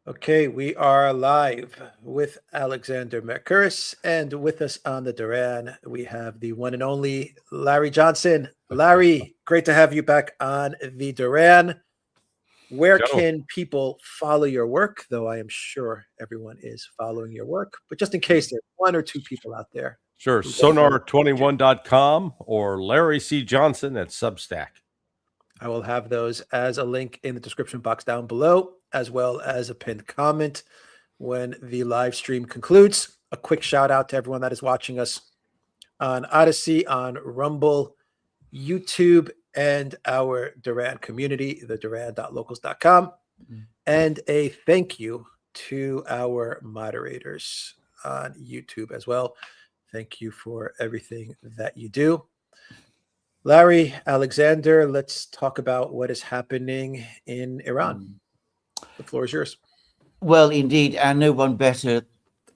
Okay, we are live with Alexander Mercuris, and with us on the Duran, we have the one and only Larry Johnson. Larry, great to have you back on the Duran. Where Joe. can people follow your work? Though I am sure everyone is following your work, but just in case there's one or two people out there. Sure, sonar21.com or Larry C. Johnson at Substack. I will have those as a link in the description box down below, as well as a pinned comment when the live stream concludes. A quick shout out to everyone that is watching us on Odyssey, on Rumble, YouTube, and our Duran community, the duran.locals.com. And a thank you to our moderators on YouTube as well. Thank you for everything that you do. Larry, Alexander, let's talk about what is happening in Iran. The floor is yours. Well, indeed, and no one better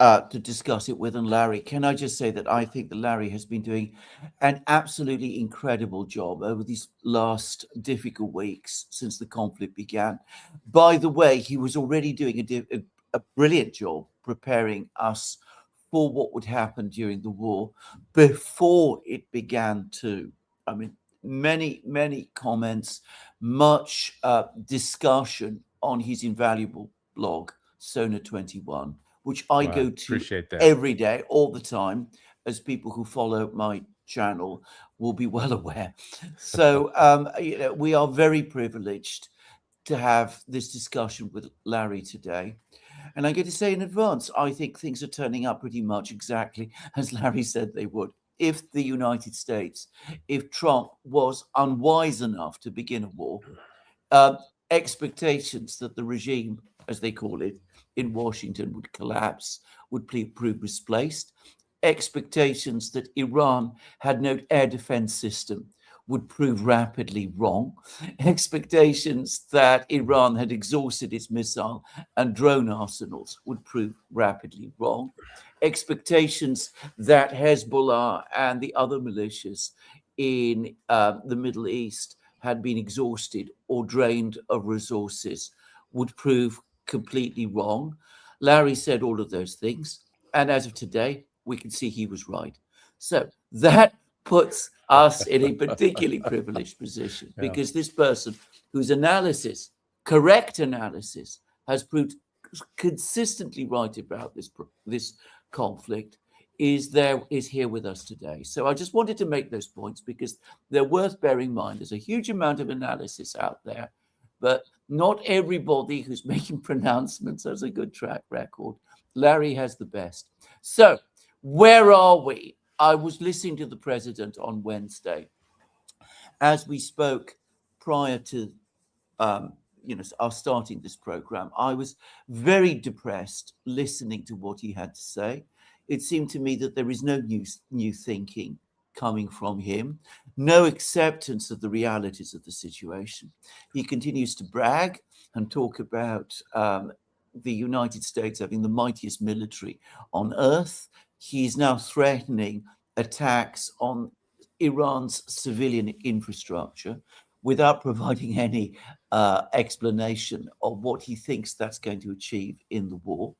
to discuss it with than Larry. Can I just say that I think that Larry has been doing an absolutely incredible job over these last difficult weeks since the conflict began. By the way, he was already doing a brilliant job preparing us for what would happen during the war before it began too. I mean, many comments, much discussion on his invaluable blog, Sonar21, which I go to every day, all the time, as people who follow my channel will be well aware. So, we are very privileged to have this discussion with Larry today. And I get to say in advance, I think things are turning up pretty much exactly as Larry said they would. If the United States, if Trump was unwise enough to begin a war, expectations that the regime, as they call it, in Washington would collapse, would prove misplaced. Expectations that Iran had no air defense system would prove rapidly wrong. Expectations that Iran had exhausted its missile and drone arsenals would prove rapidly wrong. Expectations that Hezbollah and the other militias in the Middle East had been exhausted or drained of resources would prove completely wrong. Larry said all of those things. And as of today, we can see he was right. So that puts us in a particularly privileged position because this person whose analysis, correct analysis, has proved consistently right about this conflict is here with us today. So I just wanted to make those points because they're worth bearing in mind. There's a huge amount of analysis out there, but not everybody who's making pronouncements has a good track record. Larry has the best. So where are we? I was listening to the president on Wednesday as we spoke prior to our starting this program. I was very depressed listening to what he had to say. It seemed to me that there is no new thinking coming from him, no acceptance of the realities of the situation. He continues to brag and talk about the United States having the mightiest military on earth. He's now threatening attacks on Iran's civilian infrastructure without providing any explanation of what he thinks that's going to achieve in the war.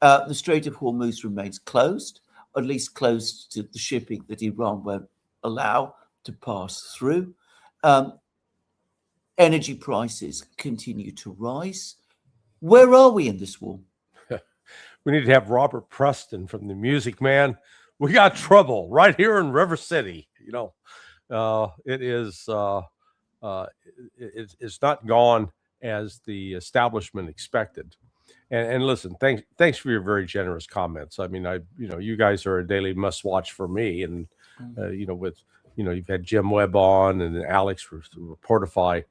The Strait of Hormuz remains closed, at least closed to the shipping that Iran won't allow to pass through. Energy prices continue to rise. Where are we in this war? We need to have Robert Preston from the Music Man. We got trouble right here in River City. It's not gone as the establishment expected. And listen, thanks for your very generous comments. I mean, you guys are a daily must-watch for me, and you've had Jim Webb on and Alex for Reportify.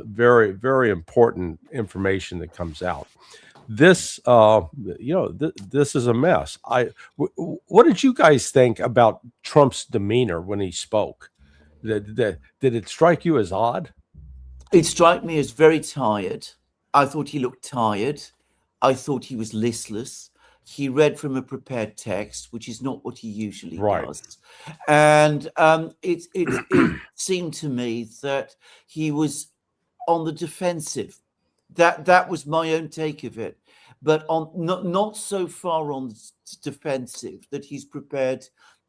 Very, very important information that comes out. This is a mess. What did you guys think about Trump's demeanor when he spoke? Did it strike you as odd? It struck me as very tired. I thought he looked tired. I thought he was listless. He read from a prepared text, which is not what he usually does. And it seemed to me that he was on the defensive that was my own take of it, but on not so far on defensive that he's prepared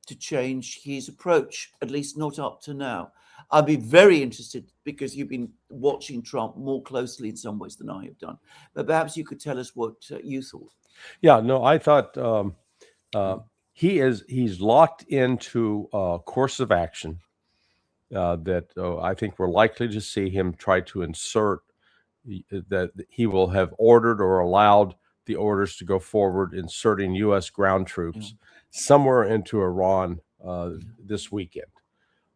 to change his approach, at least not up to now. I'd be very interested, because you've been watching Trump more closely in some ways than I have done, but perhaps you could tell us what you thought. Yeah, no, I thought he's locked into a course of action that I think we're likely to see him try to insert, that he will have ordered or allowed the orders to go forward, inserting U.S. ground troops somewhere into Iran this weekend.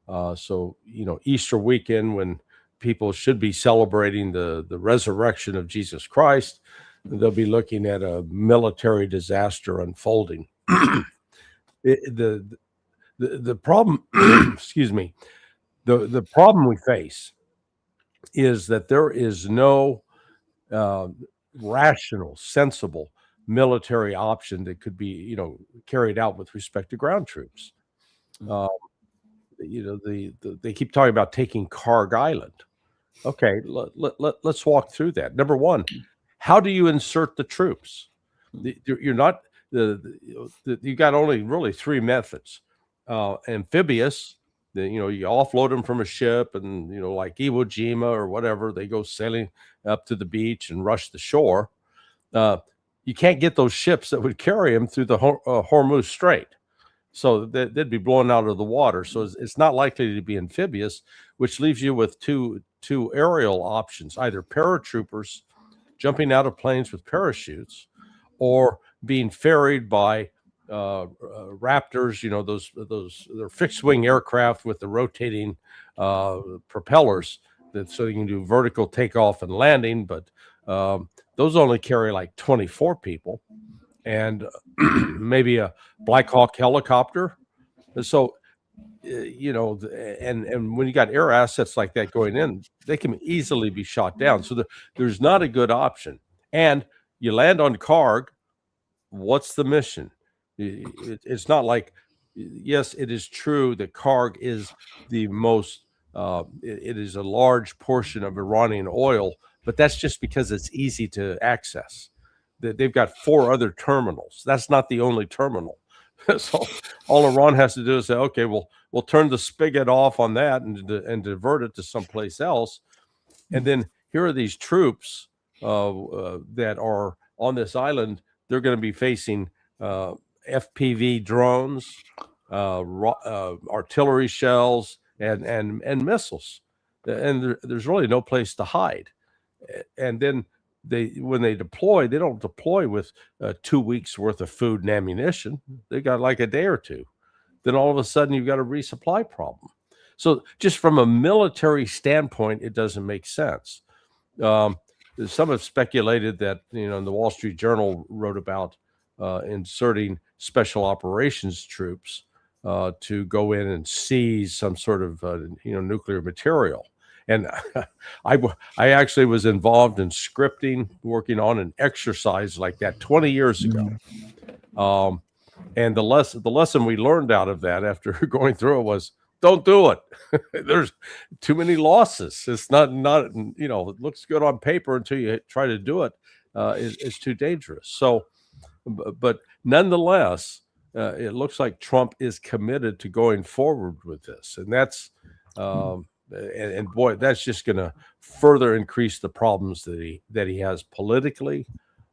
So, Easter weekend, when people should be celebrating the resurrection of Jesus Christ, they'll be looking at a military disaster unfolding. The problem, excuse me, the problem we face is that there is no rational, sensible military option that could be, carried out with respect to ground troops. They keep talking about taking Karg Island. Okay, let's walk through that. Number one, how do you insert the troops? You're not you got only really three methods. Amphibious, you offload them from a ship, and like Iwo Jima or whatever, they go sailing up to the beach and rush the shore. You can't get those ships that would carry them through the Hormuz Strait, so they'd be blown out of the water. So it's not likely to be amphibious, which leaves you with two aerial options: either paratroopers jumping out of planes with parachutes, or being ferried by Raptors. They're fixed wing aircraft with the rotating propellers, so you can do vertical takeoff and landing. But those only carry like 24 people, and maybe a Black Hawk helicopter. So and when you got air assets like that going in, they can easily be shot down. So there's not a good option. And you land on Karg. What's the mission? It's not like, yes, it is true that Karg is the most, it is a large portion of Iranian oil, but that's just because it's easy to access. They've got 4 other terminals. That's not the only terminal. So all Iran has to do is say, okay, we'll turn the spigot off on that and divert it to someplace else. And then here are these troops that are on this island. They're going to be facing FPV drones, artillery shells, and missiles, and there's really no place to hide. And then when they deploy, they don't deploy with 2 weeks worth of food and ammunition. They got like a day or two. Then all of a sudden you've got a resupply problem. So just from a military standpoint, it doesn't make sense. Some have speculated that, the Wall Street Journal wrote about inserting special operations troops to go in and seize some sort of, nuclear material. And I actually was involved in scripting, working on an exercise like that 20 years ago. And the lesson we learned out of that after going through it was, don't do it. There's too many losses. It's not, it looks good on paper until you try to do it. It's too dangerous. So, but nonetheless, it looks like Trump is committed to going forward with this. And that's, and boy, that's just going to further increase the problems that he has politically,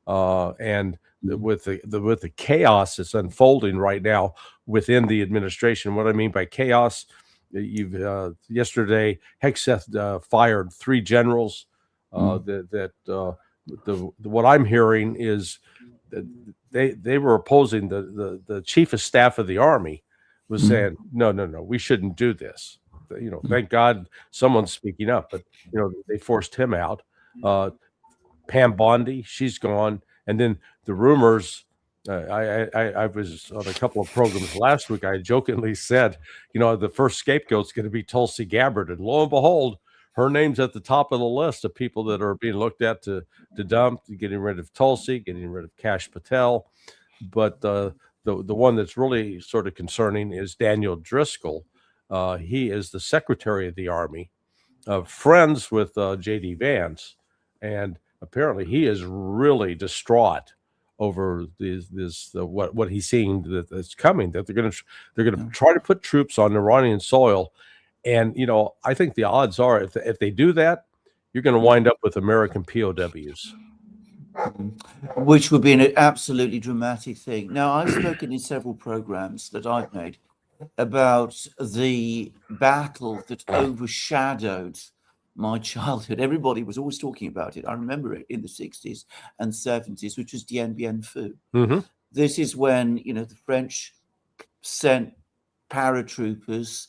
and with the chaos that's unfolding right now within the administration. What I mean by chaos, yesterday Hegseth fired 3 generals. What I'm hearing is that they were opposing the chief of staff of the army was saying, no, we shouldn't do this. Thank God someone's speaking up, but they forced him out. Pam Bondi, she's gone. And then the rumors, I was on a couple of programs last week. I jokingly said, the first scapegoat's going to be Tulsi Gabbard. And lo and behold, her name's at the top of the list of people that are being looked at to dump, getting rid of Tulsi, getting rid of Kash Patel. But the one that's really sort of concerning is Daniel Driscoll. He is the Secretary of the Army, friends with J.D. Vance, and apparently he is really distraught over what he's seeing that's coming. That they're gonna try to put troops on Iranian soil, and I think the odds are if they do that, you're going to wind up with American POWs. Which would be an absolutely dramatic thing. Now, I've spoken in several programs that I've made about the battle that overshadowed my childhood. Everybody was always talking about it. I remember it in the 60s and 70s, which was Dien Bien Phu. Mm-hmm. This is when, the French sent paratroopers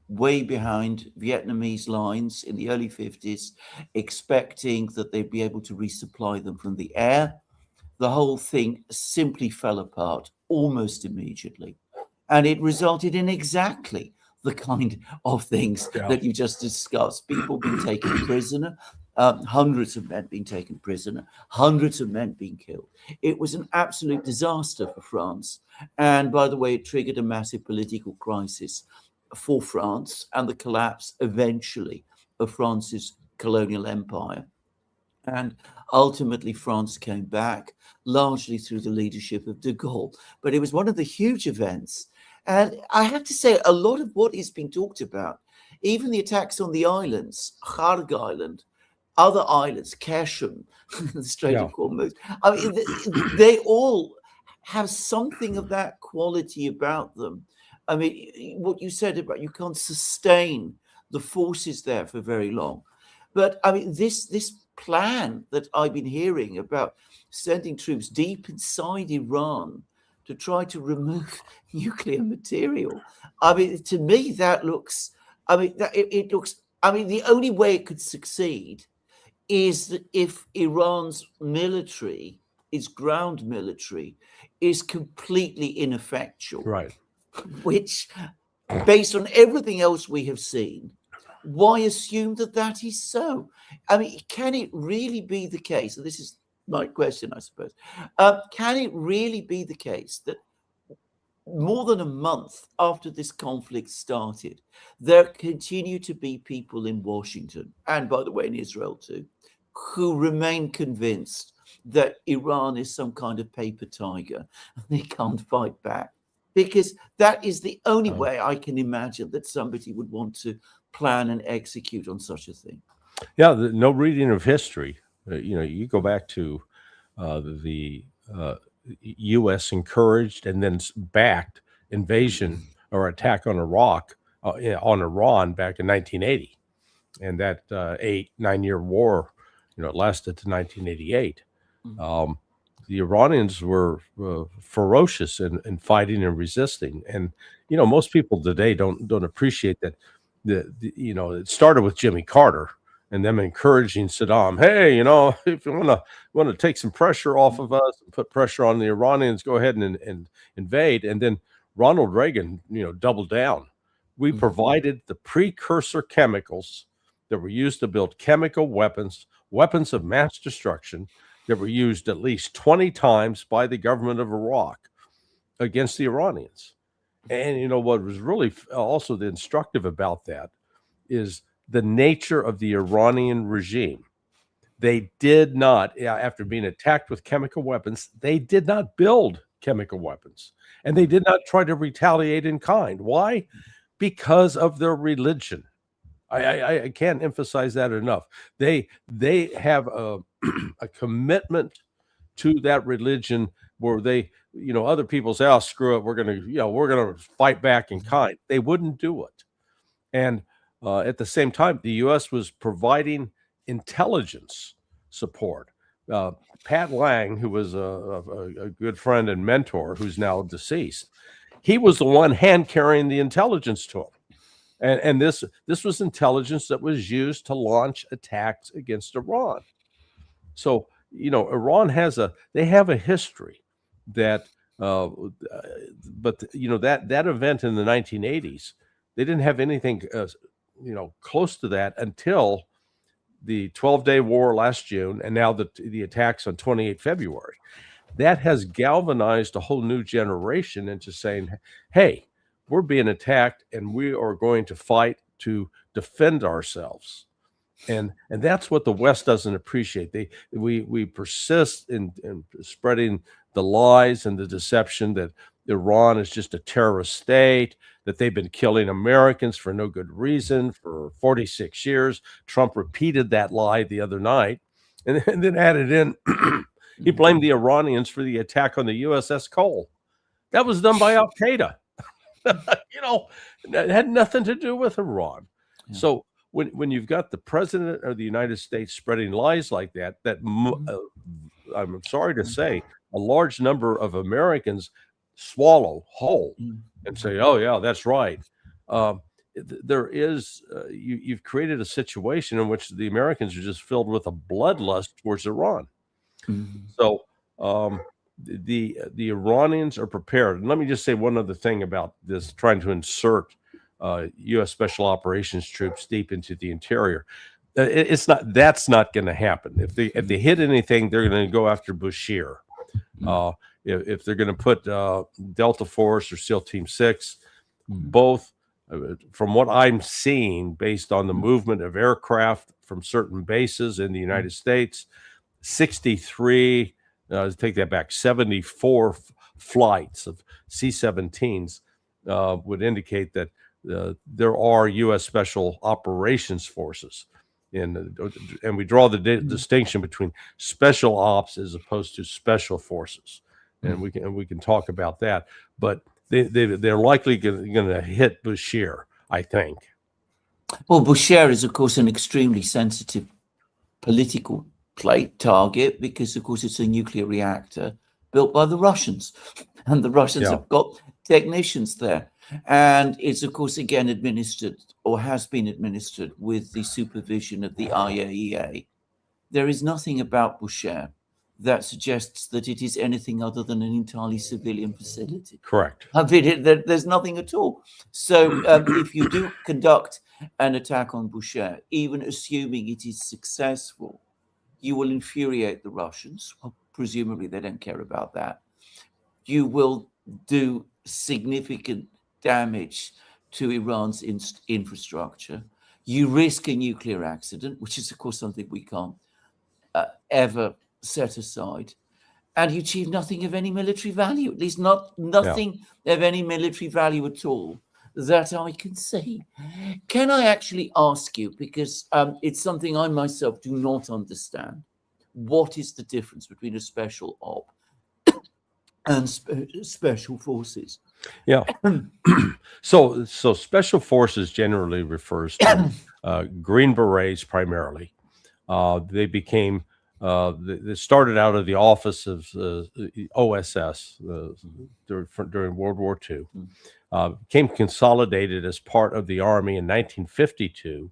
way behind Vietnamese lines in the early 50s, expecting that they'd be able to resupply them from the air. The whole thing simply fell apart almost immediately. And it resulted in exactly the kind of things that you just discussed. People being taken prisoner, hundreds of men being taken prisoner, hundreds of men being killed. It was an absolute disaster for France. And by the way, it triggered a massive political crisis for France and the collapse eventually of France's colonial empire. And ultimately, France came back largely through the leadership of de Gaulle. But it was one of the huge events. And I have to say, a lot of what is being talked about, even the attacks on the islands, Kharg Island, other islands, Keshem, the Strait of Hormuz, I mean, they all have something of that quality about them. I mean, what you said about you can't sustain the forces there for very long. But I mean, this plan that I've been hearing about sending troops deep inside Iran to try to remove nuclear material. I mean, to me, that looks, I mean, it looks, I mean, the only way it could succeed is that if Iran's military, its ground military, is completely ineffectual. Right. Which, based on everything else we have seen, why assume that that is so? I mean, can it really be the case? And this is my question, I suppose. Can it really be the case that more than a month after this conflict started, there continue to be people in Washington, and by the way, in Israel too, who remain convinced that Iran is some kind of paper tiger and they can't fight back? Because that is the only way I can imagine that somebody would want to plan and execute on such a thing. Yeah, no reading of history. You go back to the U.S. encouraged and then backed invasion or attack on Iraq, on Iran back in 1980. And that 8-9 year war, it lasted to 1988. The Iranians were ferocious in fighting and resisting, and most people today don't appreciate that. It started with Jimmy Carter and them encouraging Saddam. Hey, if you want to take some pressure off of us and put pressure on the Iranians, go ahead and invade. And then Ronald Reagan, doubled down. We provided the precursor chemicals that were used to build chemical weapons of mass destruction, that were used at least 20 times by the government of Iraq against the Iranians. And what was really also the instructive about that is the nature of the Iranian regime. They did not, after being attacked with chemical weapons, they did not build chemical weapons. And they did not try to retaliate in kind. Why? Because of their religion. I can't emphasize that enough. They have a commitment to that religion where they, other people say, "Oh, screw it, we're gonna fight back in kind." They wouldn't do it. And at the same time, the U.S. was providing intelligence support. Pat Lang, who was a good friend and mentor, who's now deceased, he was the one hand carrying the intelligence to him. And this was intelligence that was used to launch attacks against Iran. So, Iran have a history that, but that event in the 1980s, they didn't have anything, close to that until the 12-day war last June, and now the attacks on 28 February. That has galvanized a whole new generation into saying, hey, we're being attacked and we are going to fight to defend ourselves. And that's what the West doesn't appreciate. We persist in spreading the lies and the deception that Iran is just a terrorist state, that they've been killing Americans for no good reason for 46 years. Trump repeated that lie the other night, and then added in, he blamed the Iranians for the attack on the USS Cole. That was done by Al Qaeda. It had nothing to do with Iran. Yeah. So when you've got the president of the United States spreading lies like that, I'm sorry to say, a large number of Americans swallow whole and say, "Oh yeah, that's right." There is you've created a situation in which the Americans are just filled with a bloodlust towards Iran. So the Iranians are prepared. And let me just say one other thing about this: trying to insert U.S. Special Operations troops deep into the interior. That's not going to happen. If they hit anything, they're going to go after Bashir. If they're going to put Delta Force or SEAL Team 6, both, from what I'm seeing, based on the movement of aircraft from certain bases in the United States, 63, take that back, 74 flights of C-17s would indicate that there are U.S. Special Operations Forces. And we draw the distinction between special ops as opposed to special forces, and we can talk about that. But they're likely going to hit Bashir, I think. Well, Bashir is, of course, an extremely sensitive political target because, of course, it's a nuclear reactor built by the Russians, and the Russians have got technicians there. And it's, of course, again administered, or has been administered, with the supervision of the IAEA. There is nothing about Bashir that suggests that it is anything other than an entirely civilian facility. Correct. I mean, there's nothing at all. So if you do conduct an attack on Bashir, even assuming it is successful, you will infuriate the Russians. Well, presumably they don't care about that. You will do significant damage to Iran's infrastructure. You risk a nuclear accident, which is, of course, something we can't ever set aside. And you achieve nothing of any military value, at least nothing of any military value at all that I can see. Can I actually ask you, because it's something I myself do not understand, what is the difference between a special op and special forces? Yeah. So special forces generally refers to Green Berets primarily. They became they started out of the office of OSS during World War II. Became consolidated as part of the Army in 1952.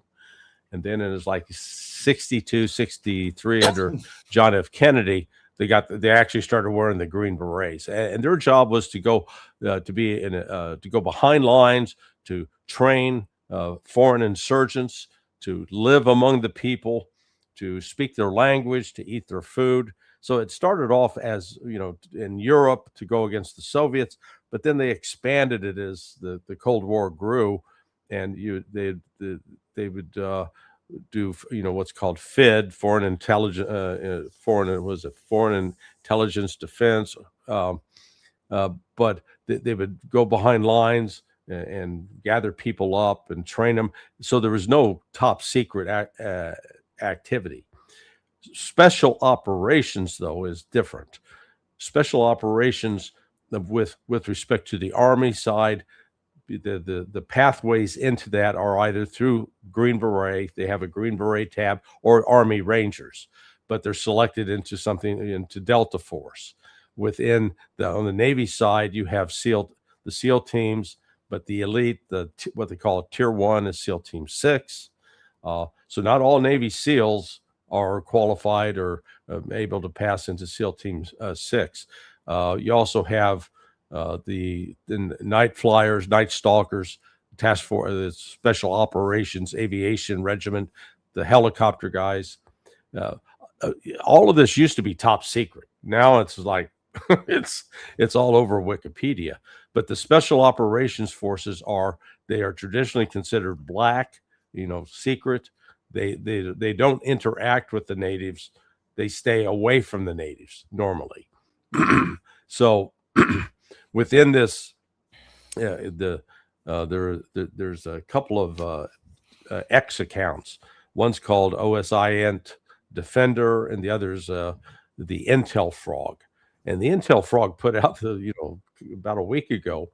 And then it was like 62, 63 under John F. Kennedy. They actually started wearing the Green Berets, and their job was to go to go behind lines, to train foreign insurgents, to live among the people, to speak their language, to eat their food. So it started off as, in Europe to go against the Soviets, but then they expanded it as the Cold War grew, and they would do what's called FID, foreign intelligence defense, but they would go behind lines and gather people up and train them. So there was no top secret activity. Special operations, though, is different. Special operations, with respect to the Army side, the pathways into that are either through Green Beret, they have a Green Beret tab, or Army Rangers, but they're selected into Delta Force. On the Navy side, you have the SEAL teams, but the elite, what they call Tier 1 is SEAL Team 6. So not all Navy SEALs are qualified or able to pass into SEAL Team 6. You also have the night flyers, night stalkers, task force, the special operations, aviation regiment, the helicopter guys. All of this used to be top secret. Now it's like it's all over Wikipedia. But the special operations forces are traditionally considered black, secret. They don't interact with the natives. They stay away from the natives normally. So within this, there's a couple of X accounts. One's called OSINT Defender, and the other's the Intel Frog. And the Intel Frog put out about a week ago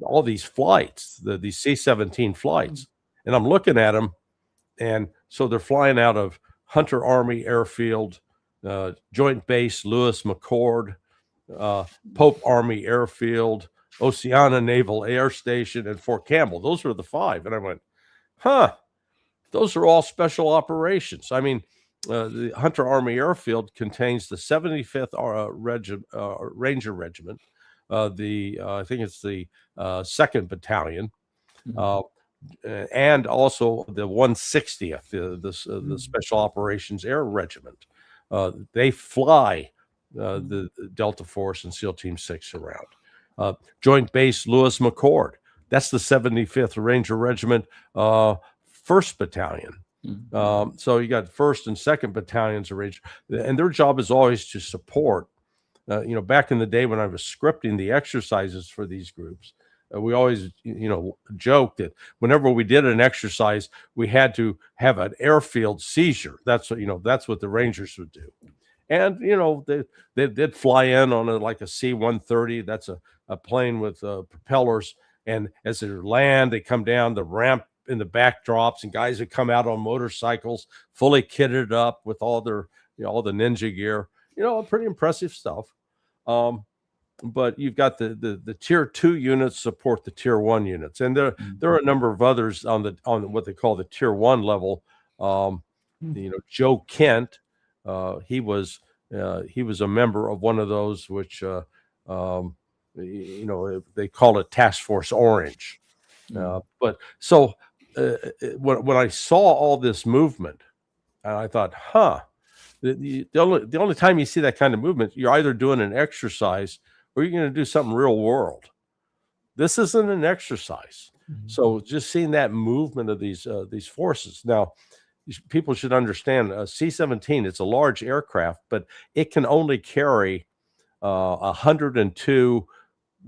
all these flights, these C-17 flights, and I'm looking at them, and so they're flying out of Hunter Army Airfield, Joint Base Lewis McChord, Pope Army Airfield, Oceana Naval Air Station, and Fort Campbell. Those were the 5, and I went, those are all special operations. I mean, the Hunter Army Airfield contains the 75th Ranger Regiment, I think it's the 2nd Battalion, and also the 160th, the Special Operations Air Regiment. They fly the Delta Force and SEAL Team 6 around. Joint Base Lewis McChord, that's the 75th Ranger Regiment, 1st Battalion. So you got 1st and 2nd Battalions arranged, and their job is always to support. Back in the day when I was scripting the exercises for these groups, we always, joke that whenever we did an exercise, we had to have an airfield seizure. That's what the Rangers would do. And, they'd fly in on a C-130. That's a plane with propellers. And as they land, they come down the ramp in the backdrops, and guys would come out on motorcycles, fully kitted up with all their, all the ninja gear, pretty impressive stuff. But you've got the tier 2 units support the tier 1 units, and there are a number of others on what they call the tier 1 level. Joe Kent, he was a member of one of those, which they call it Task Force Orange. But so when I saw all this movement, I thought, the only time you see that kind of movement, you're either doing an exercise or you're going to do something real world. This isn't an exercise. So just seeing that movement of these forces. Now, people should understand C-17, it's a large aircraft, but it can only carry 102,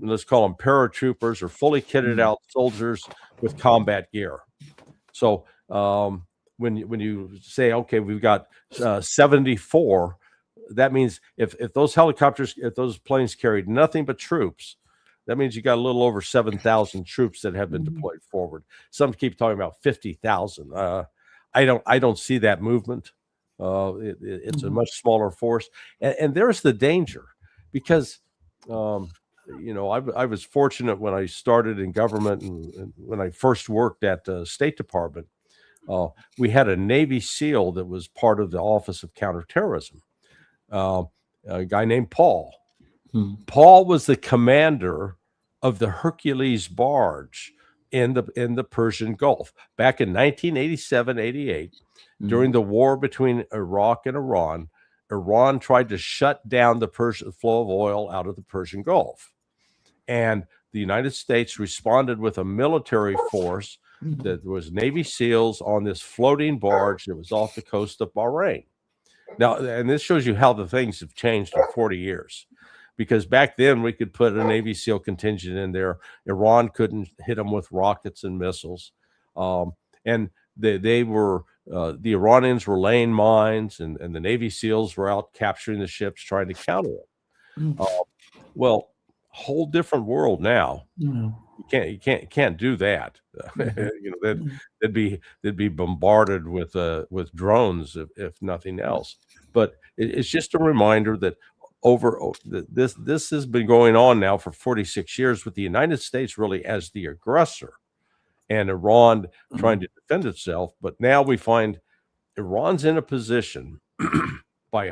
let's call them paratroopers or fully kitted out soldiers with combat gear. So when you say, okay, we've got 74, that means if those planes carried nothing but troops, that means you got a little over 7,000 troops that have been deployed forward. Some keep talking about 50,000. I don't see that movement. It's a much smaller force, and there's the danger, because I was fortunate when I started in government, and when I first worked at the State Department, we had a Navy SEAL that was part of the Office of Counterterrorism, a guy named Paul. Paul was the commander of the Hercules barge in the Persian Gulf back in 1987-88, during the war between Iraq and Iran. Iran tried to shut down the flow of oil out of the Persian Gulf, and the United States responded with a military force that was Navy SEALs on this floating barge that was off the coast of Bahrain. Now, and this shows you how the things have changed in 40 years. Because back then we could put a Navy SEAL contingent in there. Iran couldn't hit them with rockets and missiles. And the Iranians were laying mines, and the Navy SEALs were out capturing the ships, trying to counter it. Well, whole different world now. You can't do that. They'd be bombarded with drones if nothing else. But it's just a reminder that this has been going on now for 46 years, with the United States really as the aggressor and Iran trying to defend itself. But now we find Iran's in a position by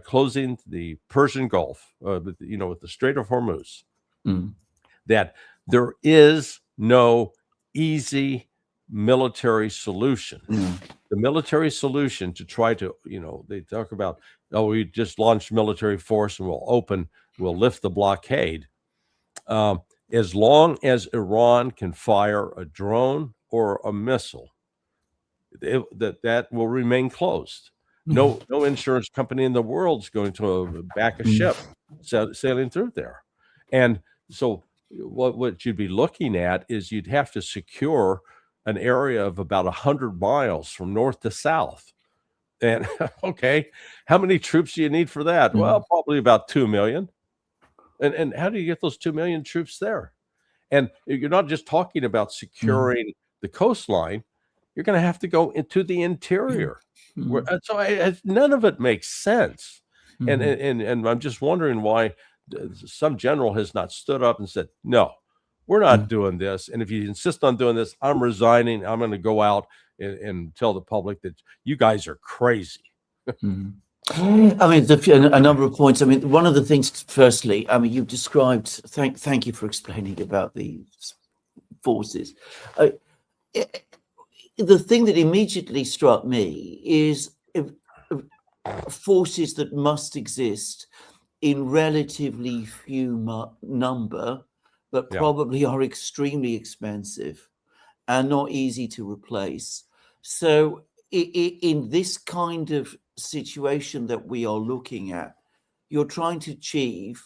closing the Persian Gulf, with the Strait of Hormuz, that there is no easy military solution. The military solution to try to, they talk about, we just launched military force and we'll lift the blockade. As long as Iran can fire a drone or a missile, that will remain closed. No insurance company in the world is going to back a ship sailing through there. And so what you'd be looking at is you'd have to secure an area of about 100 miles from north to south. And okay, how many troops do you need for that? Well, probably about 2 million. And how do you get those 2 million troops there? And you're not just talking about securing the coastline, you're going to have to go into the interior. None of it makes sense. And I'm just wondering why some general has not stood up and said, no, we're not doing this. And if you insist on doing this, I'm resigning. I'm going to go out and tell the public that you guys are crazy. I mean, a number of points. I mean, one of the things, firstly, I mean, you've described, thank you for explaining about the forces. The thing that immediately struck me is forces that must exist in relatively few number, but probably are extremely expensive and not easy to replace. So in this kind of situation that we are looking at, you're trying to achieve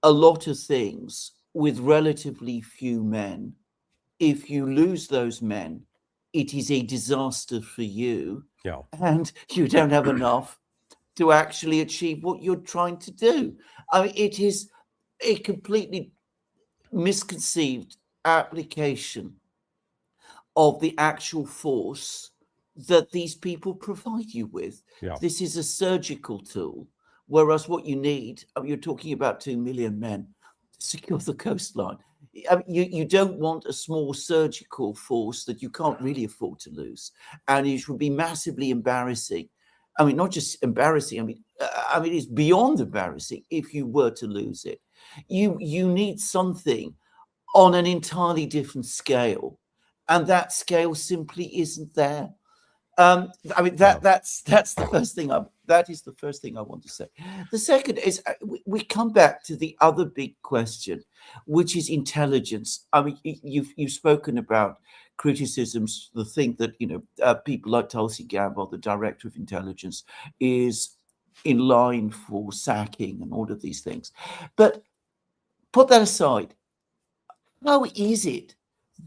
a lot of things with relatively few men. If you lose those men, it is a disaster for you, and you don't have enough to actually achieve what you're trying to do. I mean, it is a completely misconceived application of the actual force that these people provide you with. This is a surgical tool, whereas what you need, I mean, you're talking about 2 million men to secure the coastline. I mean, you don't want a small surgical force that you can't really afford to lose, and it would be massively embarrassing. I mean, not just embarrassing. I mean, it's beyond embarrassing if you were to lose it. You need something on an entirely different scale, and that scale simply isn't there. I mean, that's the first thing. That is the first thing I want to say. The second is we come back to the other big question, which is intelligence. I mean, you've spoken about criticisms, the thing that people like Tulsi Gabbard, the director of intelligence, is in line for sacking and all of these things. But put that aside. How is it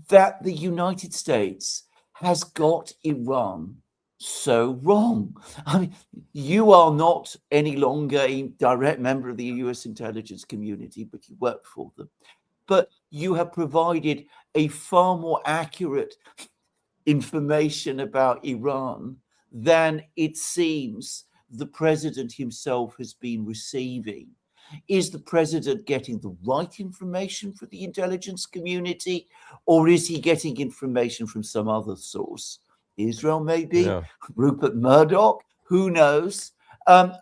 that the United States has got Iran so wrong? I mean, you are not any longer a direct member of the US intelligence community, but you work for them. But you have provided a far more accurate information about Iran than it seems the president himself has been receiving. Is the president getting the right information for the intelligence community, or is he getting information from some other source? Israel, maybe? Rupert Murdoch? Who knows? Why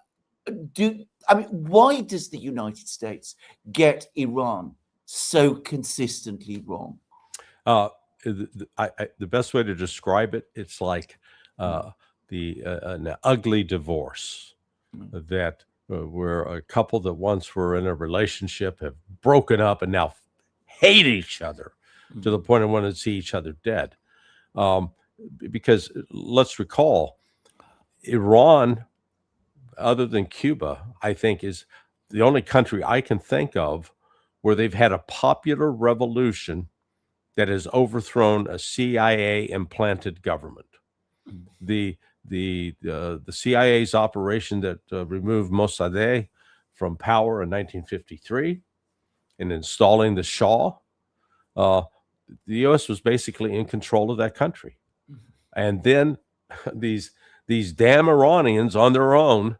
does the United States get Iran so consistently wrong? The best way to describe it, it's like an ugly divorce that where a couple that once were in a relationship have broken up and now hate each other to the point of wanting to see each other dead. Because let's recall, Iran, other than Cuba, I think is the only country I can think of where they've had a popular revolution that has overthrown a CIA-implanted government. The CIA's operation that removed Mossadegh from power in 1953 and installing the Shah, the U.S. was basically in control of that country. And then these damn Iranians on their own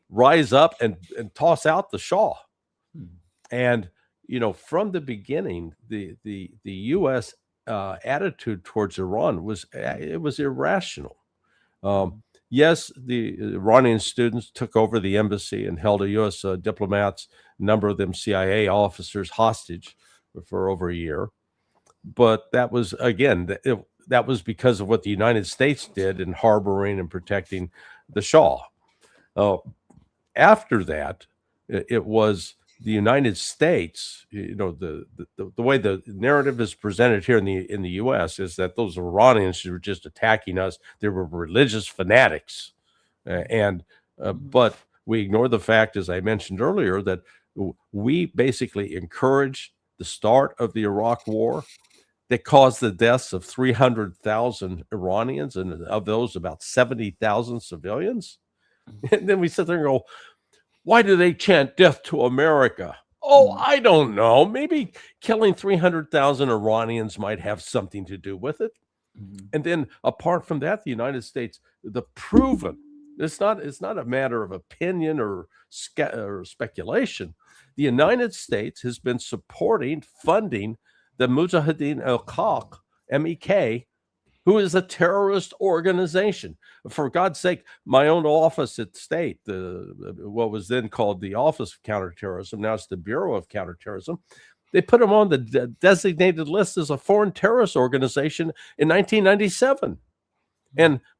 rise up and toss out the Shah. And from the beginning, the U.S. Attitude towards Iran was irrational. Yes, the Iranian students took over the embassy and held a U.S. Diplomats, a number of them CIA officers, hostage for over a year. But that was, again, that was because of what the United States did in harboring and protecting the Shah. After that, it was the United States, the way the narrative is presented here in the U.S. is that those Iranians who were just attacking us, they were religious fanatics, but we ignore the fact, as I mentioned earlier, that we basically encouraged the start of the Iraq War that caused the deaths of 300,000 Iranians, and of those, about 70,000 civilians. And then we sit there and go, why do they chant death to America? Oh, I don't know. Maybe killing 300,000 Iranians might have something to do with it. And then apart from that, the United States, the proven, it's not a matter of opinion or speculation. The United States has been funding the Mujahideen al-Haq, MEK, who is a terrorist organization. For God's sake, my own office at State, what was then called the Office of Counterterrorism, now it's the Bureau of Counterterrorism, they put them on the designated list as a foreign terrorist organization in 1997.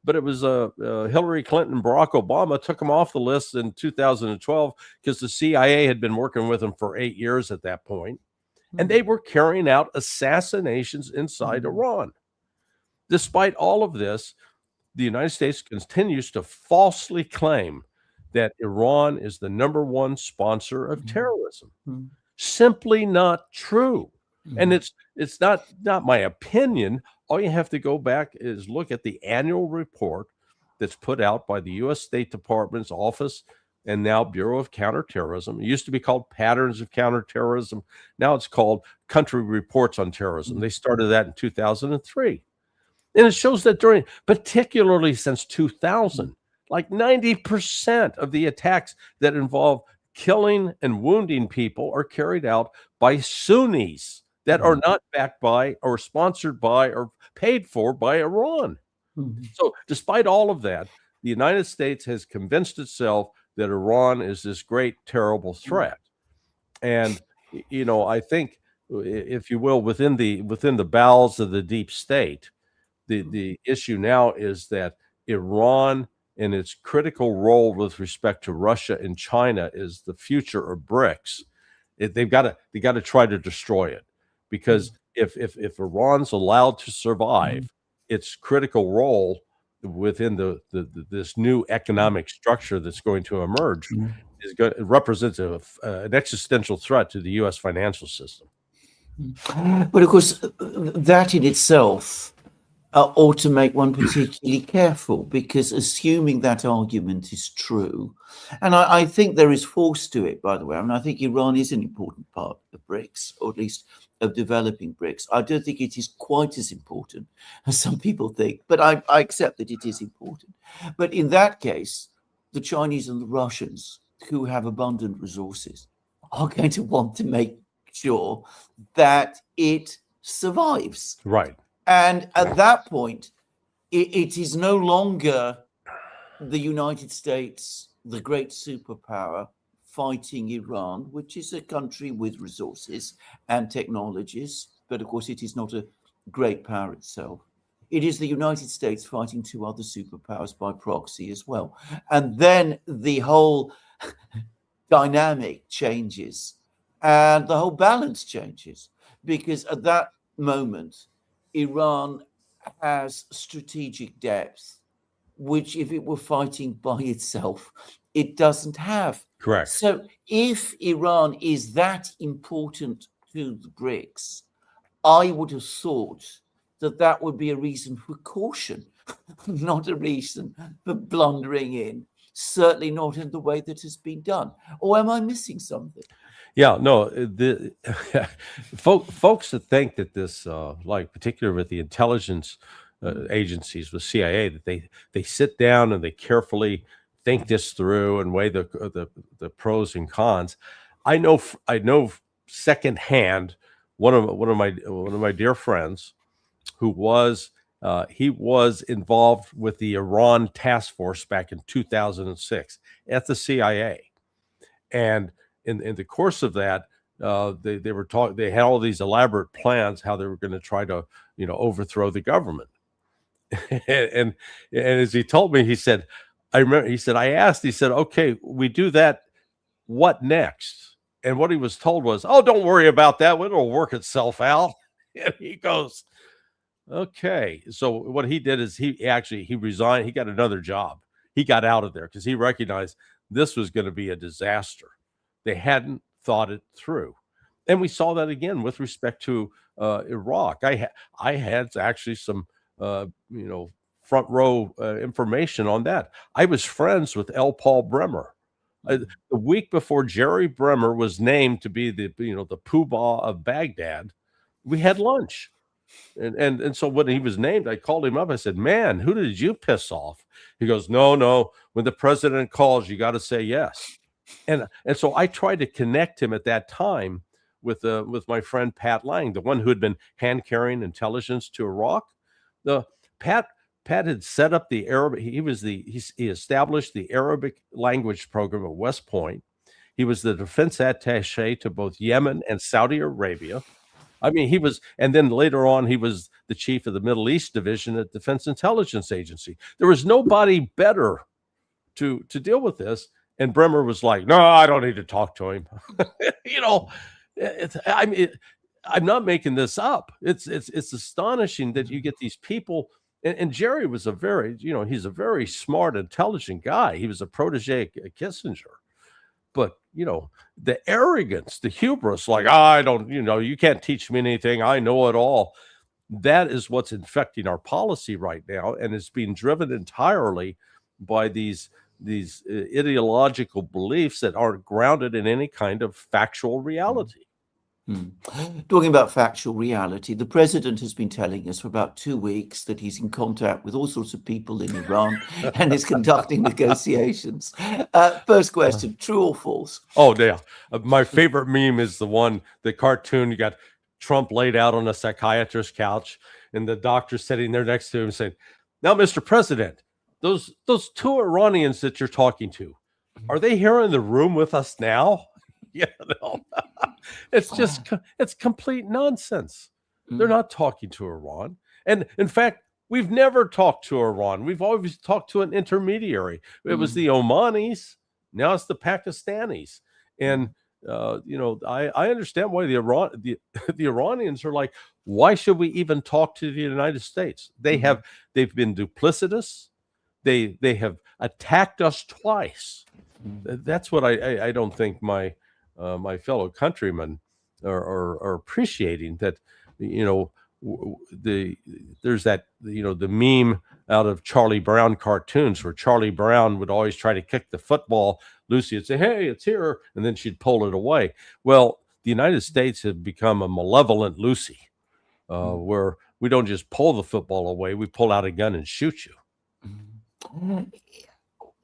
But it was Hillary Clinton, Barack Obama took them off the list in 2012 because the CIA had been working with them for 8 years at that point. And they were carrying out assassinations inside Iran. Despite all of this, the United States continues to falsely claim that Iran is the #1 sponsor of terrorism. Simply not true. And it's not my opinion. All you have to go back is look at the annual report that's put out by the U.S. State Department's office and now Bureau of Counterterrorism. It used to be called Patterns of Counterterrorism. Now it's called Country Reports on Terrorism. They started that in 2003. And it shows that particularly since 2000, like 90% of the attacks that involve killing and wounding people are carried out by Sunnis that are not backed by or sponsored by or paid for by Iran. So despite all of that, the United States has convinced itself that Iran is this great, terrible threat. And, I think, if you will, within the bowels of the deep state, the issue now is that Iran and its critical role with respect to Russia and China is the future of BRICS. They got to try to destroy it, because if Iran's allowed to survive, its critical role within this new economic structure that's going to emerge it represents an existential threat to the U.S. financial system. But of course, that in itself ought to make one particularly careful, because assuming that argument is true, and I think there is force to it, by the way. I mean, I think Iran is an important part of BRICS, or at least of developing BRICS. I don't think it is quite as important as some people think, but I accept that it is important. But in that case, the Chinese and the Russians, who have abundant resources, are going to want to make sure that it survives. Right. And at that point, it is no longer the United States, the great superpower, fighting Iran, which is a country with resources and technologies, but of course it is not a great power itself. It is the United States fighting two other superpowers by proxy as well. And then the whole dynamic changes and the whole balance changes, because at that moment, Iran has strategic depth, which if it were fighting by itself, it doesn't have. Correct. So if Iran is that important to the BRICS, I would have thought that would be a reason for caution, not a reason for blundering in, certainly not in the way that has been done. Or am I missing something? Yeah, no, folks that think that this, like particularly with the intelligence agencies, with CIA, that they sit down and they carefully think this through and weigh the pros and cons. I know secondhand one of my dear friends who was involved with the Iran task force back in 2006 at the CIA, and in the course of that, they had all these elaborate plans how they were going to try to overthrow the government. and as he told me, he said, I asked, he said, okay, we do that, what next? And what he was told was, "Oh, don't worry about that. It'll work itself out." And he goes, "Okay." So what he did is he resigned. He got another job. He got out of there because he recognized this was going to be a disaster. They hadn't thought it through. And we saw that again with respect to Iraq. I had actually some front row information on that. I was friends with L. Paul Bremer. The week before Jerry Bremer was named to be the poobah of Baghdad, we had lunch. And so when he was named, I called him up. I said, "Man, who did you piss off?" He goes, No. When the president calls, you got to say yes." And so I tried to connect him at that time with my friend Pat Lang, the one who had been hand carrying intelligence to Iraq. Pat had set up the Arabic. He established the Arabic language program at West Point. He was the defense attaché to both Yemen and Saudi Arabia. I mean, and then later on, he was the chief of the Middle East division at Defense Intelligence Agency. There was nobody better to deal with this. And Bremer was like, "No, I don't need to talk to him." I'm not making this up. It's astonishing that you get these people. And Jerry was he's a very smart, intelligent guy. He was a protege of Kissinger. But, the arrogance, the hubris, like, "I don't, you can't teach me anything. I know it all." That is what's infecting our policy right now. And it's being driven entirely by these ideological beliefs that aren't grounded in any kind of factual reality. Talking about factual reality, the president has been telling us for about 2 weeks that he's in contact with all sorts of people in Iran and is conducting negotiations. First question, true or false? Oh, yeah. My favorite meme is the cartoon. You got Trump laid out on a psychiatrist's couch and the doctor sitting there next to him saying, "Now, Mr. President, those two Iranians that you're talking to, are they here in the room with us now?" It's complete nonsense. They're not talking to Iran. And in fact, we've never talked to Iran. We've always talked to an intermediary. It was the Omanis. Now it's the Pakistanis. And, I understand why the Iranians are like, why should we even talk to the United States? They've been duplicitous. They have attacked us twice. That's what I don't think my fellow countrymen are appreciating. That there's that the meme out of Charlie Brown cartoons where Charlie Brown would always try to kick the football. Lucy would say, "Hey, it's here," and then she'd pull it away. Well, the United States have become a malevolent Lucy, where we don't just pull the football away, we pull out a gun and shoot you.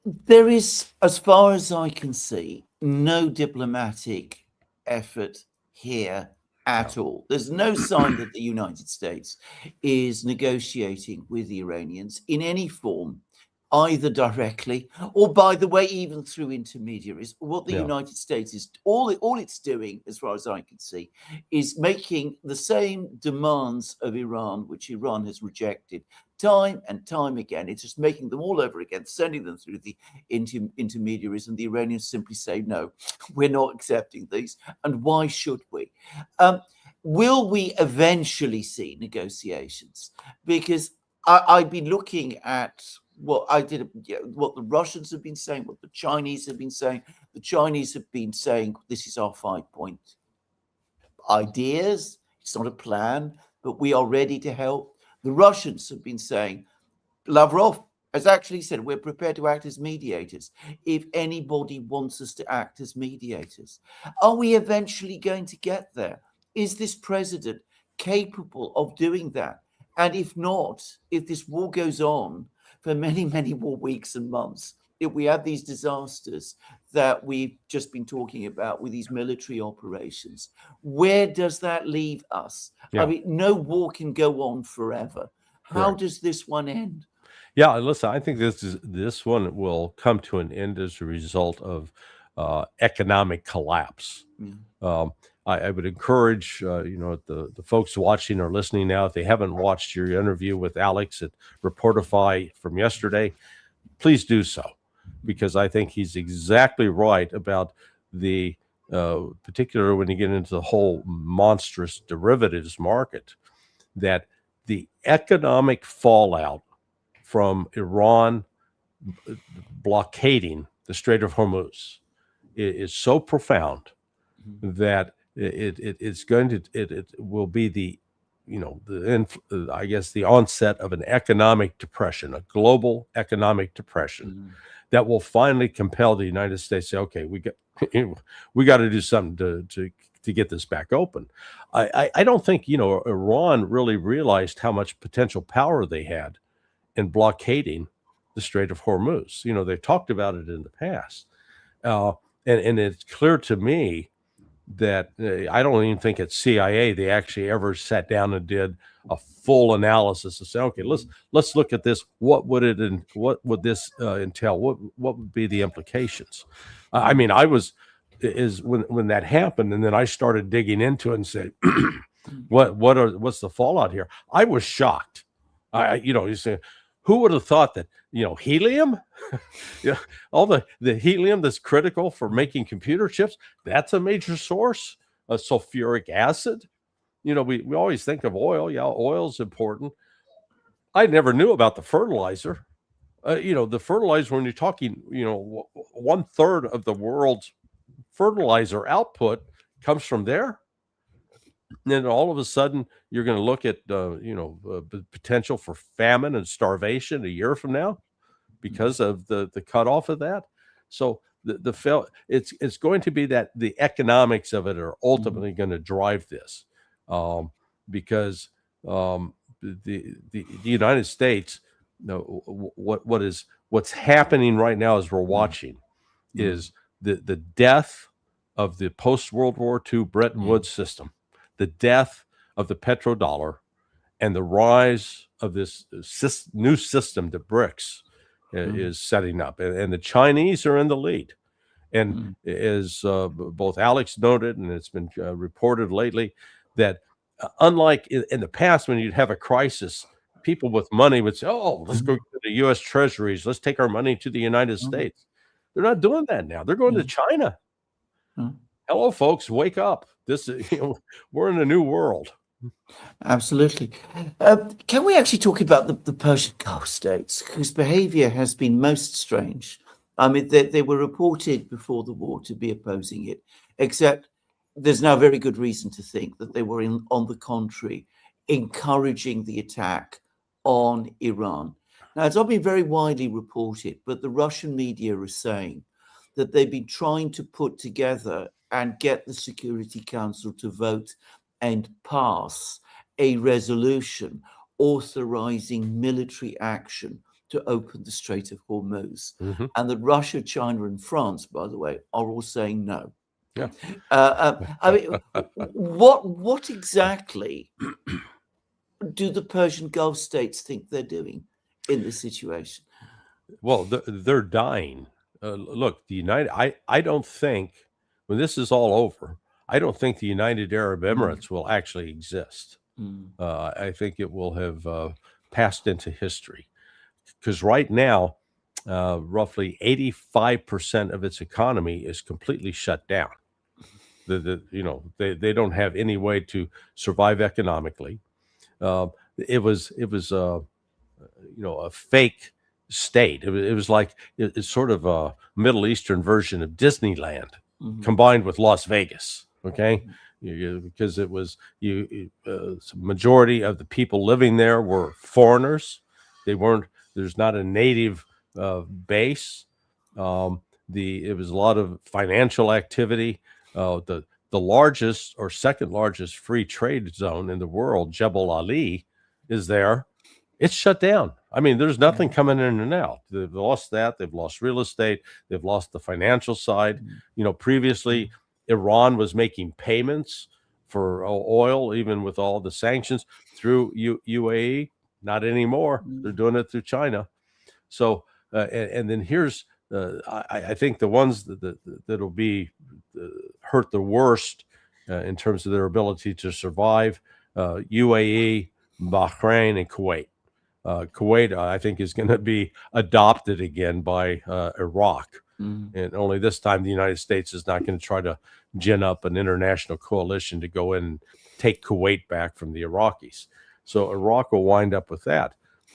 There is, as far as I can see, no diplomatic effort here at all. There's no sign that the United States is negotiating with the Iranians in any form, either directly or, by the way, even through intermediaries. What the United States is, all it's doing, as far as I can see, is making the same demands of Iran, which Iran has rejected time and time again. It's just making them all over again, sending them through the intermediaries, and the Iranians simply say, "No, we're not accepting these." And why should we? Will we eventually see negotiations? Because I'd be looking at what the Russians have been saying, what the Chinese have been saying. The Chinese have been saying, "This is our 5-point ideas. It's not a plan, but we are ready to help." The Russians have been saying, Lavrov has actually said, "We're prepared to act as mediators if anybody wants us to act as mediators." Are we eventually going to get there? Is this president capable of doing that? And if not, if this war goes on for many, many more weeks and months, if we have these disasters that we've just been talking about with these military operations, where does that leave us? I mean, no war can go on forever. How does this one end? Yeah, listen, I think this one will come to an end as a result of economic collapse. I would encourage the folks watching or listening now, if they haven't watched your interview with Alex at Reportify from yesterday, please do so, because I think he's exactly right about the particularly when you get into the whole monstrous derivatives market, that the economic fallout from Iran blockading the Strait of Hormuz is so profound that it will be the I guess the onset of an economic depression, a global economic depression that will finally compel the United States to say, okay, we got to do something to get this back open. I don't think Iran really realized how much potential power they had in blockading the Strait of Hormuz. They've talked about it in the past, and it's clear to me that I don't even think at CIA they actually ever sat down and did a full analysis to say, okay, let's look at this. What would this entail? What would be the implications? I mean, when that happened, and then I started digging into it and said, what's the fallout here? I was shocked. You say, who would have thought that helium, all the helium that's critical for making computer chips, that's a major source. Sulfuric acid, we always think of oil. Yeah, oil's important. I never knew about the fertilizer. The fertilizer, when you're talking, 1/3 of the world's fertilizer output comes from there. And then all of a sudden, you're going to look at the potential for famine and starvation a year from now because of the cutoff of that. So it's going to be that the economics of it are ultimately going to drive this, because the United States, what's happening right now as we're watching is the death of the post-World War II Bretton Woods system, the death of the petrodollar, and the rise of this new system that BRICS is setting up. And the Chinese are in the lead. And as both Alex noted, and it's been reported lately, that unlike in the past when you'd have a crisis, people with money would say, oh, let's go to the U.S. treasuries. Let's take our money to the United States. They're not doing that now. They're going to China. Hello, folks, wake up. We're in a new world. Absolutely. Can we actually talk about the Persian Gulf states, whose behavior has been most strange? I mean, they were reported before the war to be opposing it, except there's now very good reason to think that they were, on the contrary, encouraging the attack on Iran. Now, it's not been very widely reported, but the Russian media are saying that they've been trying to put together and get the Security Council to vote and pass a resolution authorizing military action to open the Strait of Hormuz. And that Russia, China, and France, by the way, are all saying no. Yeah. I mean, what exactly do the Persian Gulf states think they're doing in this situation? Well, they're dying. Look, I don't think, when this is all over, I don't think the United Arab Emirates will actually exist. I think it will have passed into history, because right now, roughly 85% of its economy is completely shut down. They don't have any way to survive economically. It was a fake state. It was like it's sort of a Middle Eastern version of Disneyland combined with Las Vegas. Okay, because it was majority of the people living there were foreigners. They weren't. There's not a native base. It was a lot of financial activity. The largest or second largest free trade zone in the world, Jebel Ali, is there. It's shut down. I mean, there's nothing coming in and out. They've lost that. They've lost real estate. They've lost the financial side. Previously, Iran was making payments for oil, even with all the sanctions, through UAE. Not anymore. They're doing it through China. So, and then here's, I think the ones that'll be hurt the worst in terms of their ability to survive, UAE, Bahrain, and Kuwait. Kuwait, I think, is going to be adopted again by Iraq. And only this time the United States is not going to try to gin up an international coalition to go in and take Kuwait back from the Iraqis. So Iraq will wind up with that.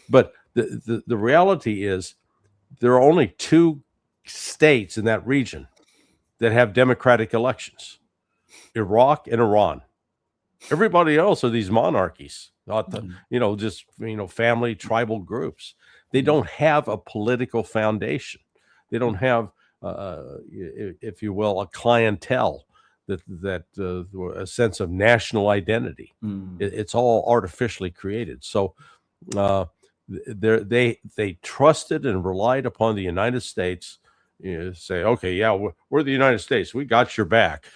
But the reality is there are only two states in that region that have democratic elections, Iraq and Iran. Everybody else are these monarchies, not the, just, family tribal groups. They don't have a political foundation. They don't have, if you will, a clientele that a sense of national identity. It's all artificially created. So they trusted and relied upon the United States. Say, okay, yeah, we're the United States. We got your back.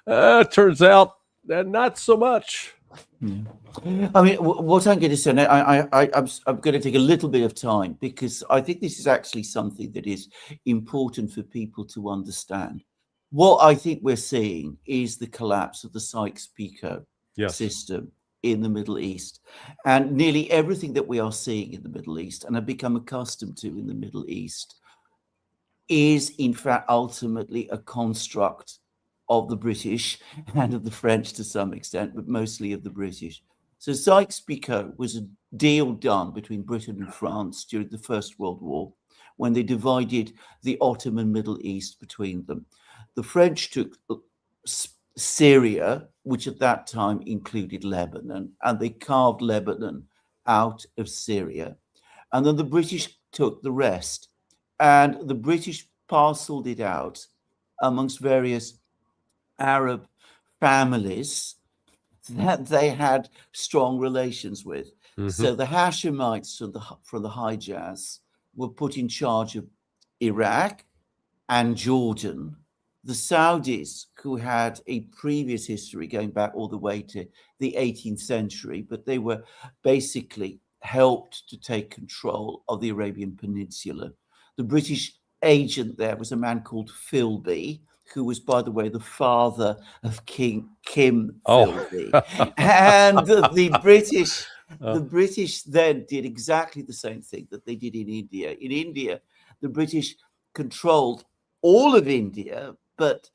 Turns out that not so much. I mean, what I'm going to say, and I'm going to take a little bit of time because I think this is actually something that is important for people to understand. What I think we're seeing is the collapse of the Sykes-Picot system in the Middle East. And nearly everything that we are seeing in the Middle East and have become accustomed to in the Middle East is, in fact, ultimately a construct of the British and of the French to some extent, but mostly of the British. So Sykes-Picot was a deal done between Britain and France during the First World War when they divided the Ottoman Middle East between them. The French took Syria, which at that time included Lebanon, and they carved Lebanon out of Syria. And then the British took the rest. And the British parceled it out amongst various Arab families that they had strong relations with. So the Hashemites from the Hijaz were put in charge of Iraq and Jordan. The Saudis, who had a previous history going back all the way to the 18th century, but they were basically helped to take control of the Arabian Peninsula. The British agent there was a man called Philby, who was, by the way, the father of King Kim Philby. And the British then did exactly the same thing that they did in India. In India, the British controlled all of India, but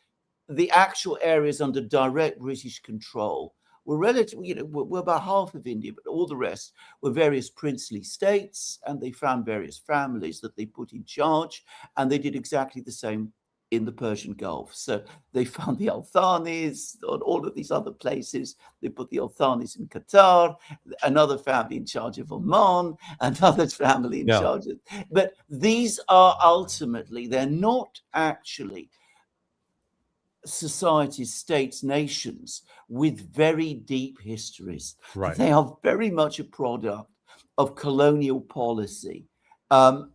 the actual areas under direct British control were relatively, were about half of India, but all the rest were various princely states, and they found various families that they put in charge, and they did exactly the same in the Persian Gulf. So they found the Al-Thanis on all of these other places. They put the Al-Thanis in Qatar, another family in charge of Oman, another family in charge of... But these are ultimately, they're not actually societies, states, nations with very deep histories. Right. They are very much a product of colonial policy that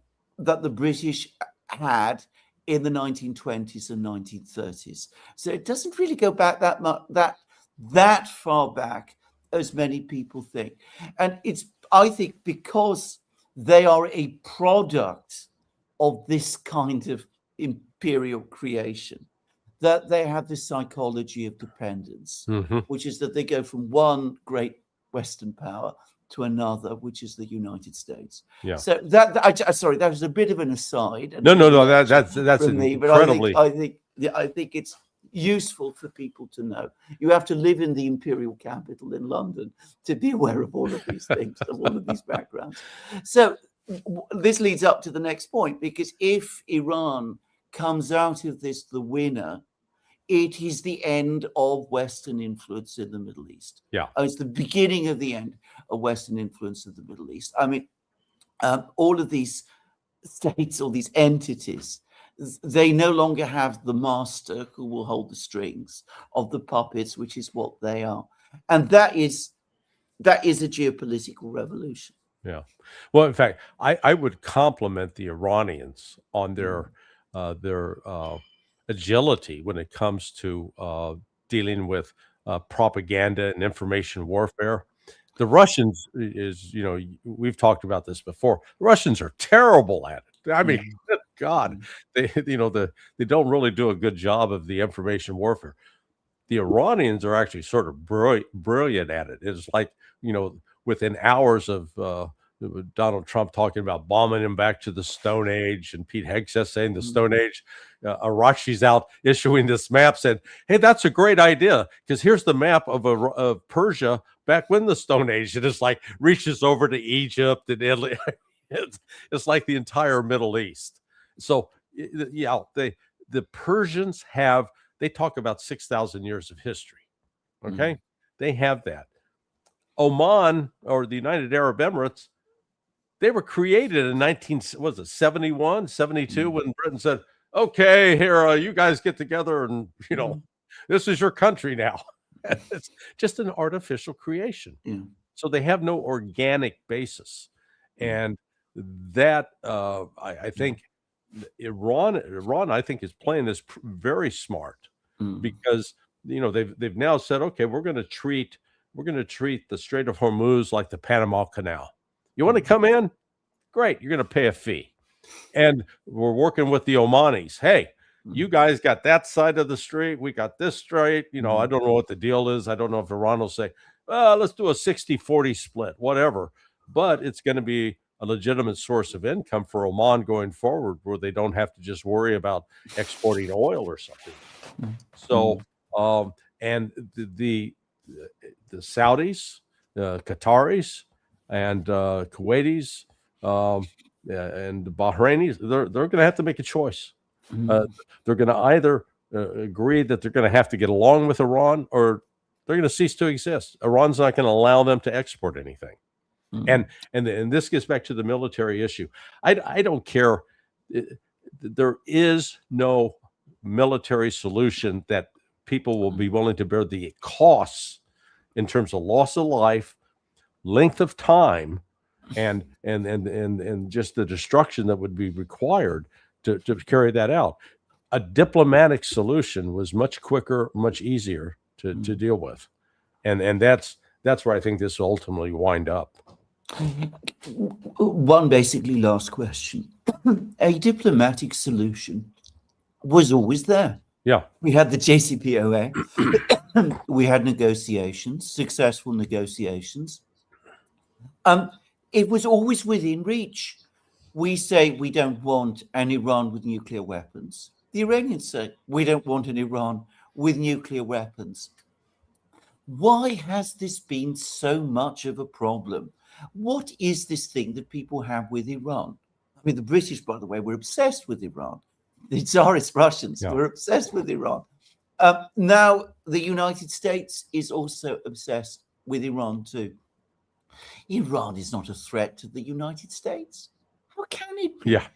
the British had in the 1920s and 1930s. So it doesn't really go back that much, that far back as many people think. And it's, I think, because they are a product of this kind of imperial creation, that they have this psychology of dependence, which is that they go from one great Western power to another, which is the United States. Yeah. So sorry, that was a bit of an aside. No, that's me, but incredibly. I think it's useful for people to know. You have to live in the imperial capital in London to be aware of all of these things, of all of these backgrounds. So this leads up to the next point, because if Iran comes out of this the winner, it is the end of Western influence in the Middle East. Yeah. It's the beginning of the end of Western influence in the Middle East. I mean, all of these states, all these entities, they no longer have the master who will hold the strings of the puppets, which is what they are. And that is a geopolitical revolution. Yeah. Well, in fact, I would compliment the Iranians on their agility when it comes to dealing with propaganda and information warfare. The Russians we've talked about this before. The Russians are terrible at it. I mean, good God, they don't really do a good job of the information warfare. The Iranians are actually sort of brilliant at it. It's like, within hours of Donald Trump talking about bombing him back to the Stone Age, and Pete Hegseth saying the Stone Age. Arachi's out issuing this map, said, "Hey, that's a great idea, because here's the map of Persia back when the Stone Age." And it's like reaches over to Egypt and Italy. It's like the entire Middle East. So yeah, the Persians they talk about 6,000 years of history. Okay, they have that. Oman, or the United Arab Emirates, they were created in 71, 72, when Britain said, "Okay, here, you guys get together, and this is your country now." It's just an artificial creation. So they have no organic basis. And that I think Iran, I think, is playing this very smart, because they've now said, okay, we're going to treat the Strait of Hormuz like the Panama Canal. You want to come in? Great, you're going to pay a fee. And we're working with the Omanis. Hey, you guys got that side of the strait, we got this strait. I don't know what the deal is. I don't know if Iran will say, let's do a 60-40 split, whatever. But it's going to be a legitimate source of income for Oman going forward, where they don't have to just worry about exporting oil or something. So, and the Saudis, Qataris, and Kuwaitis, and the Bahrainis, they're going to have to make a choice. They're going to either agree that they're going to have to get along with Iran, or they're going to cease to exist. Iran's not going to allow them to export anything. And this gets back to the military issue. I don't care. There is no military solution that people will be willing to bear the costs in terms of loss of life, length of time, and just the destruction that would be required to carry that out. A diplomatic solution was much quicker, much easier to deal with, and that's where I think this will ultimately wind up. One basically last question. A diplomatic solution was always there. Yeah. We had the JCPOA. We had negotiations, successful negotiations. It was always within reach. We say we don't want an Iran with nuclear weapons. The Iranians say we don't want an Iran with nuclear weapons. Why has this been so much of a problem? What is this thing that people have with Iran? I mean, the British, by the way, were obsessed with Iran. The Tsarist Russians were obsessed with Iran. Now, the United States is also obsessed with Iran too. Iran is not a threat to the United States. How can it be? Yeah.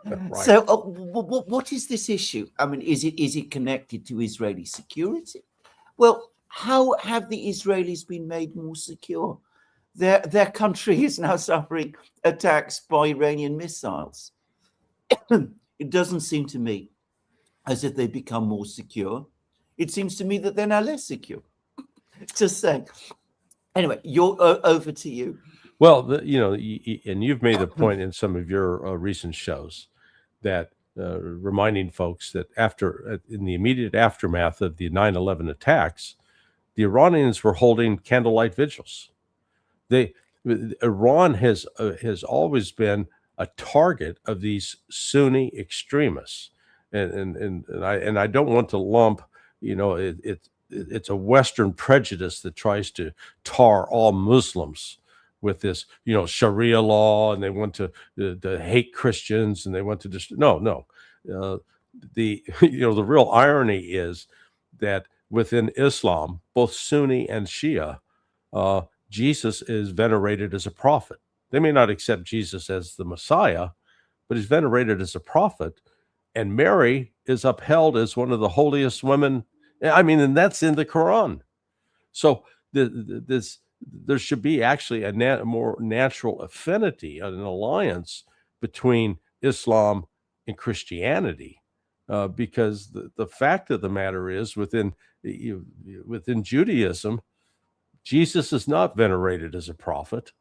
Right. So what is this issue? I mean, is it connected to Israeli security? Well, how have the Israelis been made more secure? Their country is now suffering attacks by Iranian missiles. It doesn't seem to me as if they become more secure. It seems to me that they're now less secure. Just saying. Anyway, over to you. Well, and you've made the point in some of your recent shows that reminding folks that in the immediate aftermath of the 9/11 attacks, the Iranians were holding candlelight vigils. Iran has always been a target of these Sunni extremists, and I don't want to lump, it's a Western prejudice that tries to tar all Muslims with this, Sharia law, and they want to hate Christians, and they want to just no. The real irony is that within Islam, both Sunni and Shia, Jesus is venerated as a prophet. They may not accept Jesus as the Messiah, but he's venerated as a prophet. And Mary is upheld as one of the holiest women. I mean, and that's in the Quran. So there should be actually a more natural affinity, an alliance between Islam and Christianity, because the fact of the matter is within Judaism, Jesus is not venerated as a prophet,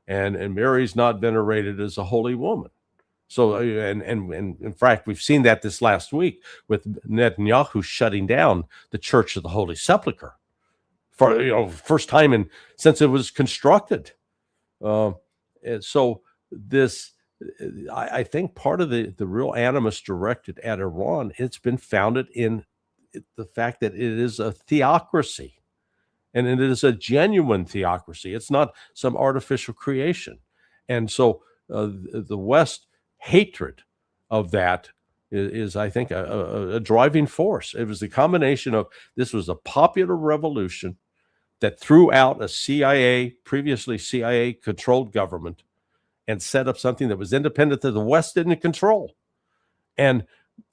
and Mary's not venerated as a holy woman. So, and in fact, we've seen that this last week with Netanyahu shutting down the Church of the Holy Sepulchre for first time since it was constructed, And so this, I think part of the real animus directed at Iran, it's been founded in the fact that it is a theocracy, and it is a genuine theocracy. It's not some artificial creation. And so the West hatred of that is I think, a driving force. It was the combination of, this was a popular revolution that threw out a previously CIA-controlled government and set up something that was independent that the West didn't control. And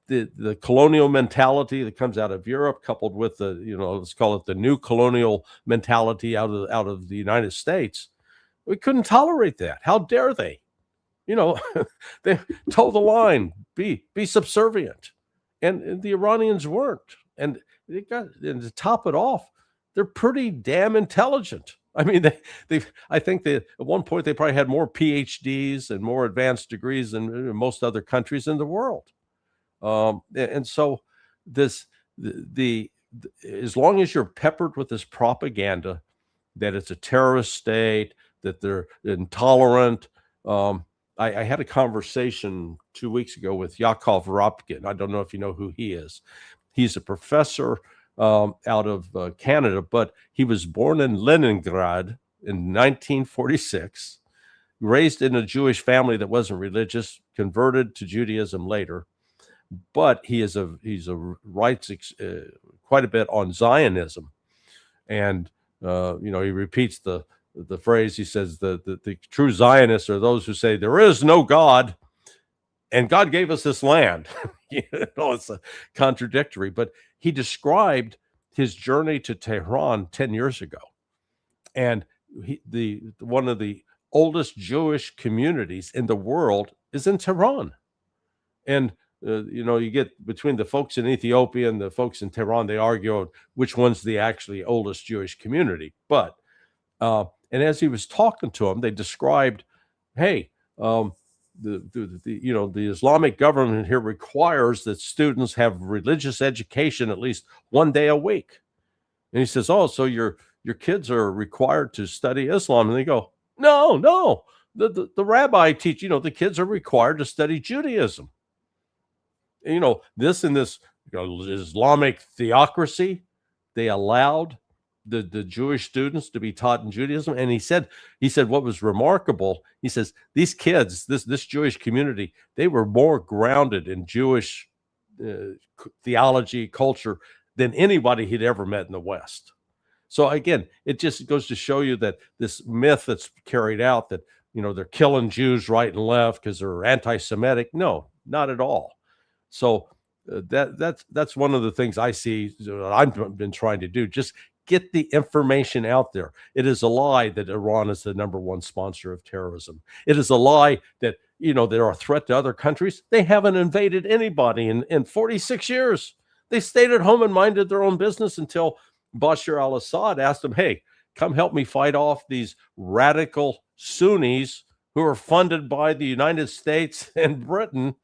the colonial mentality that comes out of Europe, coupled with the, let's call it the new colonial mentality out of the United States, we couldn't tolerate that. How dare they? They toe the line, be subservient, and the Iranians weren't. And to top it off, they're pretty damn intelligent. I mean, I think that at one point they probably had more PhDs and more advanced degrees than most other countries in the world. And so as long as you're peppered with this propaganda that it's a terrorist state, that they're intolerant. I had a conversation 2 weeks ago with Yakov Rapkin. I don't know if you know who he is. He's a professor out of Canada, but he was born in Leningrad in 1946, raised in a Jewish family that wasn't religious, converted to Judaism later. But he's writes quite a bit on Zionism, and he repeats the phrase. He says the true Zionists are those who say there is no God, and God gave us this land. It's a contradictory, but he described his journey to Tehran 10 years ago, and one of the oldest Jewish communities in the world is in Tehran, and you get between the folks in Ethiopia and the folks in Tehran, they argue which one's the actually oldest Jewish community. But and as he was talking to them, they described, hey, the Islamic government here requires that students have religious education at least one day a week. And he says, oh, so your kids are required to study Islam? And they go, no, the rabbi teach, the kids are required to study Judaism. This Islamic theocracy, they allowed the Jewish students to be taught in Judaism. And he said what was remarkable, he says these kids, this Jewish community, they were more grounded in Jewish theology, culture than anybody he'd ever met in the West. So again, it just goes to show you that this myth that's carried out that, they're killing Jews right and left because they're anti-Semitic. No, not at all. So that's one of the things I see I've been trying to do. Just get the information out there. It is a lie that Iran is the number one sponsor of terrorism. It is a lie that, they're a threat to other countries. They haven't invaded anybody in 46 years. They stayed at home and minded their own business until Bashar al-Assad asked them, hey, come help me fight off these radical Sunnis who are funded by the United States and Britain,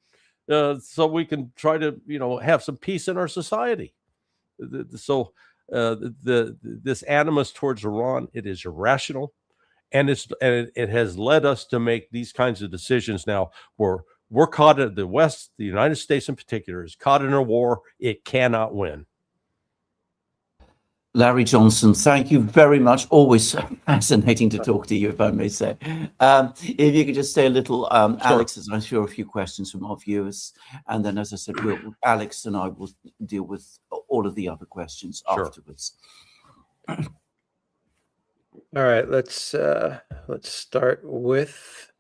so we can try to, have some peace in our society. So this animus towards Iran, it is irrational, and it has led us to make these kinds of decisions now where we're caught at the West, the United States in particular, is caught in a war it cannot win. Larry Johnson, thank you very much. Always fascinating to talk to you, if I may say. If you could just stay a little, sure. Alex, I'm sure a few questions from our viewers. And then, as I said, Alex and I will deal with all of the other questions afterwards. All right, let's start with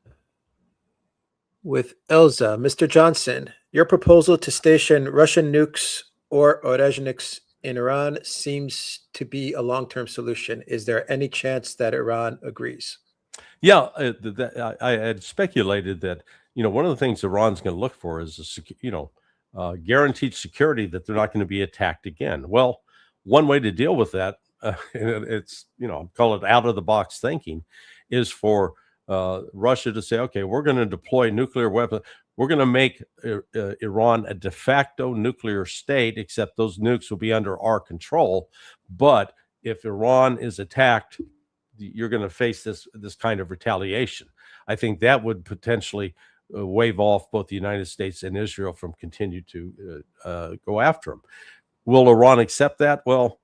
Elza. Mr. Johnson, your proposal to station Russian nukes or Orezhniks in Iran seems to be a long-term solution. Is there any chance that Iran agrees? Yeah, I had speculated that, one of the things Iran's going to look for is guaranteed security that they're not going to be attacked again. Well, one way to deal with that, it's, call it out of the box thinking, is for Russia to say, okay, we're going to deploy nuclear weapons. We're going to make Iran a de facto nuclear state, except those nukes will be under our control. But if Iran is attacked, you're going to face this kind of retaliation. I think that would potentially wave off both the United States and Israel from continue to go after them. Will Iran accept that? Well,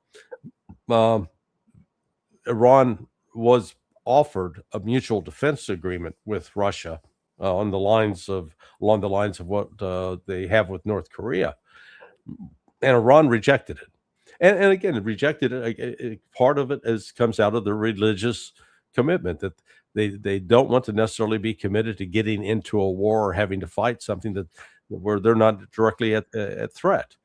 Iran was offered a mutual defense agreement with Russia along the lines of what they have with North Korea, and Iran rejected it. And again, it rejected it. Part of it comes out of the religious commitment that they don't want to necessarily be committed to getting into a war or having to fight something where they're not directly at threat.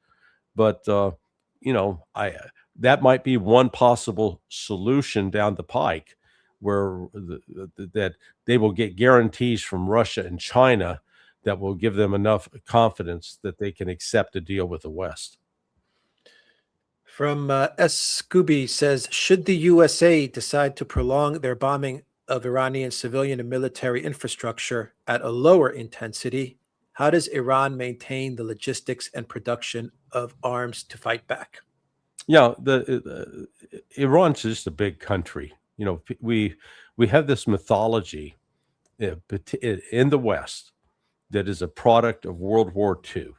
But that might be one possible solution down the pike, where that they will get guarantees from Russia and China that will give them enough confidence that they can accept a deal with the West. From S. Scooby says, should the USA decide to prolong their bombing of Iranian civilian and military infrastructure at a lower intensity, how does Iran maintain the logistics and production of arms to fight back? Yeah, Iran's just a big country. We have this mythology in the West that is a product of World War II.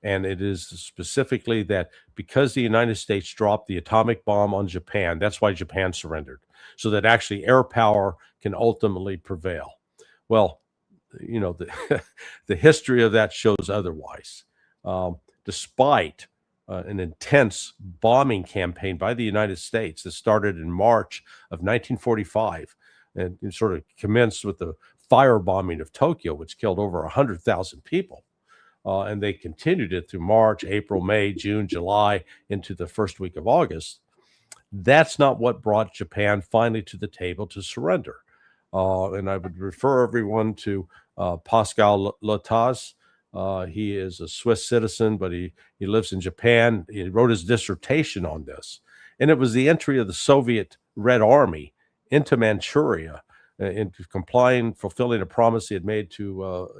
And it is specifically that because the United States dropped the atomic bomb on Japan, that's why Japan surrendered, so that actually air power can ultimately prevail. Well, the history of that shows otherwise. Despite an intense bombing campaign by the United States that started in March of 1945 and sort of commenced with the firebombing of Tokyo, which killed over 100,000 people. And they continued it through March, April, May, June, July, into the first week of August. That's not what brought Japan finally to the table to surrender. And I would refer everyone to Pascal Lotaz. He is a Swiss citizen, but he lives in Japan. He wrote his dissertation on this. And it was the entry of the Soviet Red Army into Manchuria, into fulfilling a promise he had made to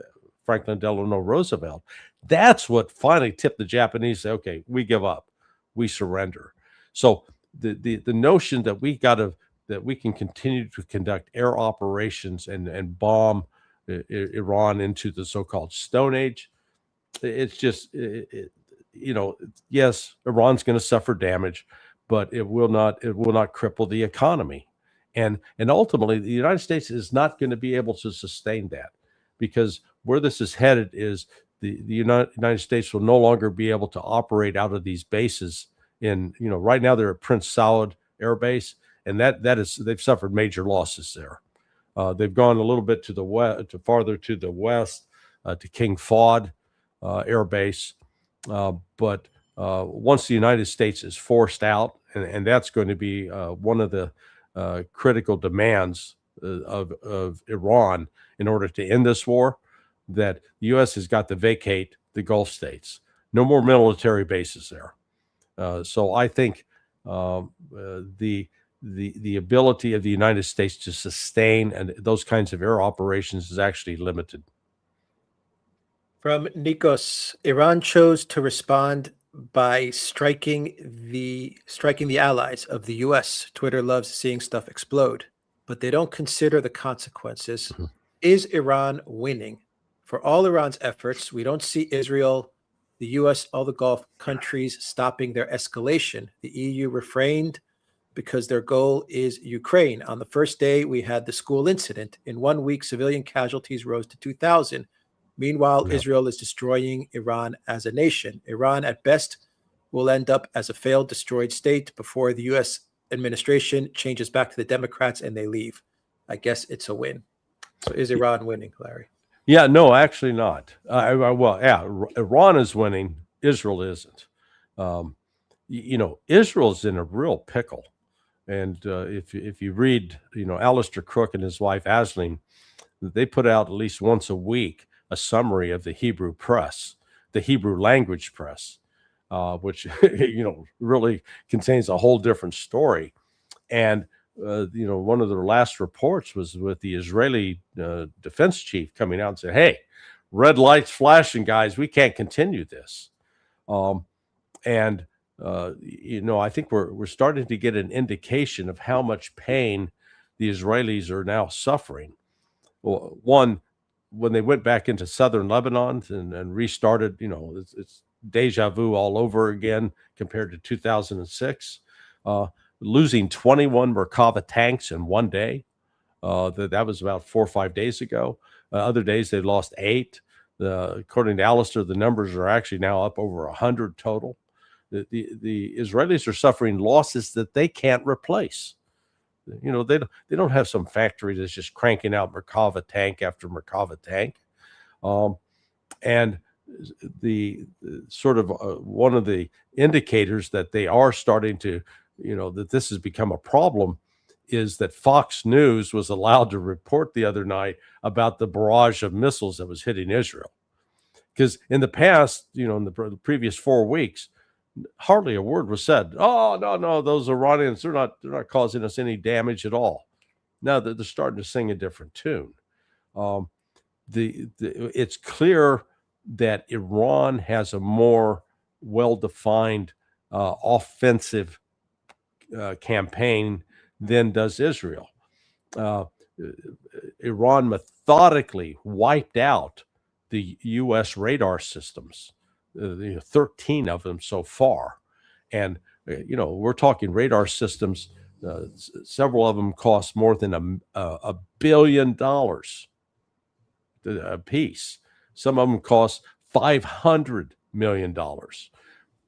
Franklin Delano Roosevelt. That's what finally tipped the Japanese. Say, okay, we give up, we surrender. So the notion that we can continue to conduct air operations and bomb Iran into the so-called Stone Age, it's just yes, Iran's going to suffer damage, but it will not cripple the economy, and ultimately the United States is not going to be able to sustain that, because where this is headed is the United States will no longer be able to operate out of these bases. Right now they're at Prince Saud Air Base, and they've suffered major losses there. They've gone a little bit to the west, farther to the west, to King Fahd Air Base, but once the United States is forced out, and that's going to be one of the critical demands of Iran in order to end this war, that the U.S. has got to vacate the Gulf states. No more military bases there. So I think the ability of the United States to sustain and those kinds of air operations is actually limited. From Nikos, Iran chose to respond by striking the allies of the U.S. Twitter loves seeing stuff explode, but they don't consider the consequences. Mm-hmm. Is Iran winning? For all Iran's efforts, we don't see Israel, the U.S., all the Gulf countries stopping their escalation. The EU refrained because their goal is Ukraine. On the first day, we had the school incident. In 1 week, civilian casualties rose to 2,000. Meanwhile, Israel is destroying Iran as a nation. Iran, at best, will end up as a failed, destroyed state before the U.S. administration changes back to the Democrats and they leave. I guess it's a win. So is Iran winning, Larry? Yeah, no, actually not. Iran is winning. Israel isn't. Israel's in a real pickle. And if you read, Alistair Crook and his wife Aisling, they put out at least once a week a summary of the Hebrew press, the Hebrew language press, which really contains a whole different story. And one of their last reports was with the Israeli defense chief coming out and said, "Hey, red lights flashing, guys. We can't continue this." I think we're starting to get an indication of how much pain the Israelis are now suffering. Well, one, when they went back into southern Lebanon and restarted, it's deja vu all over again compared to 2006. Losing 21 Merkava tanks in one day. That was about 4 or 5 days ago. Other days they lost 8. According to Alistair, the numbers are actually now up over 100 total. The Israelis are suffering losses that they can't replace. They don't have some factory that's just cranking out Merkava tank after Merkava tank. And the sort of one of the indicators that they are starting to, that this has become a problem is that Fox News was allowed to report the other night about the barrage of missiles that was hitting Israel. Because in the past, in the previous 4 weeks, hardly a word was said. Oh, no, those Iranians, they're not causing us any damage at all. Now they're starting to sing a different tune. It's clear that Iran has a more well-defined offensive campaign than does Israel. Iran methodically wiped out the U.S. radar systems, 13 of them so far. And, we're talking radar systems. Several of them cost more than $1 billion a piece. Some of them cost $500 million.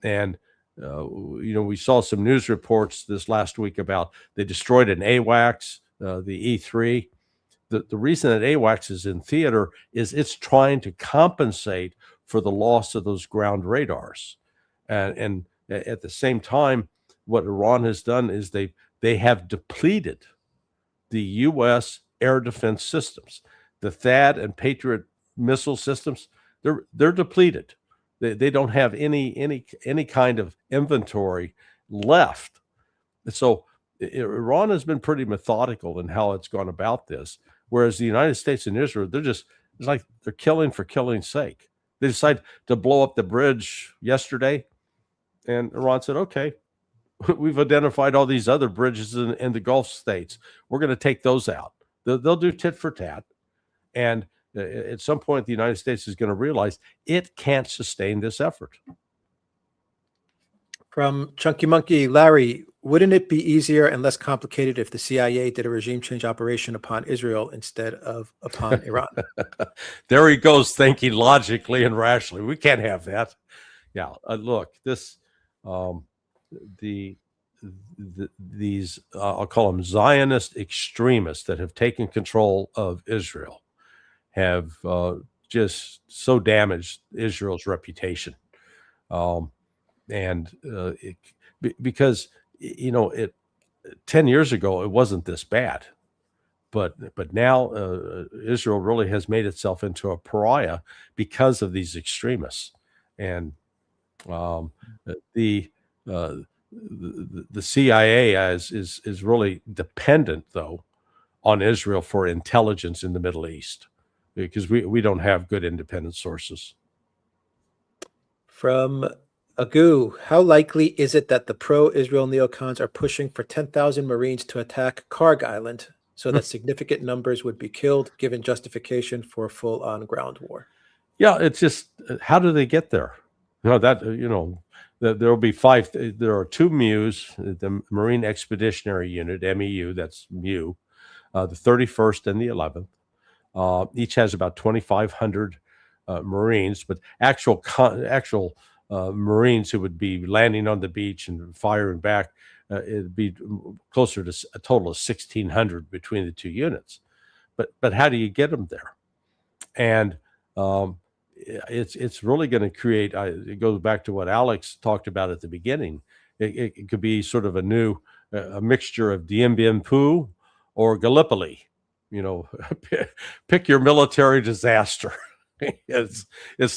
And, we saw some news reports this last week about they destroyed an AWACS, the E3. The reason that AWACS is in theater is it's trying to compensate for the loss of those ground radars. And at the same time, what Iran has done is they have depleted the U.S. air defense systems. The THAAD and Patriot missile systems, they're depleted. They don't have any kind of inventory left. So Iran has been pretty methodical in how it's gone about this, whereas the United States and Israel, it's like they're killing for killing's sake. They decided to blow up the bridge yesterday, and Iran said, okay, we've identified all these other bridges in the Gulf states. We're going to take those out. They'll do tit for tat. And at some point, the United States is going to realize it can't sustain this effort. From Chunky Monkey, Larry, wouldn't it be easier and less complicated if the CIA did a regime change operation upon Israel instead of upon Iran? There he goes, thinking logically and rationally. We can't have that. Yeah, look, this these I'll call them Zionist extremists that have taken control of Israel have just so damaged Israel's reputation. Because 10 years ago, it wasn't this bad. But now Israel really has made itself into a pariah because of these extremists. And the CIA is really dependent, though, on Israel for intelligence in the Middle East, because we don't have good independent sources. From Agu, how likely is it that the pro-Israel neocons are pushing for 10,000 Marines to attack Karg Island so that significant numbers would be killed, given justification for a full-on ground war? Yeah, it's just, how do they get there? There will be 5. There are 2 MEUs, the Marine Expeditionary Unit, MEU, that's MEU, the 31st and the 11th. Each has about 2,500 Marines, but actual Marines who would be landing on the beach and firing back, it'd be closer to a total of 1,600 between the 2 units. But how do you get them there? And it's really going to create. It goes back to what Alex talked about at the beginning. It could be sort of a mixture of Dien Bien Phu or Gallipoli. Pick your military disaster. It's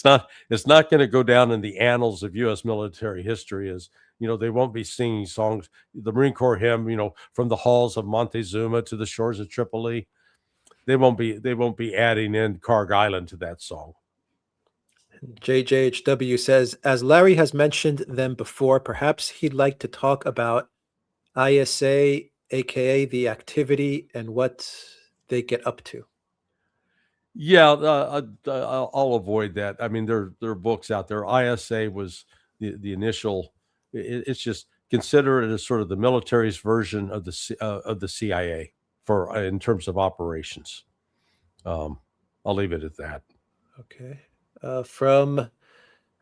not going to go down in the annals of U.S. military history as they won't be singing songs, the Marine Corps hymn, from the halls of Montezuma to the shores of Tripoli. They won't be adding in Karg Island to that song. JJHW says, as Larry has mentioned them before, perhaps he'd like to talk about ISA aka the activity and what they get up to? Yeah, I'll avoid that. I mean, there are books out there. ISA was the initial. It's just consider it as sort of the military's version of the CIA for in terms of operations. I'll leave it at that. Okay. From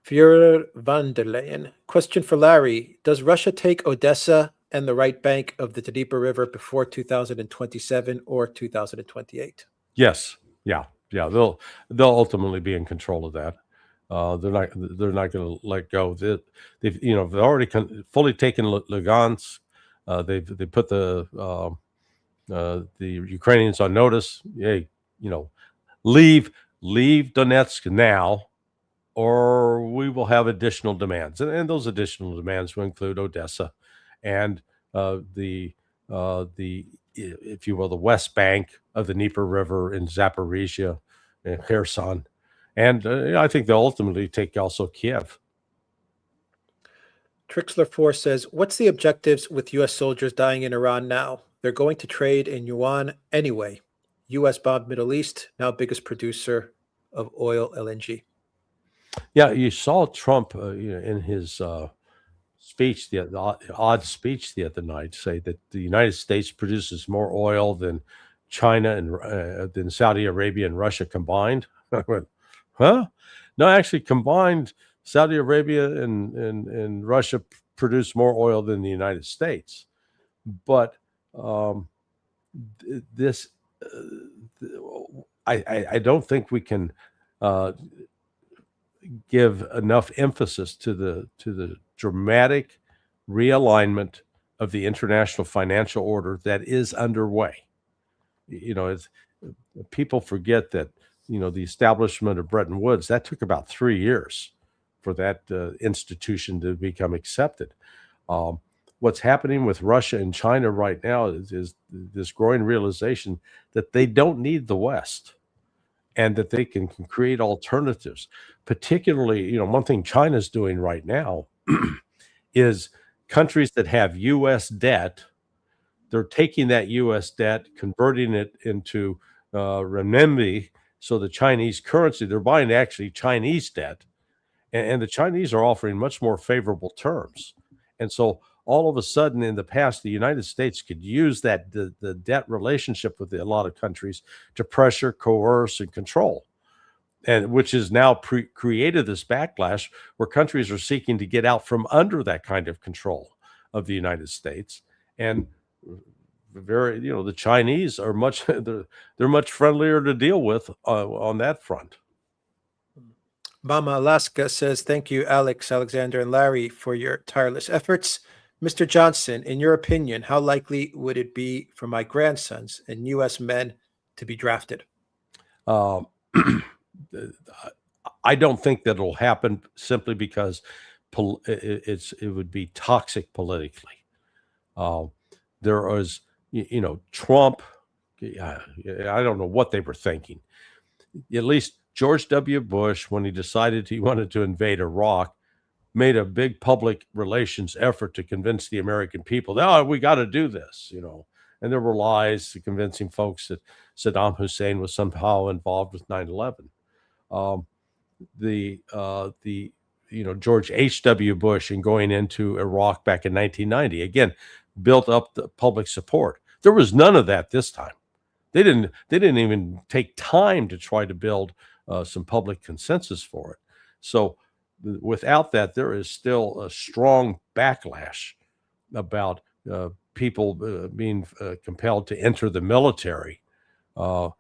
Führer van der Leyen. Question for Larry. Does Russia take Odessa and the right bank of the Dnieper River before 2027 or 2028? Yes. Yeah. They'll ultimately be in control of that. They're not going to let go. They've already fully taken Lugansk. They put the Ukrainians on notice. Hey, leave Donetsk now, or we will have additional demands, and those additional demands will include Odessa and the if you will, the west bank of the Dnieper River in Zaporizhia and Kherson. And I think they'll ultimately take also Kiev. Trixler4 says, what's the objectives with U.S. soldiers dying in Iran now? They're going to trade in yuan anyway. U.S. bombed Middle East, now biggest producer of oil, LNG. Yeah, you saw Trump in his speech, the odd speech the other night, say that the United States produces more oil than China and than Saudi Arabia and Russia combined. I went, huh? No, actually, combined, Saudi Arabia and Russia produce more oil than the United States. But this, I don't think we can give enough emphasis to the dramatic realignment of the international financial order that is underway. People forget that the establishment of Bretton Woods, that took about 3 years for that institution to become accepted. What's happening with Russia and China right now is this growing realization that they don't need the West, and that they can create alternatives. Particularly, one thing China's doing right now is countries that have U.S. debt, they're taking that U.S. debt, converting it into renminbi, so the Chinese currency, they're buying actually Chinese debt, and the Chinese are offering much more favorable terms. And so all of a sudden, in the past, the United States could use that the debt relationship with a lot of countries to pressure, coerce, and control, and which has now created this backlash where countries are seeking to get out from under that kind of control of the United States. And the Chinese are they're much friendlier to deal with on that front. Mama Alaska says, thank you, Alex, Alexander, and Larry, for your tireless efforts. Mr. Johnson, in your opinion, how likely would it be for my grandsons and U.S. men to be drafted? I don't think that it'll happen simply because it would be toxic politically. There was, Trump. I don't know what they were thinking. At least George W. Bush, when he decided he wanted to invade Iraq, made a big public relations effort to convince the American people that, we got to do this, And there were lies convincing folks that Saddam Hussein was somehow involved with 9/11. George H.W. Bush, in going into Iraq back in 1990, again, built up the public support. There was none of that this time. They didn't even take time to try to build some public consensus for it. So without that, there is still a strong backlash about people being compelled to enter the military for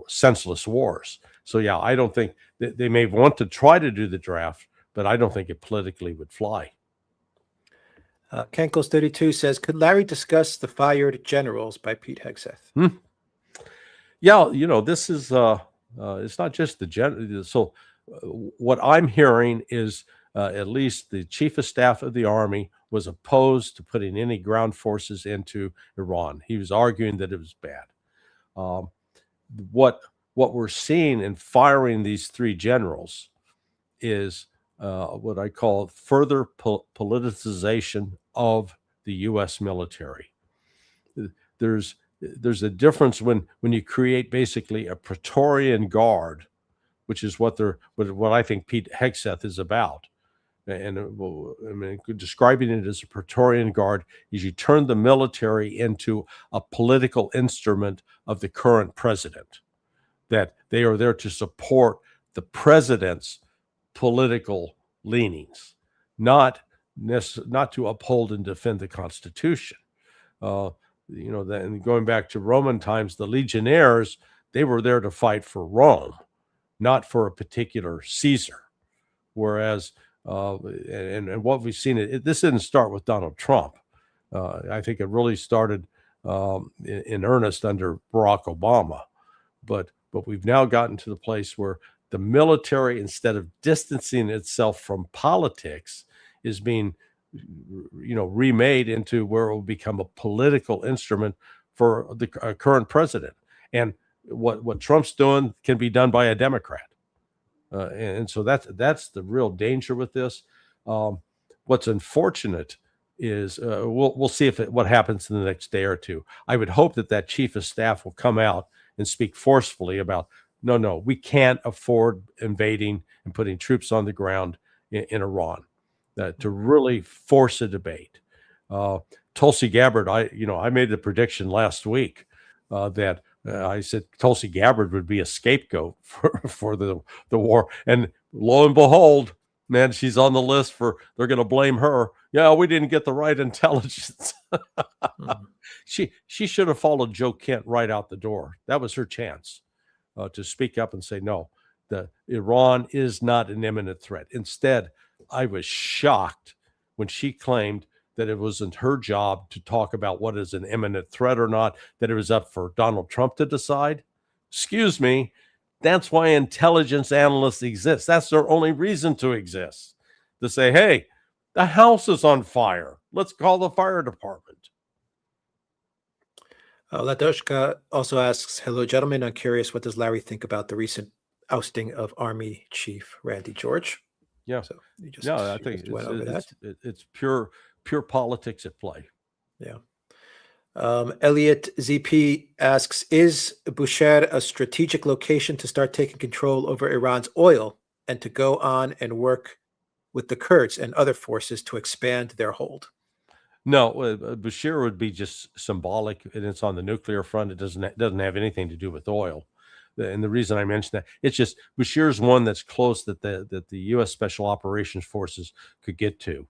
senseless wars. So yeah, I don't think they may want to try to do the draft, but I don't think it politically would fly. Kankles 32 says, could Larry discuss The Fired Generals by Pete Hegseth? Yeah, this is it's not just the general. So what I'm hearing is at least the chief of staff of the army was opposed to putting any ground forces into Iran. He was arguing that it was bad. What we're seeing in firing these three generals is what I call further politicization of the U.S. military. there's a difference when you create basically a Praetorian Guard, which is what I think Pete Hegseth is about. And I mean, describing it as a Praetorian Guard is you turn the military into a political instrument of the current president, that they are there to support the president's political leanings, not to uphold and defend the Constitution. Then going back to Roman times, the legionnaires, they were there to fight for Rome, not for a particular Caesar. Whereas, and what we've seen, this didn't start with Donald Trump. I think it really started in earnest under Barack Obama. But we've now gotten to the place where the military, instead of distancing itself from politics, is being remade into where it will become a political instrument for the current president. And what Trump's doing can be done by a Democrat. And so that's the real danger with this. What's unfortunate is we'll see what happens in the next day or two. I would hope that chief of staff will come out and speak forcefully about, no, we can't afford invading and putting troops on the ground in Iran, to really force a debate. Tulsi Gabbard, I made the prediction last week that I said Tulsi Gabbard would be a scapegoat for the war. And lo and behold, man, she's on the list they're going to blame her. Yeah, we didn't get the right intelligence. She should have followed Joe Kent right out the door. That was her chance to speak up and say, no, Iran is not an imminent threat. Instead, I was shocked when she claimed that it wasn't her job to talk about what is an imminent threat or not, that it was up for Donald Trump to decide. Excuse me, that's why intelligence analysts exist. That's their only reason to exist, to say, hey, the house is on fire. Let's call the fire department. Latoshka also asks, hello, gentlemen. I'm curious, what does Larry think about the recent ousting of Army Chief Randy George? Yeah. So I think it's pure politics at play. Yeah. Elliot ZP asks, is Bushehr a strategic location to start taking control over Iran's oil and to go on and work with the Kurds and other forces to expand their hold? No, Bushehr would be just symbolic, and it's on the nuclear front. It doesn't have anything to do with oil. And the reason I mentioned that, it's just Bushehr's one that's close that the U.S. Special Operations Forces could get to.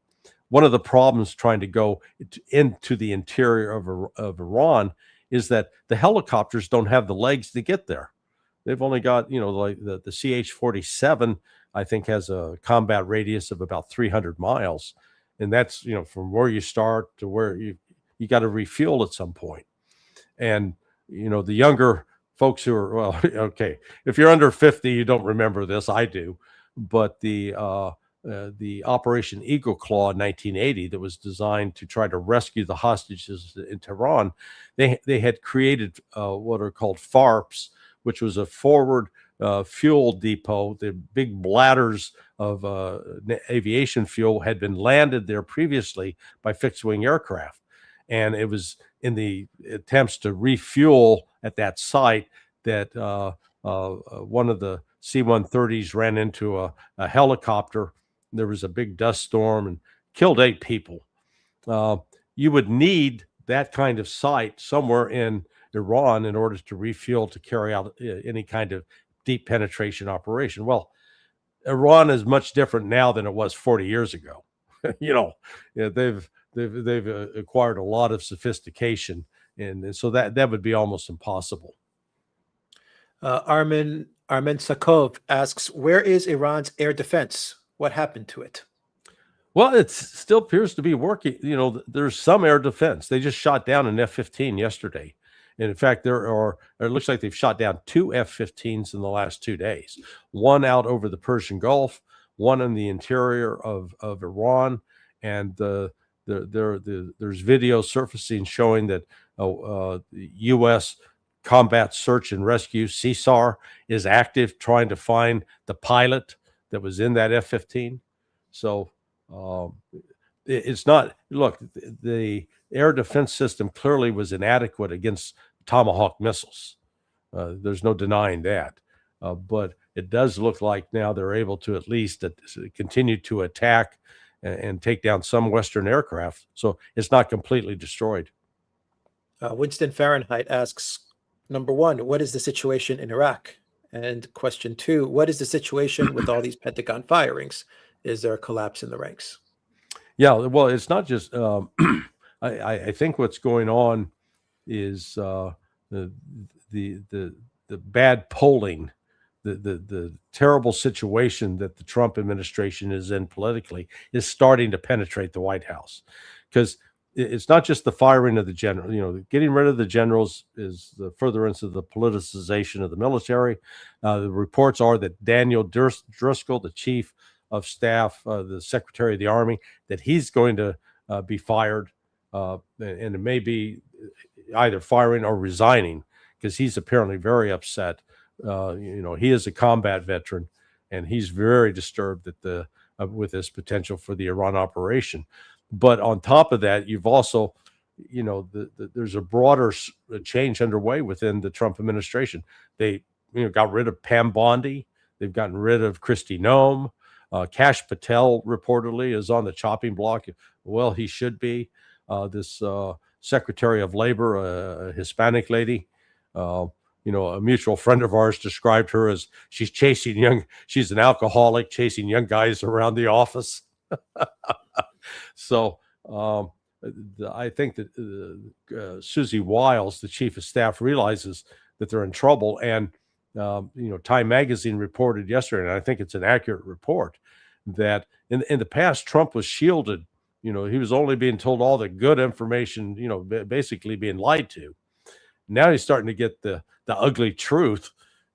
One of the problems trying to go into the interior of Iran is that the helicopters don't have the legs to get there. They've only got, like the CH-47, I think, has a combat radius of about 300 miles. And that's, from where you start to where you got to refuel at some point. And, the younger folks who are, well, okay, if you're under 50, you don't remember this. I do. But the Operation Eagle Claw in 1980 that was designed to try to rescue the hostages in Tehran, they had created what are called FARPs, which was a forward fuel depot. The big bladders of aviation fuel had been landed there previously by fixed-wing aircraft. And it was in the attempts to refuel at that site that one of the C-130s ran into a helicopter. There was a big dust storm and killed 8 people. You would need that kind of site somewhere in Iran in order to refuel to carry out any kind of deep penetration operation. Well, Iran is much different now than it was 40 years ago. They've acquired a lot of sophistication, and so that would be almost impossible. Armen Sakov asks, where is Iran's air defense? What happened to it? Well, it still appears to be working. There's some air defense. They just shot down an F-15 yesterday. And in fact, it looks like they've shot down 2 F-15s in the last 2 days. One out over the Persian Gulf, one in the interior of Iran. And there's video surfacing showing that U.S. Combat Search and Rescue, CSAR, is active trying to find the pilot that was in that F-15. So It's not. Look, the air defense system clearly was inadequate against Tomahawk missiles. There's no denying that. But it does look like now they're able to at least continue to attack and take down some Western aircraft. So it's not completely destroyed. Winston Fahrenheit asks, number one, what is the situation in Iraq? And question two, what is the situation with all these Pentagon firings? Is there a collapse in the ranks? Yeah, well, it's not just. I think what's going on is the bad polling, the terrible situation that the Trump administration is in politically is starting to penetrate the White House, because it's not just the firing of the general. You know, getting rid of the generals is the furtherance of the politicization of the military. The reports are that Daniel Driscoll, the chief of staff, the Secretary of the Army, that he's going to be fired, and it may be either firing or resigning, because he's apparently very upset. He is a combat veteran, and he's very disturbed at with this potential for the Iran operation. But on top of that, you've also, there's a broader change underway within the Trump administration. They, got rid of Pam Bondi. They've gotten rid of Kristi Noem. Kash Patel reportedly is on the chopping block. Well, he should be. This Secretary of Labor, a Hispanic lady, a mutual friend of ours described her as she's an alcoholic chasing young guys around the office. So I think that Susie Wiles, the chief of staff, realizes that they're in trouble. And, Time Magazine reported yesterday, and I think it's an accurate report, that in the past, Trump was shielded. He was only being told all the good information, basically being lied to. Now he's starting to get the ugly truth,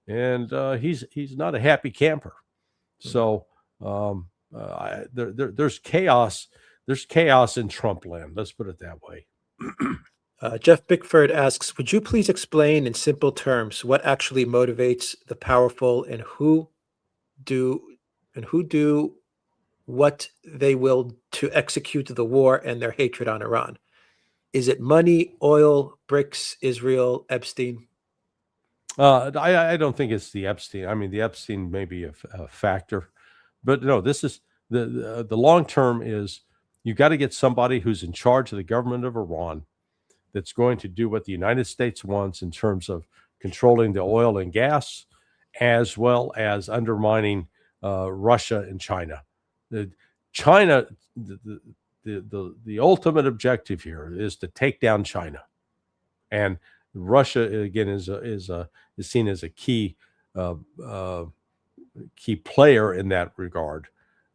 and he's not a happy camper. So there's chaos. There's chaos in Trump land. Let's put it that way. Jeff Bickford asks, would you please explain in simple terms what actually motivates the powerful, and who do what they will to execute the war and their hatred on Iran? Is it money, oil, BRICS, Israel, Epstein? I don't think it's the Epstein. I mean, the Epstein may be a factor, but no, this is the long term is you got to get somebody who's in charge of the government of Iran that's going to do what the United States wants in terms of controlling the oil and gas, as well as undermining Russia and China. The ultimate objective here is to take down China, and Russia again is seen as a key player in that regard.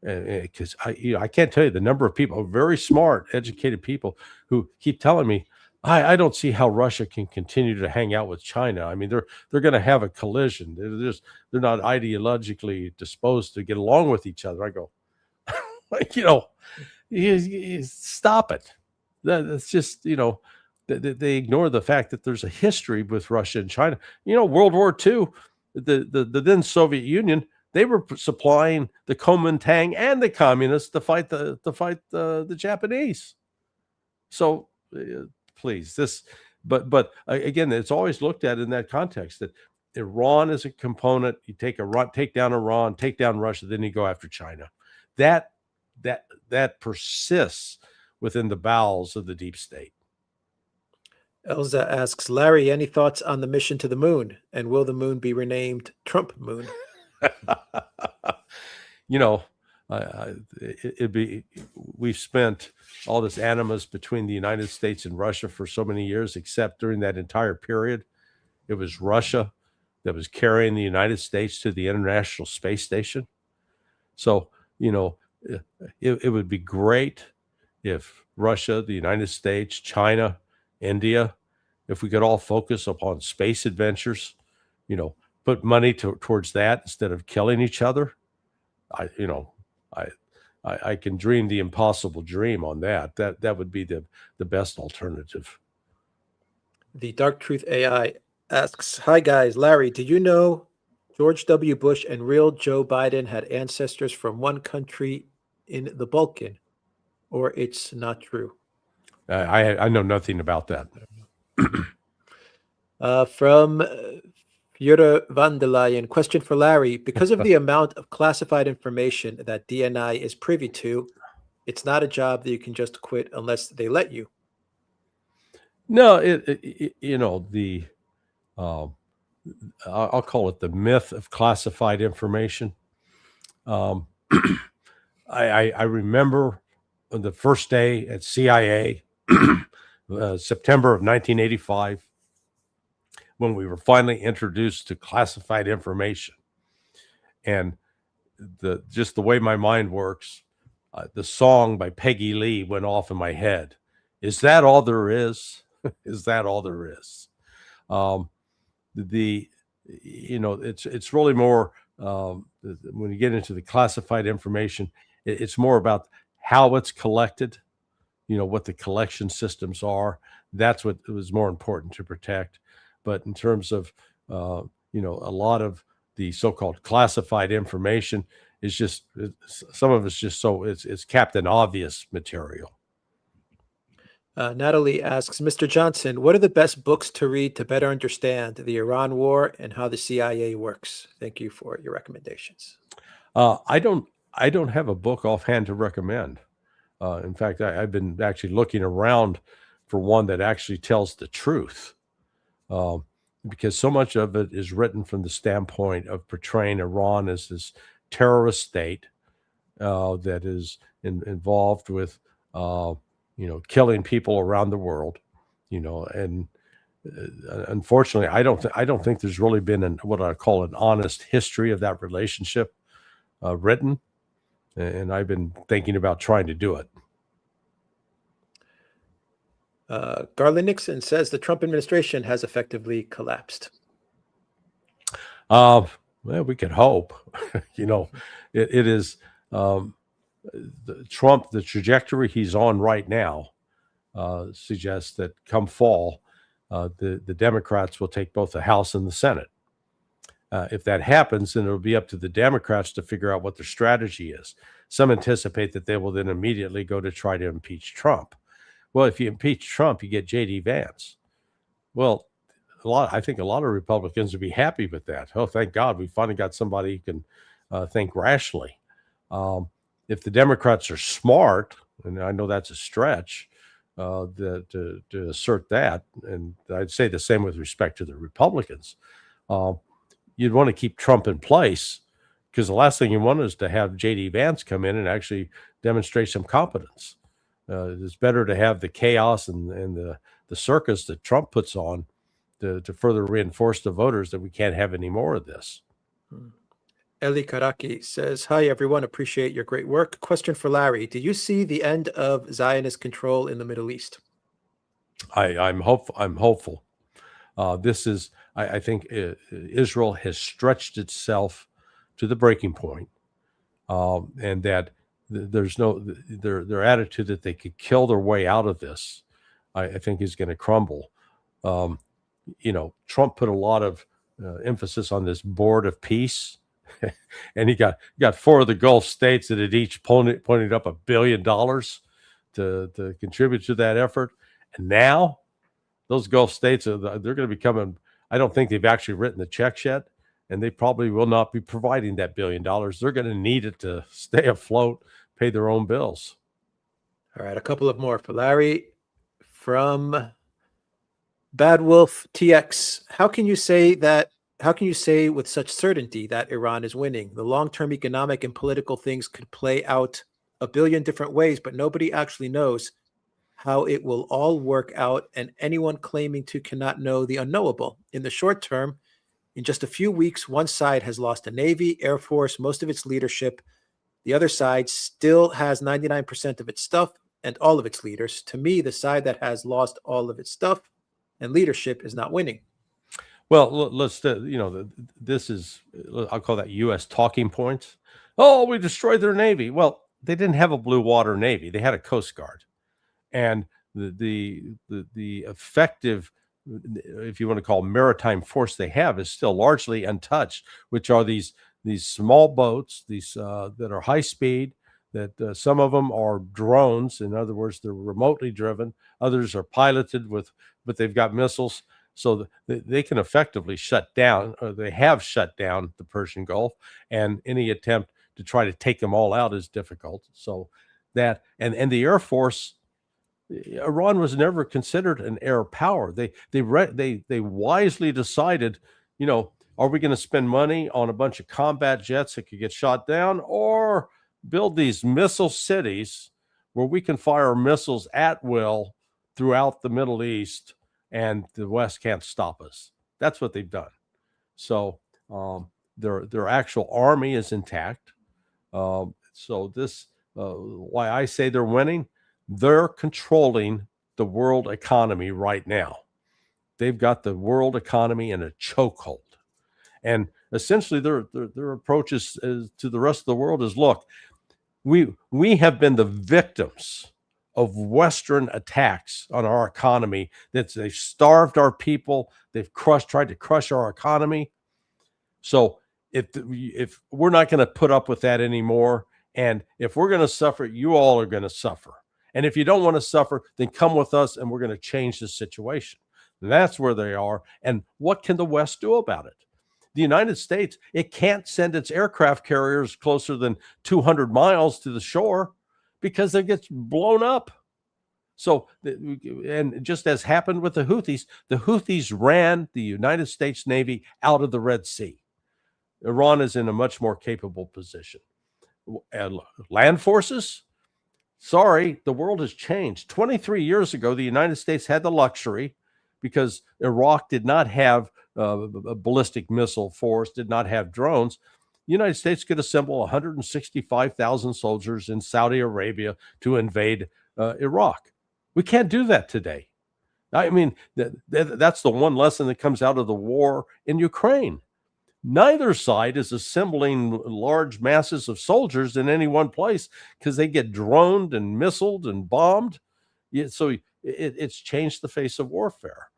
Because I can't tell you the number of people, very smart, educated people, who keep telling me, I don't see how Russia can continue to hang out with China. I mean, they're going to have a collision. They're not ideologically disposed to get along with each other. I go, stop it. That's just, they ignore the fact that there's a history with Russia and China. World War II, the then Soviet Union, they were supplying the Kuomintang and the communists to fight the Japanese. So please, but again, it's always looked at in that context that Iran is a component. You take down Iran, take down Russia, then you go after China. That persists within the bowels of the deep state. Elza asks, Larry, any thoughts on the mission to the moon? And will the moon be renamed Trump Moon? We've spent all this animus between the United States and Russia for so many years, except during that entire period, it was Russia that was carrying the United States to the International Space Station. So, it would be great if Russia, the United States, China, India, if we could all focus upon space adventures, put money towards that instead of killing each other. I can dream the impossible dream on that. That would be the best alternative. The Dark Truth AI asks, hi guys, Larry, did you know George W. Bush and real Joe Biden had ancestors from one country in the Balkan? or it's not true? I know nothing about that. From Fyodor van der Leyen, question for Larry. Because of the amount of classified information that DNI is privy to, it's not a job that you can just quit unless they let you. No, I'll call it the myth of classified information. I remember on the first day at CIA, September of 1985, when we were finally introduced to classified information, and just the way my mind works, the song by Peggy Lee went off in my head. Is that all there is? Is that all there is? It's really more when you get into the classified information, it's more about how it's collected, what the collection systems are. That's what was more important to protect. But in terms of a lot of the so-called classified information is just some of it's just it's Captain Obvious material. Natalie asks, Mr. Johnson, what are the best books to read to better understand the Iran war and how the CIA works? Thank you for your recommendations. I don't have a book offhand to recommend. In fact, I've been actually looking around for one that actually tells the truth, because so much of it is written from the standpoint of portraying Iran as this terrorist state that is involved with killing people around the world, and unfortunately, I don't think there's really been what I call an honest history of that relationship written, and I've been thinking about trying to do it. Garland Nixon says the Trump administration has effectively collapsed. Well, we could hope. It is Trump. The trajectory he's on right now suggests that come fall, the Democrats will take both the House and the Senate. If that happens, then it'll be up to the Democrats to figure out what their strategy is. Some anticipate that they will then immediately go to try to impeach Trump. Well, if you impeach Trump, you get J.D. Vance. Well, I think a lot of Republicans would be happy with that. Oh, thank God, we finally got somebody who can think rationally. If the Democrats are smart, and I know that's a stretch to assert that, and I'd say the same with respect to the Republicans, you'd want to keep Trump in place, because the last thing you want is to have J.D. Vance come in and actually demonstrate some competence. It's better to have the chaos and the circus that Trump puts on to further reinforce the voters that we can't have any more of this. Eli Karaki says, hi, everyone. Appreciate your great work. Question for Larry. Do you see the end of Zionist control in the Middle East? I'm hopeful. This is, I think Israel has stretched itself to the breaking point, and that there's their attitude that they could kill their way out of this, I think is going to crumble. Trump put a lot of emphasis on this board of peace, and he got 4 of the Gulf states that had each pointed up $1 billion to contribute to that effort. And now those Gulf states they're going to be coming. I don't think they've actually written the checks yet, and they probably will not be providing that $1 billion. They're going to need it to stay afloat, pay their own bills. All right, a couple of more for Larry. From Bad Wolf TX, how can you say with such certainty that Iran is winning? The long-term economic and political things could play out a billion different ways, but nobody actually knows how it will all work out, and anyone claiming to cannot know the unknowable. In the short term, in just a few weeks, one side has lost a Navy, Air Force, most of its leadership. The other side still has 99% of its stuff and all of its leaders. To me, the side that has lost all of its stuff and leadership is not winning. Well, let's, this is, I'll call that U.S. talking points. Oh, we destroyed their Navy. Well, they didn't have a blue water Navy. They had a Coast Guard. And the effective, if you want to call maritime force they have, is still largely untouched, which are these small boats, these that are high speed, that some of them are drones. In other words, they're remotely driven. Others are piloted but they've got missiles. So they can effectively shut down, or they have shut down the Persian Gulf, and any attempt to try to take them all out is difficult. So that, and the Air Force, Iran was never considered an air power. They wisely decided, are we going to spend money on a bunch of combat jets that could get shot down, or build these missile cities where we can fire missiles at will throughout the Middle East and the West can't stop us? That's what they've done. So their actual army is intact. So this, why I say they're winning, they're controlling the world economy right now. They've got the world economy in a chokehold. And essentially their approach is to the rest of the world is, look, we have been the victims of Western attacks on our economy. That they've starved our people. They've tried to crush our economy. So if we're not going to put up with that anymore, and if we're going to suffer, you all are going to suffer. And if you don't want to suffer, then come with us, and we're going to change the situation. And that's where they are. And what can the West do about it? The United States, it can't send its aircraft carriers closer than 200 miles to the shore because they get blown up. So, and just as happened with the Houthis ran the United States Navy out of the Red Sea. Iran is in a much more capable position. Land forces? Sorry, the world has changed. 23 years ago, the United States had the luxury, because Iraq did not have a ballistic missile force, did not have drones. The United States could assemble 165,000 soldiers in Saudi Arabia to invade Iraq. We can't do that today. I mean, that's the one lesson that comes out of the war in Ukraine. Neither side is assembling large masses of soldiers in any one place because they get droned and missiled and bombed. So it's changed the face of warfare.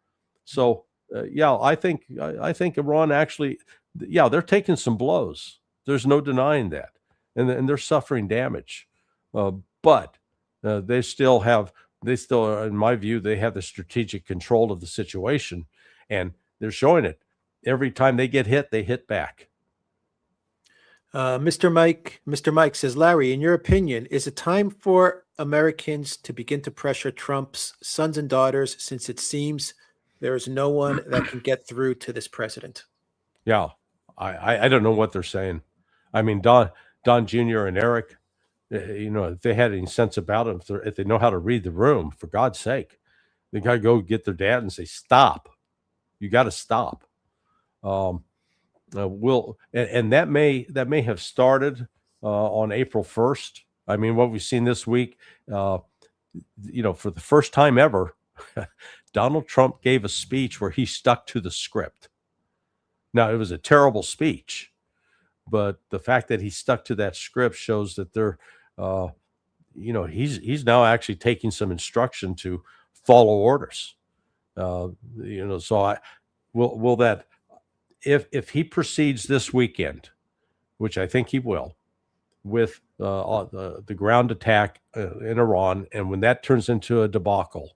So I think Iran actually, they're taking some blows. There's no denying that, and they're suffering damage. But they still, in my view, they have the strategic control of the situation, and they're showing it. Every time they get hit, they hit back. Mr. Mike says, Larry, in your opinion, is it time for Americans to begin to pressure Trump's sons and daughters, since it seems there is no one that can get through to this president? Yeah, I don't know what they're saying. I mean, Don Jr. and Eric, if they had any sense about them, if they know how to read the room, for God's sake, they got to go get their dad and say, stop. You got to stop. And that may have started on April 1st. I mean, what we've seen this week, for the first time ever, Donald Trump gave a speech where he stuck to the script. Now, it was a terrible speech, but the fact that he stuck to that script shows that he's now actually taking some instruction to follow orders. So will that, if he proceeds this weekend, which I think he will, with the ground attack in Iran, and when that turns into a debacle,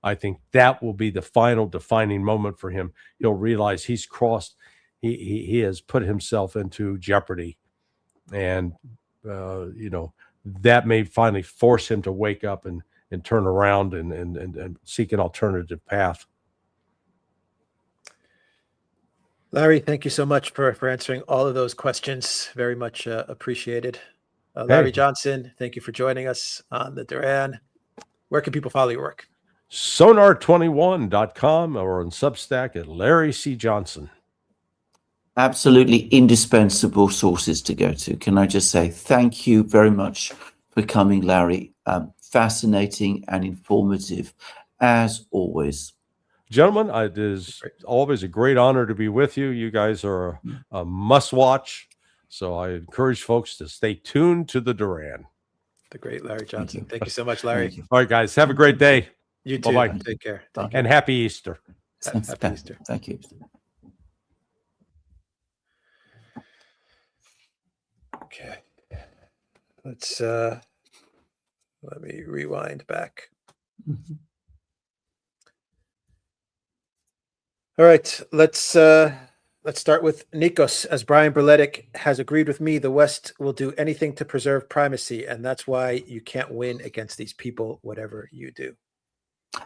I think that will be the final defining moment for him. He'll realize he's crossed, he has put himself into jeopardy, and that may finally force him to wake up and turn around and seek an alternative path. Larry, thank you so much for answering all of those questions. Very much appreciated. Larry Johnson, thank you for joining us on the Duran. Where can people follow your work? Sonar21.com or on Substack at Larry C. Johnson. Absolutely indispensable sources to go to. Can I just say thank you very much for coming, Larry. Fascinating and informative, as always. Gentlemen, it is always a great honor to be with you. You guys are a must-watch, so I encourage folks to stay tuned to the Duran. The great Larry Johnson. Thank you so much, Larry. All right, guys, have a great day. You too. Bye-bye. Take care. And happy Easter. Happy Easter. Thank you. Okay. Let me rewind back. Mhm. All right, let's start with Nikos. As Brian Berletic has agreed with me, the West will do anything to preserve primacy, and that's why you can't win against these people, whatever you do.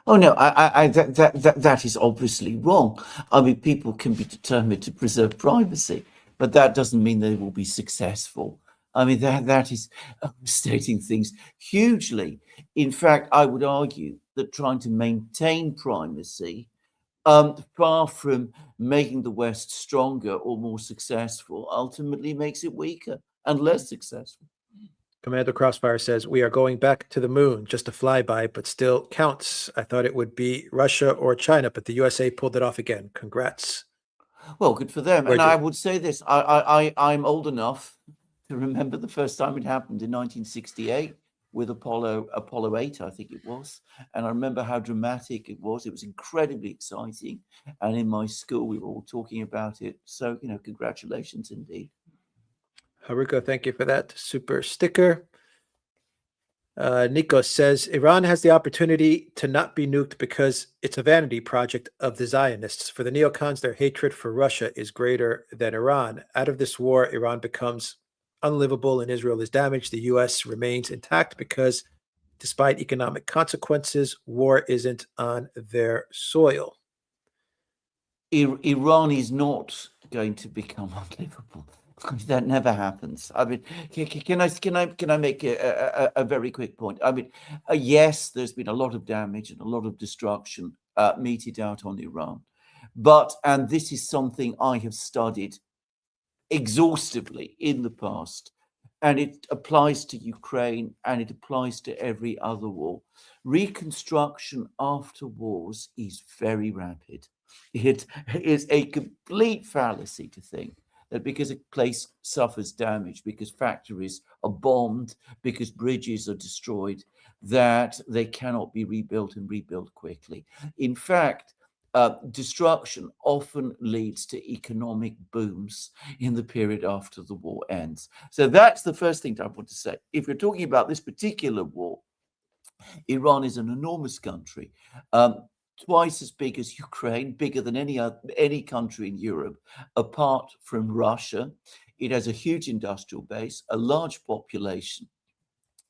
Oh no, that is obviously wrong. I mean, people can be determined to preserve privacy, but that doesn't mean they will be successful. I mean, that is overstating things hugely. In fact, I would argue that trying to maintain primacy, far from making the West stronger or more successful, ultimately makes it weaker and less successful. Commander Crossfire says, we are going back to the moon, just a flyby, but still counts. I thought it would be Russia or China, but the USA pulled it off again. Congrats. Well, good for them. Where And do- I would say this: I'm old enough to remember the first time it happened in 1968 with Apollo 8, I think it was. And I remember how dramatic it was. It was incredibly exciting. And in my school, we were all talking about it. So, congratulations indeed. Haruko, thank you for that super sticker. Nikos says, Iran has the opportunity to not be nuked because it's a vanity project of the Zionists. For the neocons, their hatred for Russia is greater than Iran. Out of this war, Iran becomes unlivable and Israel is damaged. The U.S. remains intact because, despite economic consequences, war isn't on their soil. Iran is not going to become unlivable. That never happens. I mean, can I make a very quick point? I mean, yes, there's been a lot of damage and a lot of destruction meted out on Iran, and this is something I have studied exhaustively in the past, and it applies to Ukraine and it applies to every other war. Reconstruction after wars is very rapid. It is a complete fallacy to think that because a place suffers damage, because factories are bombed, because bridges are destroyed, that they cannot be rebuilt and rebuilt quickly. In fact, destruction often leads to economic booms in the period after the war ends. So that's the first thing I want to say. If you're talking about this particular war, Iran is an enormous country. Twice as big as Ukraine, bigger than any country in Europe, apart from Russia. It has a huge industrial base, a large population.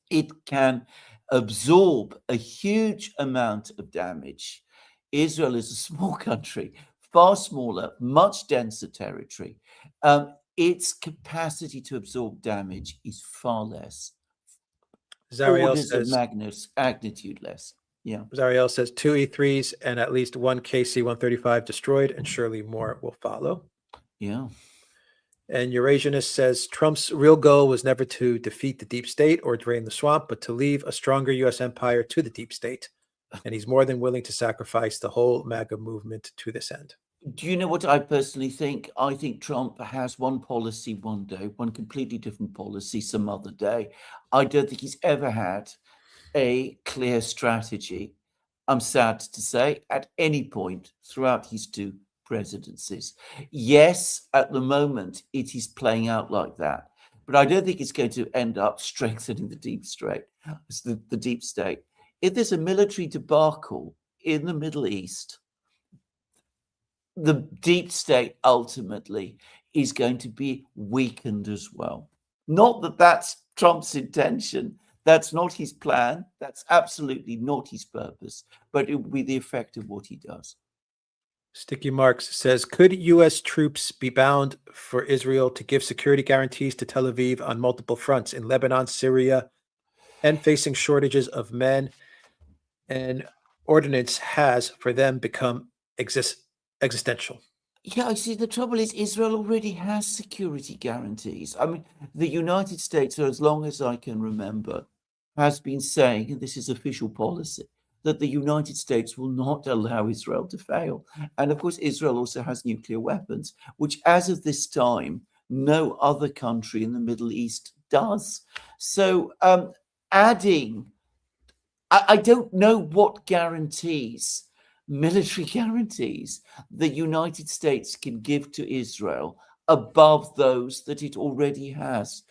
It can absorb a huge amount of damage. Israel is a small country, far smaller, much denser territory. Its capacity to absorb damage is far less. Zariel Orders of says, magnitude less. Yeah. Zariel says 2 E3s and at least one KC-135 destroyed, and surely more will follow. Yeah. And Eurasianist says Trump's real goal was never to defeat the deep state or drain the swamp, but to leave a stronger U.S. empire to the deep state. And he's more than willing to sacrifice the whole MAGA movement to this end. Do you know what I personally think? I think Trump has one policy one day, one completely different policy some other day. I don't think he's ever had a clear strategy, I'm sad to say, at any point throughout his two presidencies. Yes, at the moment, it is playing out like that. But I don't think it's going to end up strengthening the deep state. The deep state. If there's a military debacle in the Middle East, the deep state ultimately is going to be weakened as well. Not that that's Trump's intention. That's not his plan. That's absolutely not his purpose, but it will be the effect of what he does. Sticky Marks says, could U.S. troops be bound for Israel to give security guarantees to Tel Aviv on multiple fronts in Lebanon, Syria, and facing shortages of men and ordnance has for them become existential? Yeah, I see. The trouble is, Israel already has security guarantees. I mean, the United States, for as long as I can remember, has been saying, and this is official policy, that the United States will not allow Israel to fail. And of course, Israel also has nuclear weapons, which, as of this time, no other country in the Middle East does. So, adding, I don't know what military guarantees, the United States can give to Israel above those that it already has.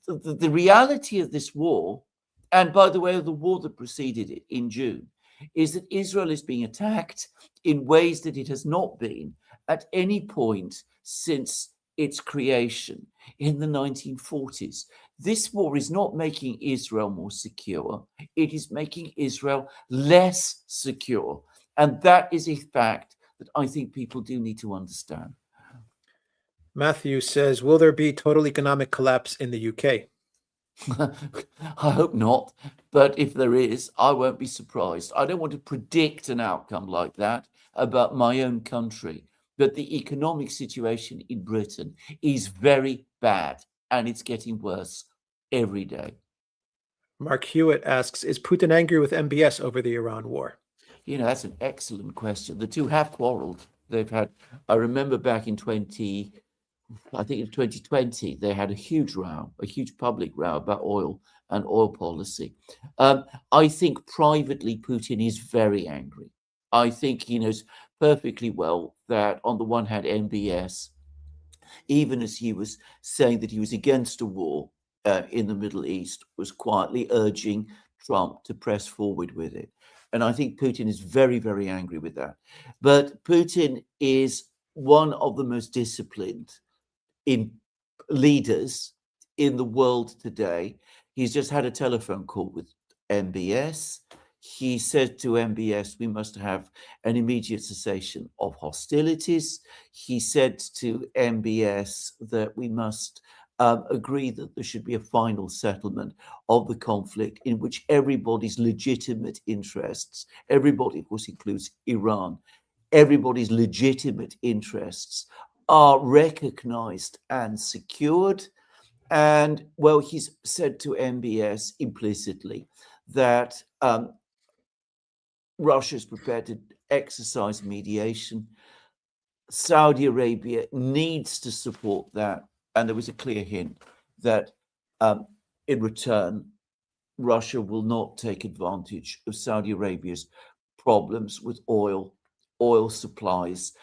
The reality of this war, and by the way, of the war that preceded it in June, is that Israel is being attacked in ways that it has not been at any point since its creation in the 1940s. This war is not making Israel more secure. It is making Israel less secure. And that is a fact that I think people do need to understand. Matthew says, will there be total economic collapse in the UK? I hope not. But if there is, I won't be surprised. I don't want to predict an outcome like that about my own country. But the economic situation in Britain is very bad, and it's getting worse every day. Mark Hewitt asks, is Putin angry with MBS over the Iran war? You know, that's an excellent question. The two have quarreled. They've had, I remember back in 2020, they had a huge row, a huge public row about oil and oil policy. I think privately, Putin is very angry. I think he knows perfectly well that on the one hand, MBS, even as he was saying that he was against a war in the Middle East, was quietly urging Trump to press forward with it. And I think Putin is very, very angry with that. But Putin is one of the most disciplined leaders in the world today. He's just had a telephone call with MBS. He said to MBS, we must have an immediate cessation of hostilities. He said to MBS that we must agree that there should be a final settlement of the conflict in which everybody's legitimate interests, everybody, of course, includes Iran, everybody's legitimate interests are recognized and secured. And, well, he's said to MBS implicitly that Russia is prepared to exercise mediation. Saudi Arabia needs to support that. And there was a clear hint that in return, Russia will not take advantage of Saudi Arabia's problems with oil supplies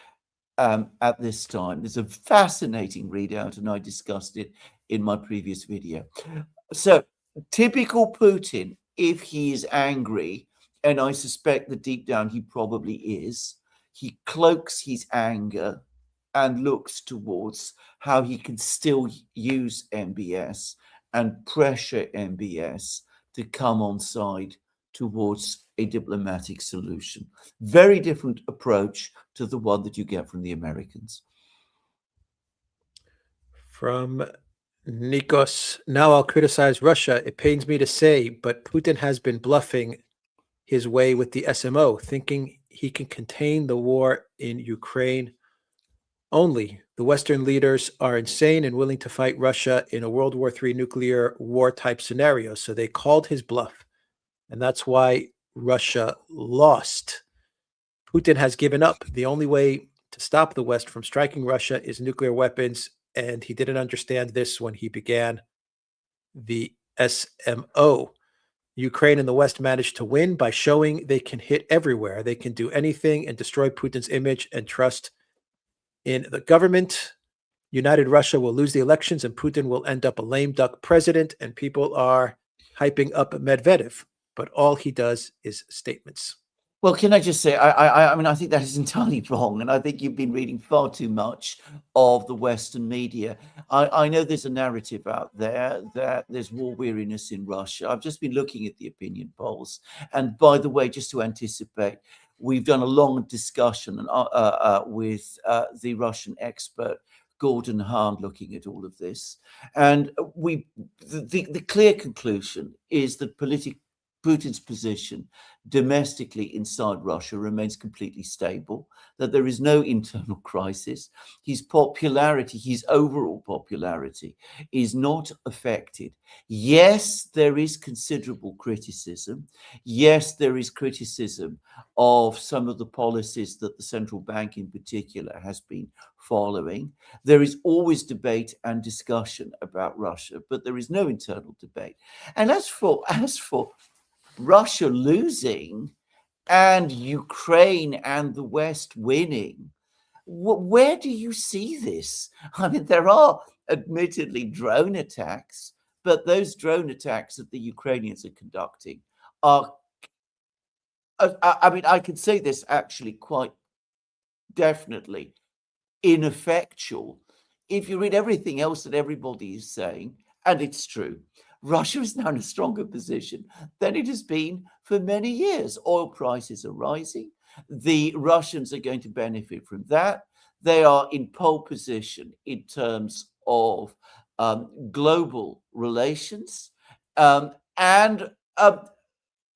at this time. There's a fascinating readout, and I discussed it in my previous video. So, typical Putin, if he is angry, and I suspect that deep down he probably is, he cloaks his anger and looks towards how he can still use MBS and pressure MBS to come on side towards a diplomatic solution. Very different approach to the one that you get from the Americans. From Nikos, now I'll criticize Russia. It pains me to say, but Putin has been bluffing his way with the SMO, thinking he can contain the war in Ukraine only. The Western leaders are insane and willing to fight Russia in a World War III nuclear war type scenario. So they called his bluff. And that's why Russia lost. Putin has given up. The only way to stop the West from striking Russia is nuclear weapons. And he didn't understand this when he began the SMO. Ukraine and the West managed to win by showing they can hit everywhere. They can do anything and destroy Putin's image and trust in the government. United Russia will lose the elections and Putin will end up a lame duck president, and people are hyping up Medvedev, but all he does is statements. Well, can I just say, I mean, I think that is entirely wrong. And I think you've been reading far too much of the Western media. I know there's a narrative out there that there's war weariness in Russia. I've just been looking at the opinion polls. And by the way, just to anticipate, we've done a long discussion with the Russian expert, Gordon Hahn, looking at all of this. And the clear conclusion is that Putin's position domestically inside Russia remains completely stable, that there is no internal crisis. His popularity, his overall popularity, is not affected. Yes, there is considerable criticism. Yes, there is criticism of some of the policies that the central bank in particular has been following. There is always debate and discussion about Russia, but there is no internal debate. And as for Russia losing and Ukraine and the West winning, where do you see this? I mean, there are admittedly drone attacks, but those drone attacks that the Ukrainians are conducting are, I mean, I can say this actually quite definitely, ineffectual. If you read everything else that everybody is saying, and it's true, Russia is now in a stronger position than it has been for many years. Oil prices are rising. The Russians are going to benefit from that. They are in pole position in terms of global relations and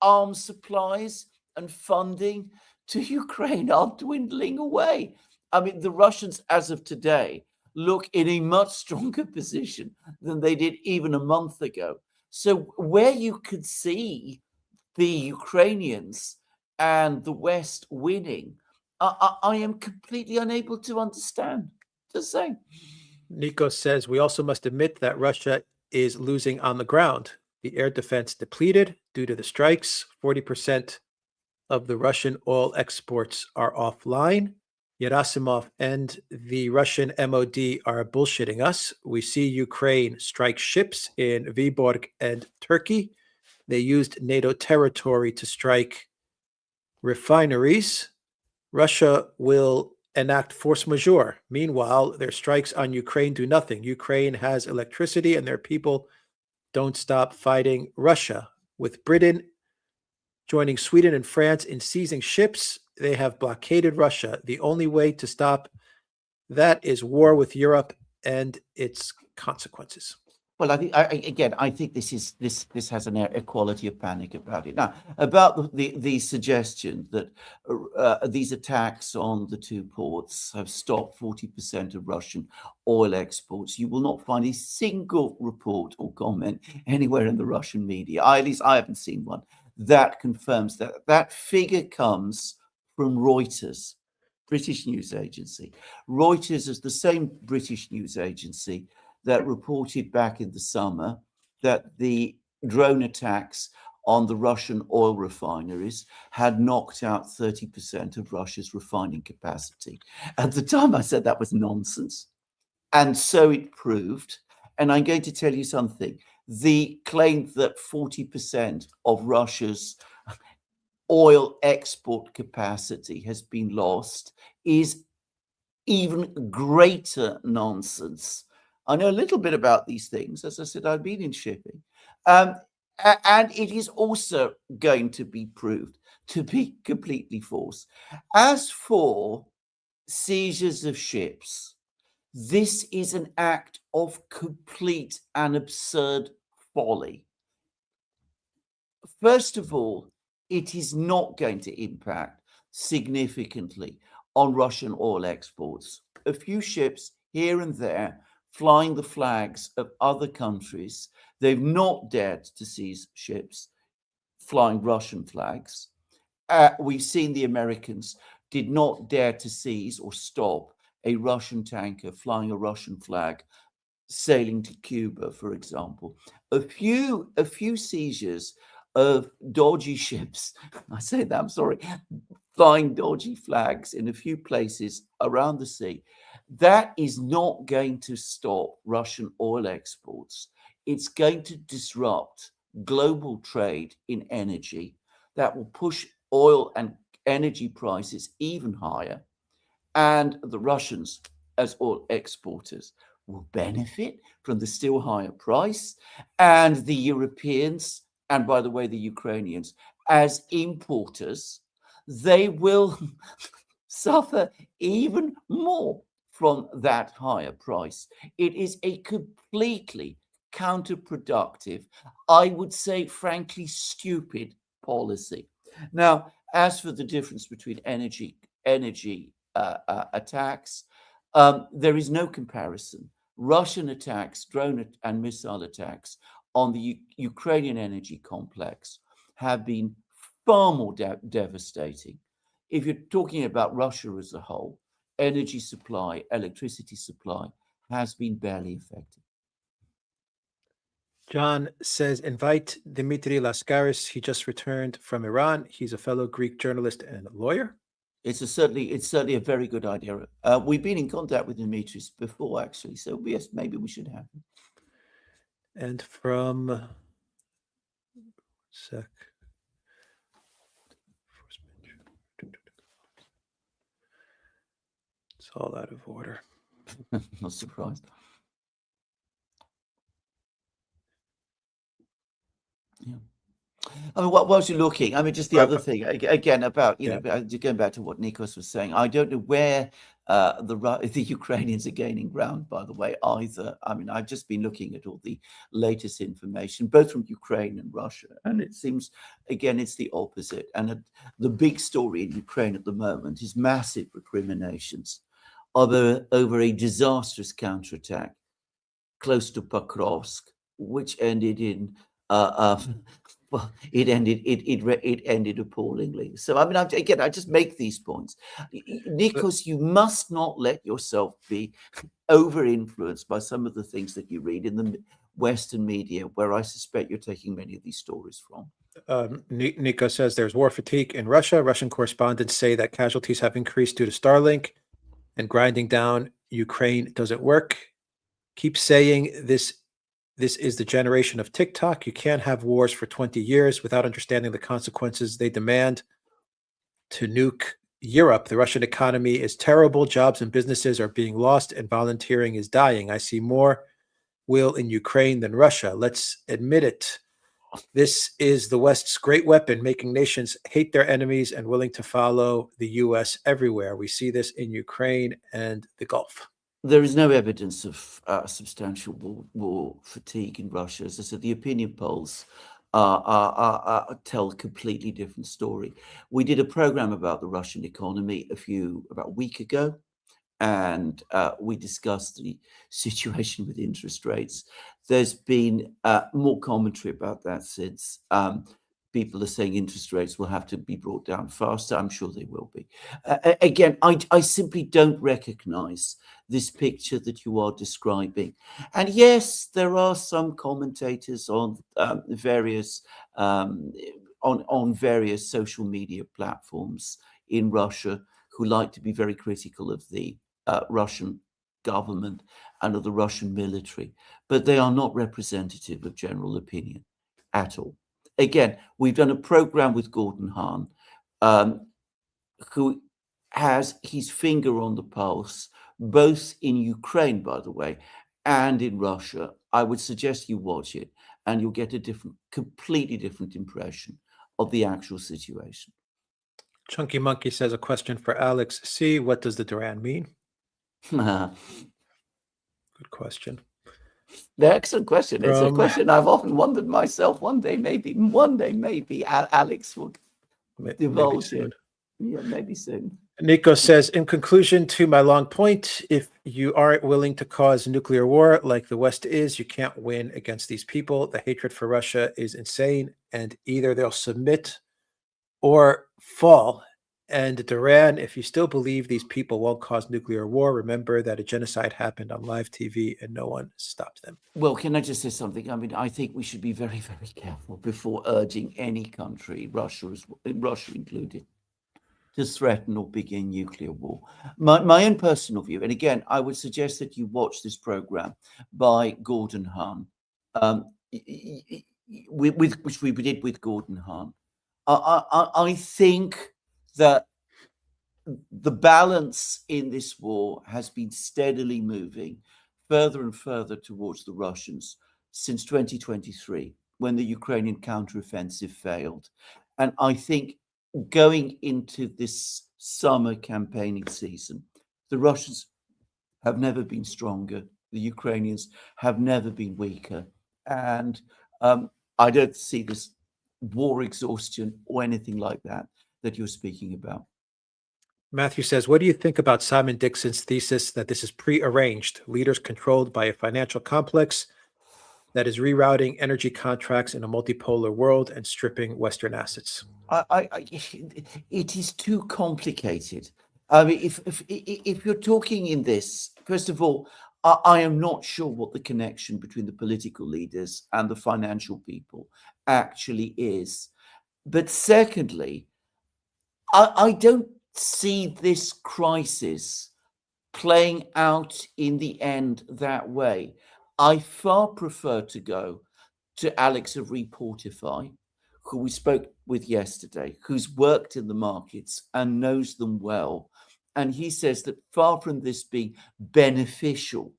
arms supplies and funding to Ukraine are dwindling away. I mean, the Russians, as of today, look in a much stronger position than they did even a month ago. So, where you could see the Ukrainians and the West winning, I am completely unable to understand. Just saying. Nico says we also must admit that Russia is losing on the ground. The air defense depleted due to the strikes. 40% of the Russian oil exports are offline. Gerasimov and the Russian MOD are bullshitting us. We see Ukraine strike ships in Vyborg and Turkey. They used NATO territory to strike refineries. Russia will enact force majeure. Meanwhile, their strikes on Ukraine do nothing. Ukraine has electricity and their people don't stop fighting Russia. With Britain joining Sweden and France in seizing ships, they have blockaded Russia. The only way to stop that is war with Europe and its consequences. Well, I think this has a quality of panic about it. Now, about the suggestion that these attacks on the two ports have stopped 40% of Russian oil exports, you will not find a single report or comment anywhere in the Russian media. At least I haven't seen one that confirms that. That figure comes from Reuters, British news agency. Reuters is the same British news agency that reported back in the summer that the drone attacks on the Russian oil refineries had knocked out 30% of Russia's refining capacity. At the time, I said that was nonsense. And so it proved. And I'm going to tell you something. The claim that 40% of Russia's oil export capacity has been lost is even greater nonsense. I know a little bit about these things. As I said, I've been in shipping. And it is also going to be proved to be completely false. As for seizures of ships, this is an act of complete and absurd folly. First of all, it is not going to impact significantly on Russian oil exports. A few ships here and there flying the flags of other countries. They've not dared to seize ships flying Russian flags. We've seen the Americans did not dare to seize or stop a Russian tanker flying a Russian flag sailing to Cuba, for example. A few seizures of dodgy ships, I say that, I'm sorry, flying dodgy flags in a few places around the sea. That is not going to stop Russian oil exports. It's going to disrupt global trade in energy that will push oil and energy prices even higher. And the Russians, as oil exporters, will benefit from the still higher price. And the Europeans, and by the way, the Ukrainians, as importers, they will suffer even more from that higher price. It is a completely counterproductive, I would say, frankly, stupid policy. Now, as for the difference between energy attacks, there is no comparison. Russian attacks, drone and missile attacks on the Ukrainian energy complex have been far more devastating. If you're talking about Russia as a whole, energy supply, electricity supply has been barely affected. John says, invite Dimitri Laskaris. He just returned from Iran. He's a fellow Greek journalist and lawyer. It's certainly a very good idea. We've been in contact with Dimitris before, actually, so yes, maybe we should have him. And from sec. It's all out of order. Not surprised. Yeah. I mean, whilst you're looking, I mean, just the other thing again about going back to what Nikos was saying. I don't know where the Ukrainians are gaining ground. By the way, either. I mean, I've just been looking at all the latest information, both from Ukraine and Russia, and it seems again it's the opposite. And the big story in Ukraine at the moment is massive recriminations over a disastrous counterattack close to Pokrovsk, which ended in well, it ended appallingly. So I mean, I just make these points. Nikos, you must not let yourself be over influenced by some of the things that you read in the Western media, where I suspect you're taking many of these stories from. Nico says there's war fatigue in Russia. Russian correspondents say that casualties have increased due to Starlink, and grinding down Ukraine doesn't work. Keep saying this is the generation of TikTok. You can't have wars for 20 years without understanding the consequences. They demand to nuke Europe. The Russian economy is terrible. Jobs and businesses are being lost, and volunteering is dying. I see more will in Ukraine than Russia. Let's admit it. This is the West's great weapon, making nations hate their enemies and willing to follow the U.S. everywhere. We see this in Ukraine and the Gulf. There is no evidence of substantial war fatigue in Russia. As I said, the opinion polls tell a completely different story. We did a program about the Russian economy about a week ago, and we discussed the situation with interest rates. There's been more commentary about that since. People are saying interest rates will have to be brought down faster. I'm sure they will be. Again, I simply don't recognize this picture that you are describing. And yes, there are some commentators on various social media platforms in Russia who like to be very critical of the Russian government and of the Russian military, but they are not representative of general opinion at all. Again, we've done a program with Gordon Hahn, who has his finger on the pulse, both in Ukraine, by the way, and in Russia. I would suggest you watch it, and you'll get a completely different impression of the actual situation. Chunky Monkey says a question for Alex C. What does the Duran mean? Good question. The excellent question. It's a question I've often wondered myself. One day, maybe Alex will divulge it. Yeah, maybe soon. Nico says, in conclusion to my long point, if you aren't willing to cause nuclear war like the West is, you can't win against these people. The hatred for Russia is insane, and either they'll submit or fall. And Duran, if you still believe these people won't cause nuclear war, remember that a genocide happened on live TV and no one stopped them. Well, can I just say something? I mean, I think we should be very, very careful before urging any country, Russia included, to threaten or begin nuclear war. My own personal view, and again, I would suggest that you watch this program by Gordon Hahn, which we did with Gordon Hahn. I think that the balance in this war has been steadily moving further and further towards the Russians since 2023, when the Ukrainian counteroffensive failed. And I think going into this summer campaigning season, the Russians have never been stronger. The Ukrainians have never been weaker. And I don't see this war exhaustion or anything like that you're speaking about. Matthew says, what do you think about Simon Dixon's thesis that this is prearranged, leaders controlled by a financial complex that is rerouting energy contracts in a multipolar world and stripping Western assets? It is too complicated. I mean, if you're talking in this, first of all, I am not sure what the connection between the political leaders and the financial people actually is. But secondly, I don't see this crisis playing out in the end that way. I far prefer to go to Alex of Reportify, who we spoke with yesterday, who's worked in the markets and knows them well. And he says that far from this being beneficial,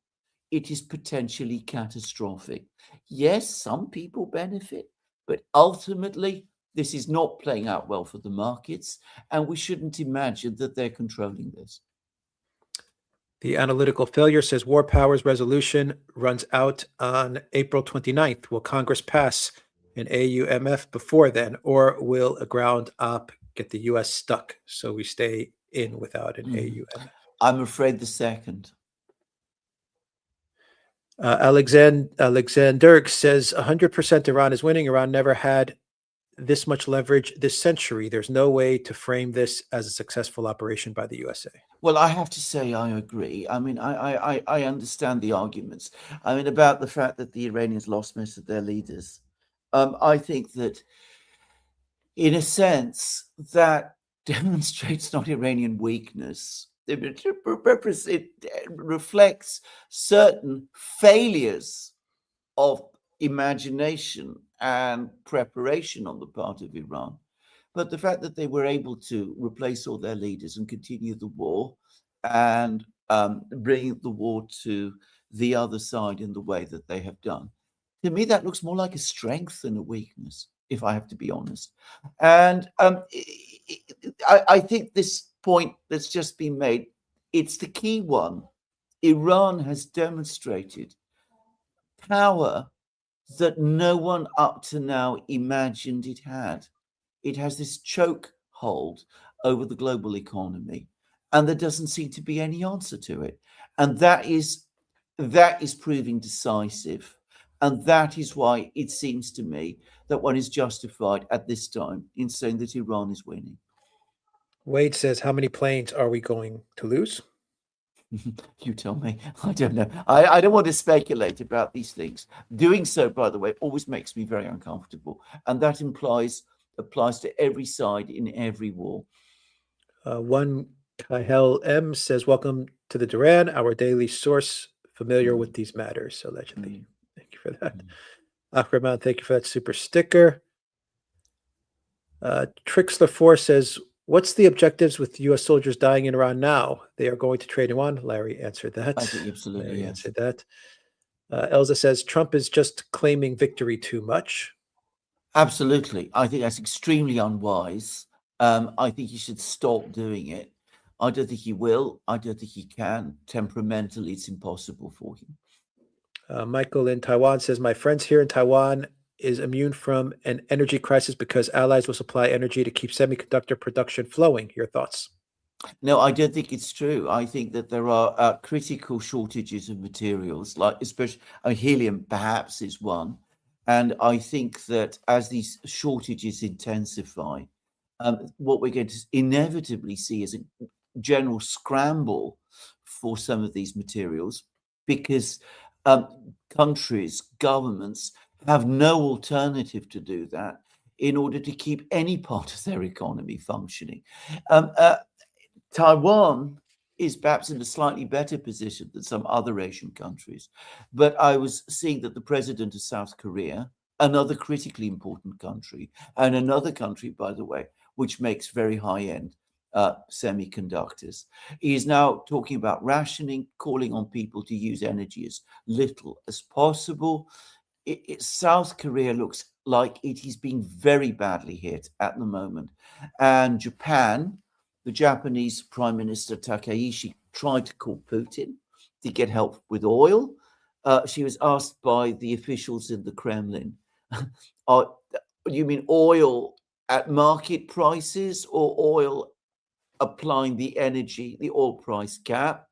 it is potentially catastrophic. Yes, some people benefit, but ultimately, this is not playing out well for the markets, and we shouldn't imagine that they're controlling this. The analytical failure says war powers resolution runs out on April 29th. Will Congress pass an AUMF before then, or will a ground op get the U.S. stuck so we stay in without an AUMF? I'm afraid the second. Alexander says 100% Iran is winning. Iran never had this much leverage this century. There's no way to frame this as a successful operation by the USA. Well, I have to say I agree. I mean, I understand the arguments. I mean, about the fact that the Iranians lost most of their leaders. I think that, in a sense, that demonstrates not Iranian weakness. It reflects certain failures of imagination and preparation on the part of Iran. But the fact that they were able to replace all their leaders and continue the war and bring the war to the other side in the way that they have done, to me, that looks more like a strength than a weakness, if I have to be honest. And I think this point that's just been made, it's the key one. Iran has demonstrated power that no one up to now imagined it had. It has this chokehold over the global economy, and there doesn't seem to be any answer to it. And that is proving decisive. And that is why it seems to me that one is justified at this time in saying that Iran is winning. Wade says, how many planes are we going to lose? You tell me. I don't know. I don't want to speculate about these things. Doing so, by the way, always makes me very uncomfortable. And that applies to every side in every war. One Kahel M says, welcome to the Duran, our daily source, familiar with these matters, allegedly. Thank you for that. Akraman, thank you for that super sticker. Trixler4 says, what's the objectives with U.S. soldiers dying in Iran now? They are going to trade Iran. Larry answered that. I think absolutely, yes. Answered that. Elza says, Trump is just claiming victory too much. Absolutely. I think that's extremely unwise. I think he should stop doing it. I don't think he will. I don't think he can. Temperamentally, it's impossible for him. Michael in Taiwan says, my friends here in Taiwan is immune from an energy crisis because allies will supply energy to keep semiconductor production flowing. Your thoughts? No, I don't think it's true. I think that there are critical shortages of materials, like especially helium perhaps is one. And I think that as these shortages intensify, what we're going to inevitably see is a general scramble for some of these materials because countries, governments have no alternative to do that in order to keep any part of their economy functioning. Taiwan is perhaps in a slightly better position than some other Asian countries. But I was seeing that the president of South Korea, another critically important country, and another country, by the way, which makes very high-end semiconductors, is now talking about rationing, calling on people to use energy as little as possible. South Korea looks like it is being very badly hit at the moment. And Japan, the Japanese Prime Minister Takaishi tried to call Putin to get help with oil. She was asked by the officials in the Kremlin, you mean oil at market prices or oil applying the oil price cap?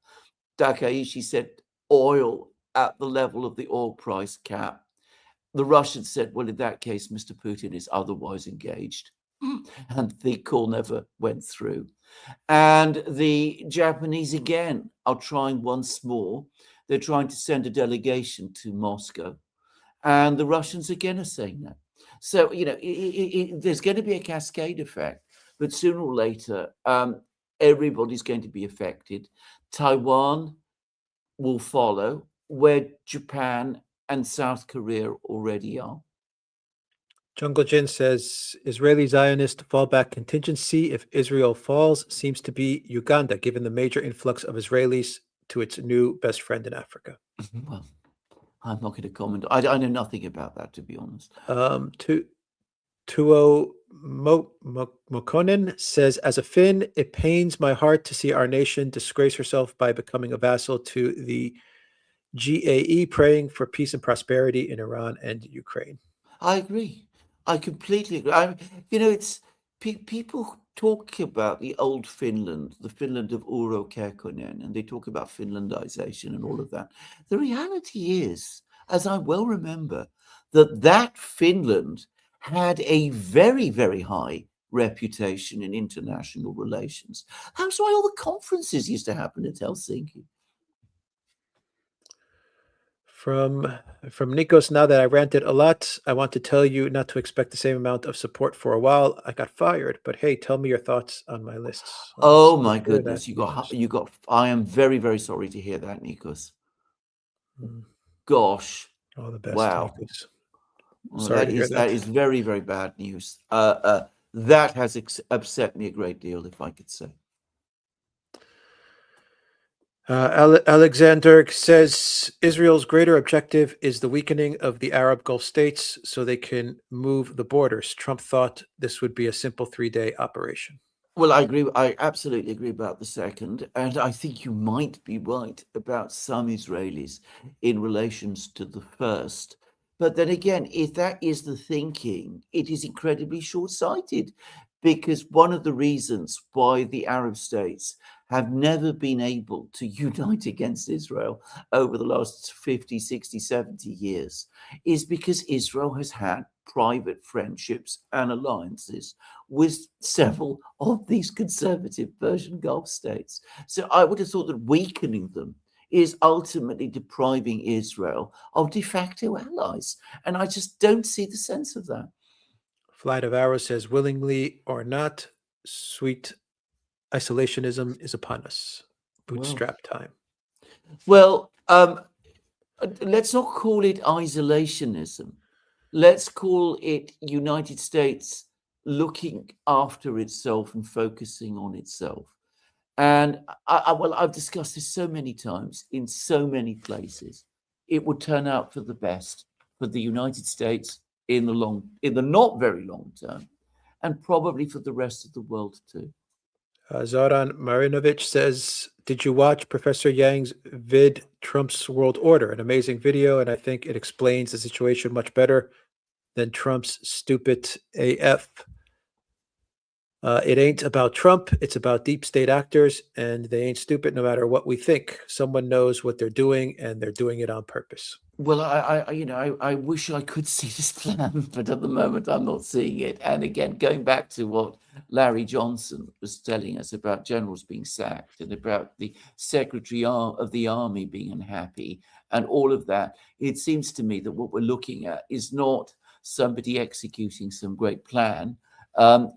Takaishi said oil at the level of the oil price cap. The Russians said, well, in that case, Mr. Putin is otherwise engaged. And the call never went through. And the Japanese, again, are trying once more. They're trying to send a delegation to Moscow. And the Russians, again, are saying that. So, there's going to be a cascade effect. But sooner or later, everybody's going to be affected. Taiwan will follow, where Japan and South Korea already are. Jungle Jin says Israeli Zionist fallback contingency if Israel falls seems to be Uganda, given the major influx of Israelis to its new best friend in Africa. Well, I'm not going to comment. I know nothing about that, to be honest. Tuo Mokonen says, as a Finn, it pains my heart to see our nation disgrace herself by becoming a vassal to the GAE, praying for peace and prosperity in Iran and Ukraine. I agree. I completely agree. It's people talk about the old Finland, the Finland of Urho Kekkonen, and they talk about Finlandization and all of that. The reality is, as I well remember, that Finland had a very, very high reputation in international relations. That's why all the conferences used to happen at Helsinki. From Nikos, now that I ranted a lot, I want to tell you not to expect the same amount of support for a while. I got fired, but hey, tell me your thoughts on my lists. Oh my goodness, you got. I am very, very sorry to hear that, Nikos. Gosh, all the best. Wow, Nikos. well, that is very, very bad news. That has upset me a great deal, if I could say. Alexander says Israel's greater objective is the weakening of the Arab Gulf states so they can move the borders. Trump thought this would be a simple 3-day operation. Well, I agree. I absolutely agree about the second. And I think you might be right about some Israelis in relations to the first. But then again, if that is the thinking, it is incredibly short-sighted, because one of the reasons why the Arab states have never been able to unite against Israel over the last 50, 60, 70 years is because Israel has had private friendships and alliances with several of these conservative Persian Gulf states. So I would have thought that weakening them is ultimately depriving Israel of de facto allies. And I just don't see the sense of that. Flight of Arrows says, willingly or not, sweet isolationism is upon us. Bootstrap time. Well, let's not call it isolationism. Let's call it United States looking after itself and focusing on itself. And I've discussed this so many times in so many places. It would turn out for the best for the United States in the not very long term, and probably for the rest of the world too. Zoran Marinovich says, did you watch Professor Yang's vid, Trump's World Order? An amazing video, and I think it explains the situation much better than Trump's stupid AF. It ain't about Trump. It's about deep state actors, and they ain't stupid no matter what we think. Someone knows what they're doing, and they're doing it on purpose. Well, I wish I could see this plan, but at the moment I'm not seeing it. And again, going back to what Larry Johnson was telling us about generals being sacked and about the Secretary of the Army being unhappy and all of that, it seems to me that what we're looking at is not somebody executing some great plan.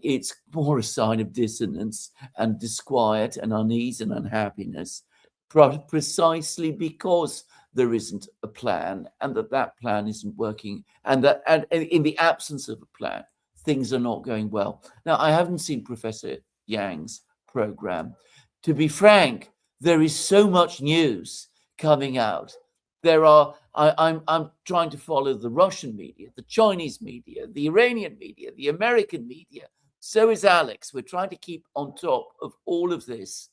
It's more a sign of dissonance and disquiet and unease and unhappiness, precisely because there isn't a plan, and that plan isn't working, and in the absence of a plan, things are not going well. Now, I haven't seen Professor Yang's program. To be frank, there is so much news coming out. I'm trying to follow the Russian media, the Chinese media, the Iranian media, the American media. So is Alex. We're trying to keep on top of all of this.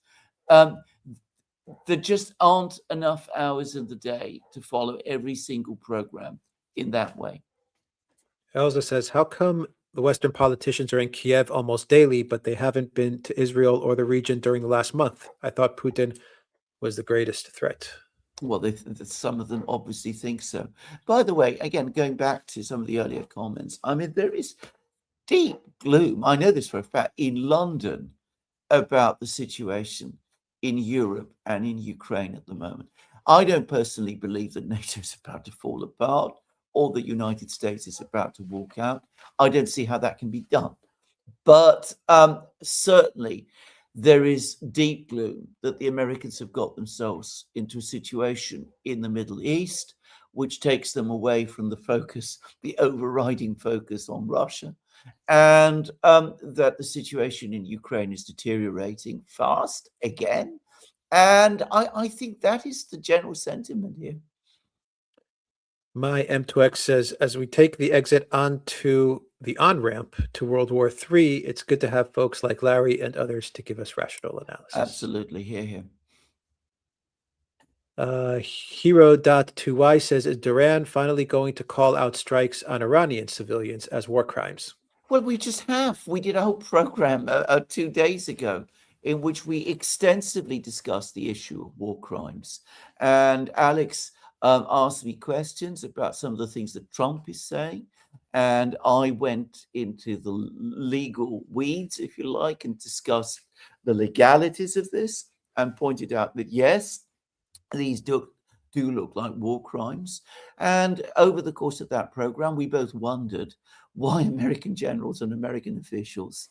There just aren't enough hours in the day to follow every single program in that way. Elza says, how come the Western politicians are in Kiev almost daily, but they haven't been to Israel or the region during the last month? I thought Putin was the greatest threat. Well, some of them obviously think so. By the way, again, going back to some of the earlier comments, I mean, there is deep gloom, I know this for a fact, in London about the situation in Europe and in Ukraine at the moment. I don't personally believe that NATO is about to fall apart or the United States is about to walk out. I don't see how that can be done. But certainly there is deep gloom that the Americans have got themselves into a situation in the Middle East, which takes them away from the focus, the overriding focus on Russia, and that the situation in Ukraine is deteriorating fast again. And I think that is the general sentiment here. My M2X says, as we take the exit onto the on-ramp to World War III, it's good to have folks like Larry and others to give us rational analysis. Absolutely, here. Hero.2y says, is Duran finally going to call out strikes on Iranian civilians as war crimes? Well, we just have. We did a whole program 2 days ago in which we extensively discussed the issue of war crimes. And Alex asked me questions about some of the things that Trump is saying. And I went into the legal weeds, if you like, and discussed the legalities of this and pointed out that, yes, these do look like war crimes. And over the course of that program, we both wondered why American generals and American officials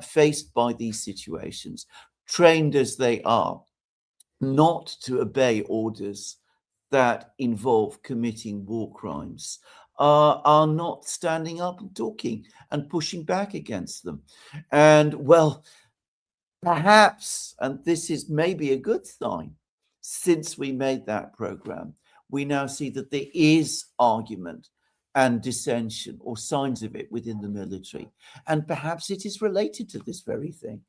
faced by these situations, trained as they are not to obey orders that involve committing war crimes, are not standing up and talking and pushing back against them. And well, perhaps, and this is maybe a good sign, since we made that program, we now see that there is argument and dissension or signs of it within the military. And perhaps it is related to this very thing.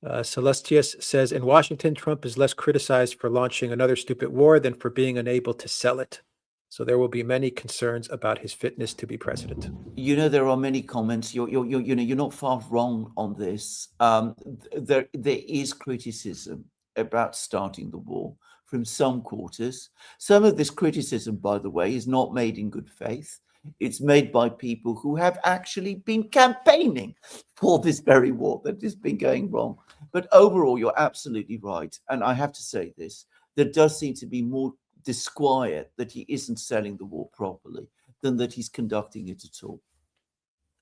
Celestius says, in Washington, Trump is less criticized for launching another stupid war than for being unable to sell it. So there will be many concerns about his fitness to be president. You know, there are many comments. You're not far wrong on this. There is criticism about starting the war from some quarters. Some of this criticism, by the way, is not made in good faith. It's made by people who have actually been campaigning for this very war that has been going wrong. But overall, you're absolutely right. And I have to say this, there does seem to be more disquiet that he isn't selling the war properly than that he's conducting it at all.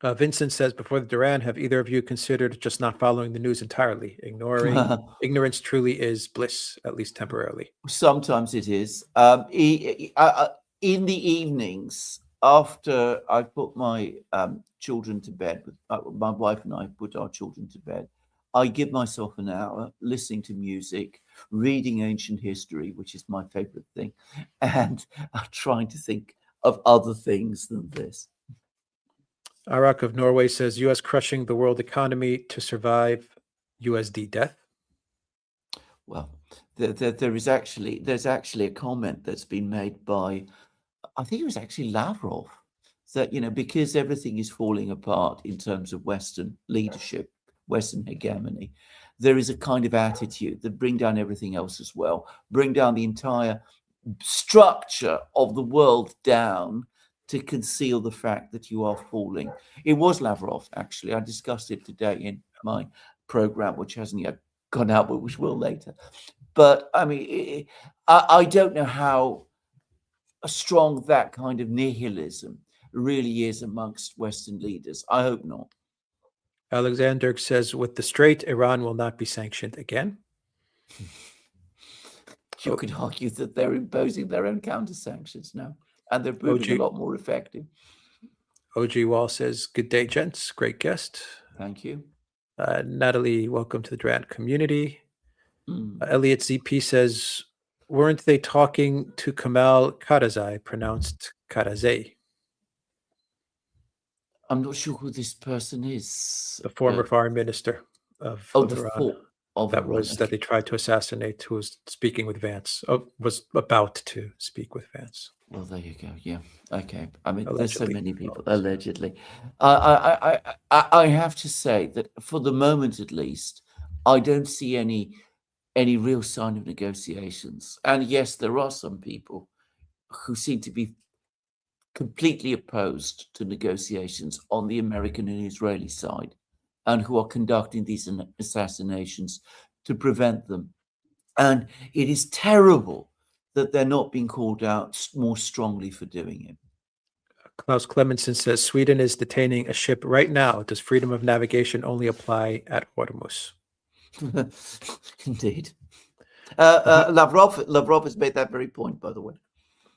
Vincent says, before the Duran, have either of you considered just not following the news entirely? Ignorance truly is bliss, at least temporarily. Sometimes it is. In the evenings, after I put my children to bed, my wife and I put our children to bed, I give myself an hour listening to music, reading ancient history, which is my favorite thing, and trying to think of other things than this. Arak of Norway says, U.S. crushing the world economy to survive USD death. Well, there's actually a comment that's been made by, I think it was actually Lavrov, that, because everything is falling apart in terms of Western leadership, Western hegemony, there is a kind of attitude that bring down everything else as well, bring down the entire structure of the world down to conceal the fact that you are falling. It was Lavrov, actually. I discussed it today in my program, which hasn't yet gone out, but which will later. But I mean, I don't know how strong that kind of nihilism really is amongst Western leaders. I hope not. Alexander says, with the Strait, Iran will not be sanctioned again. You could argue that they're imposing their own counter sanctions now, and they're proving a lot more effective. OG Wall says, good day, gents. Great guest. Thank you. Natalie, welcome to the Durant community. Elliot ZP says, weren't they talking to Kamal Karzai, pronounced Karzai? I'm not sure who this person is. The former foreign minister of Iran. That they tried to assassinate, who was speaking with Vance, was about to speak with Vance. Well, there you go. Yeah. Okay. I mean, there's so many people, allegedly. I have to say that for the moment, at least, I don't see any real sign of negotiations. And yes, there are some people who seem to be completely opposed to negotiations on the American and Israeli side, and who are conducting these assassinations to prevent them. And it is terrible that they're not being called out more strongly for doing it. Klaus Clemenson says, Sweden is detaining a ship right now. Does freedom of navigation only apply at Hormuz? Indeed. Lavrov has made that very point, by the way.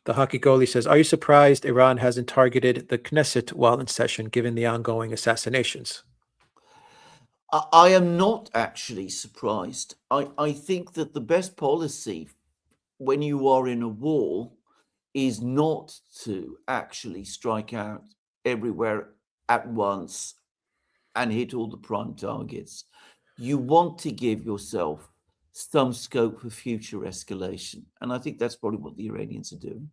The hockey goalie says, are you surprised Iran hasn't targeted the Knesset while in session, given the ongoing assassinations? I am not actually surprised. I think that the best policy when you are in a war is not to actually strike out everywhere at once and hit all the prime targets. You want to give yourself some scope for future escalation. And I think that's probably what the Iranians are doing.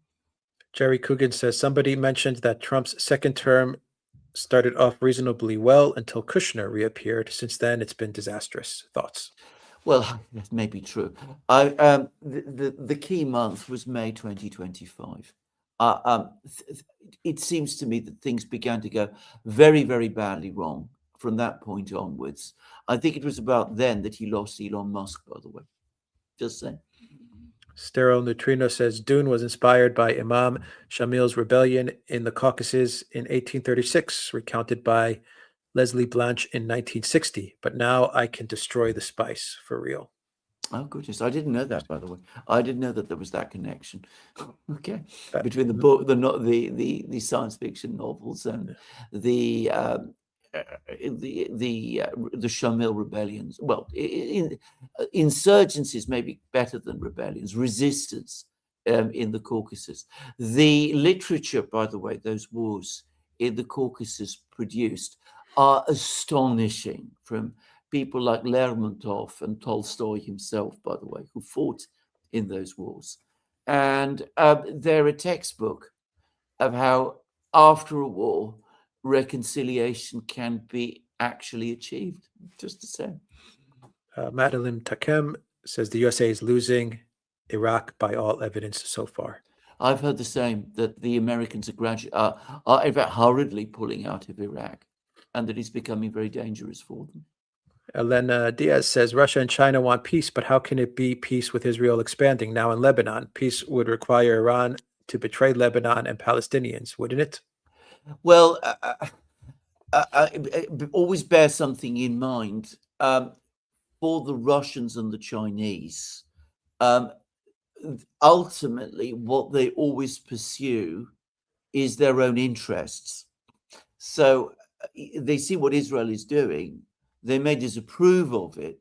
Jerry Coogan says, somebody mentioned that Trump's second term started off reasonably well until Kushner reappeared. Since then, it's been disastrous. Thoughts? Well, that may be true. The key month was May 2025. It seems to me that things began to go very, very badly wrong from that point onwards. I think it was about then that he lost Elon Musk, by the way. Just saying. Sterile Neutrino says Dune was inspired by Imam Shamil's rebellion in the Caucasus in 1836, recounted by Leslie Blanche in 1960. But now I can destroy the spice for real. Oh, goodness. I didn't know that, by the way. I didn't know that there was that connection. Okay. Between the book, the science fiction novels and the Shamil rebellions. Well, insurgencies may be better than rebellions, resistance in the Caucasus. The literature, by the way, those wars in the Caucasus produced are astonishing, from people like Lermontov and Tolstoy himself, by the way, who fought in those wars. And they're a textbook of how, after a war, reconciliation can be actually achieved. Just to say. Madeline Takem says the USA is losing Iraq by all evidence so far. I've heard the same, that the Americans are in fact hurriedly pulling out of Iraq, and that it's becoming very dangerous for them. Elena Diaz says Russia and China want peace, but how can it be peace with Israel expanding now in Lebanon? Peace would require Iran to betray Lebanon and Palestinians, wouldn't it? Well, always bear something in mind. For the Russians and the Chinese, ultimately what they always pursue is their own interests. So they see what Israel is doing, they may disapprove of it,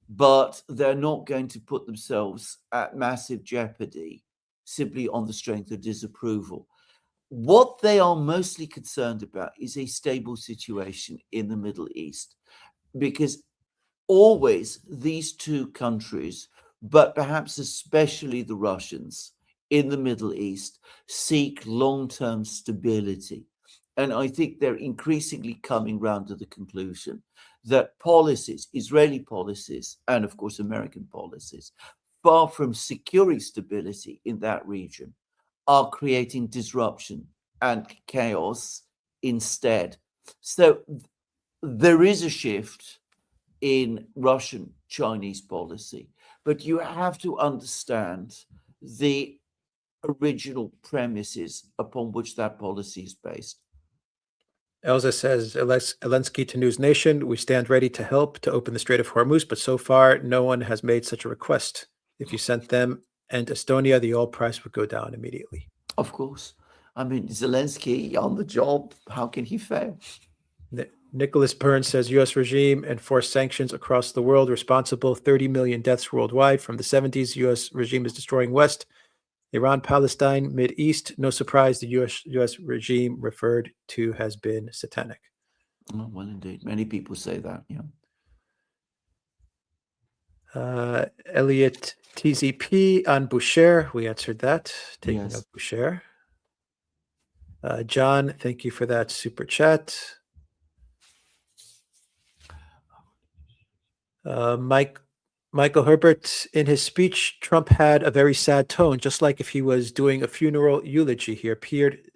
but they're not going to put themselves at massive jeopardy simply on the strength of disapproval. What they are mostly concerned about is a stable situation in the Middle East, because always these two countries, but perhaps especially the Russians in the Middle East, seek long-term stability. And I think they're increasingly coming round to the conclusion that policies, Israeli policies, and of course American policies, far from securing stability in that region, are creating disruption and chaos instead. So there is a shift in Russian-Chinese policy, but you have to understand the original premises upon which that policy is based. Elza says, Zelensky to News Nation, we stand ready to help to open the Strait of Hormuz, but so far no one has made such a request. If you sent them and Estonia, the oil price would go down immediately. Of course. I mean, Zelensky on the job, how can he fail? Nicholas Burns says, U.S. regime enforced sanctions across the world, responsible 30 million deaths worldwide. From the 70s, U.S. regime is destroying West. Iran, Palestine, Mid-East. No surprise the U.S. regime referred to has been satanic. Oh, well, indeed. Many people say that, yeah. Elliot TZP on Boucher. We answered that. Taking Yes. up Boucher. John, thank you for that super chat. Michael Herbert, in his speech, Trump had a very sad tone, just like if he was doing a funeral eulogy. He appeared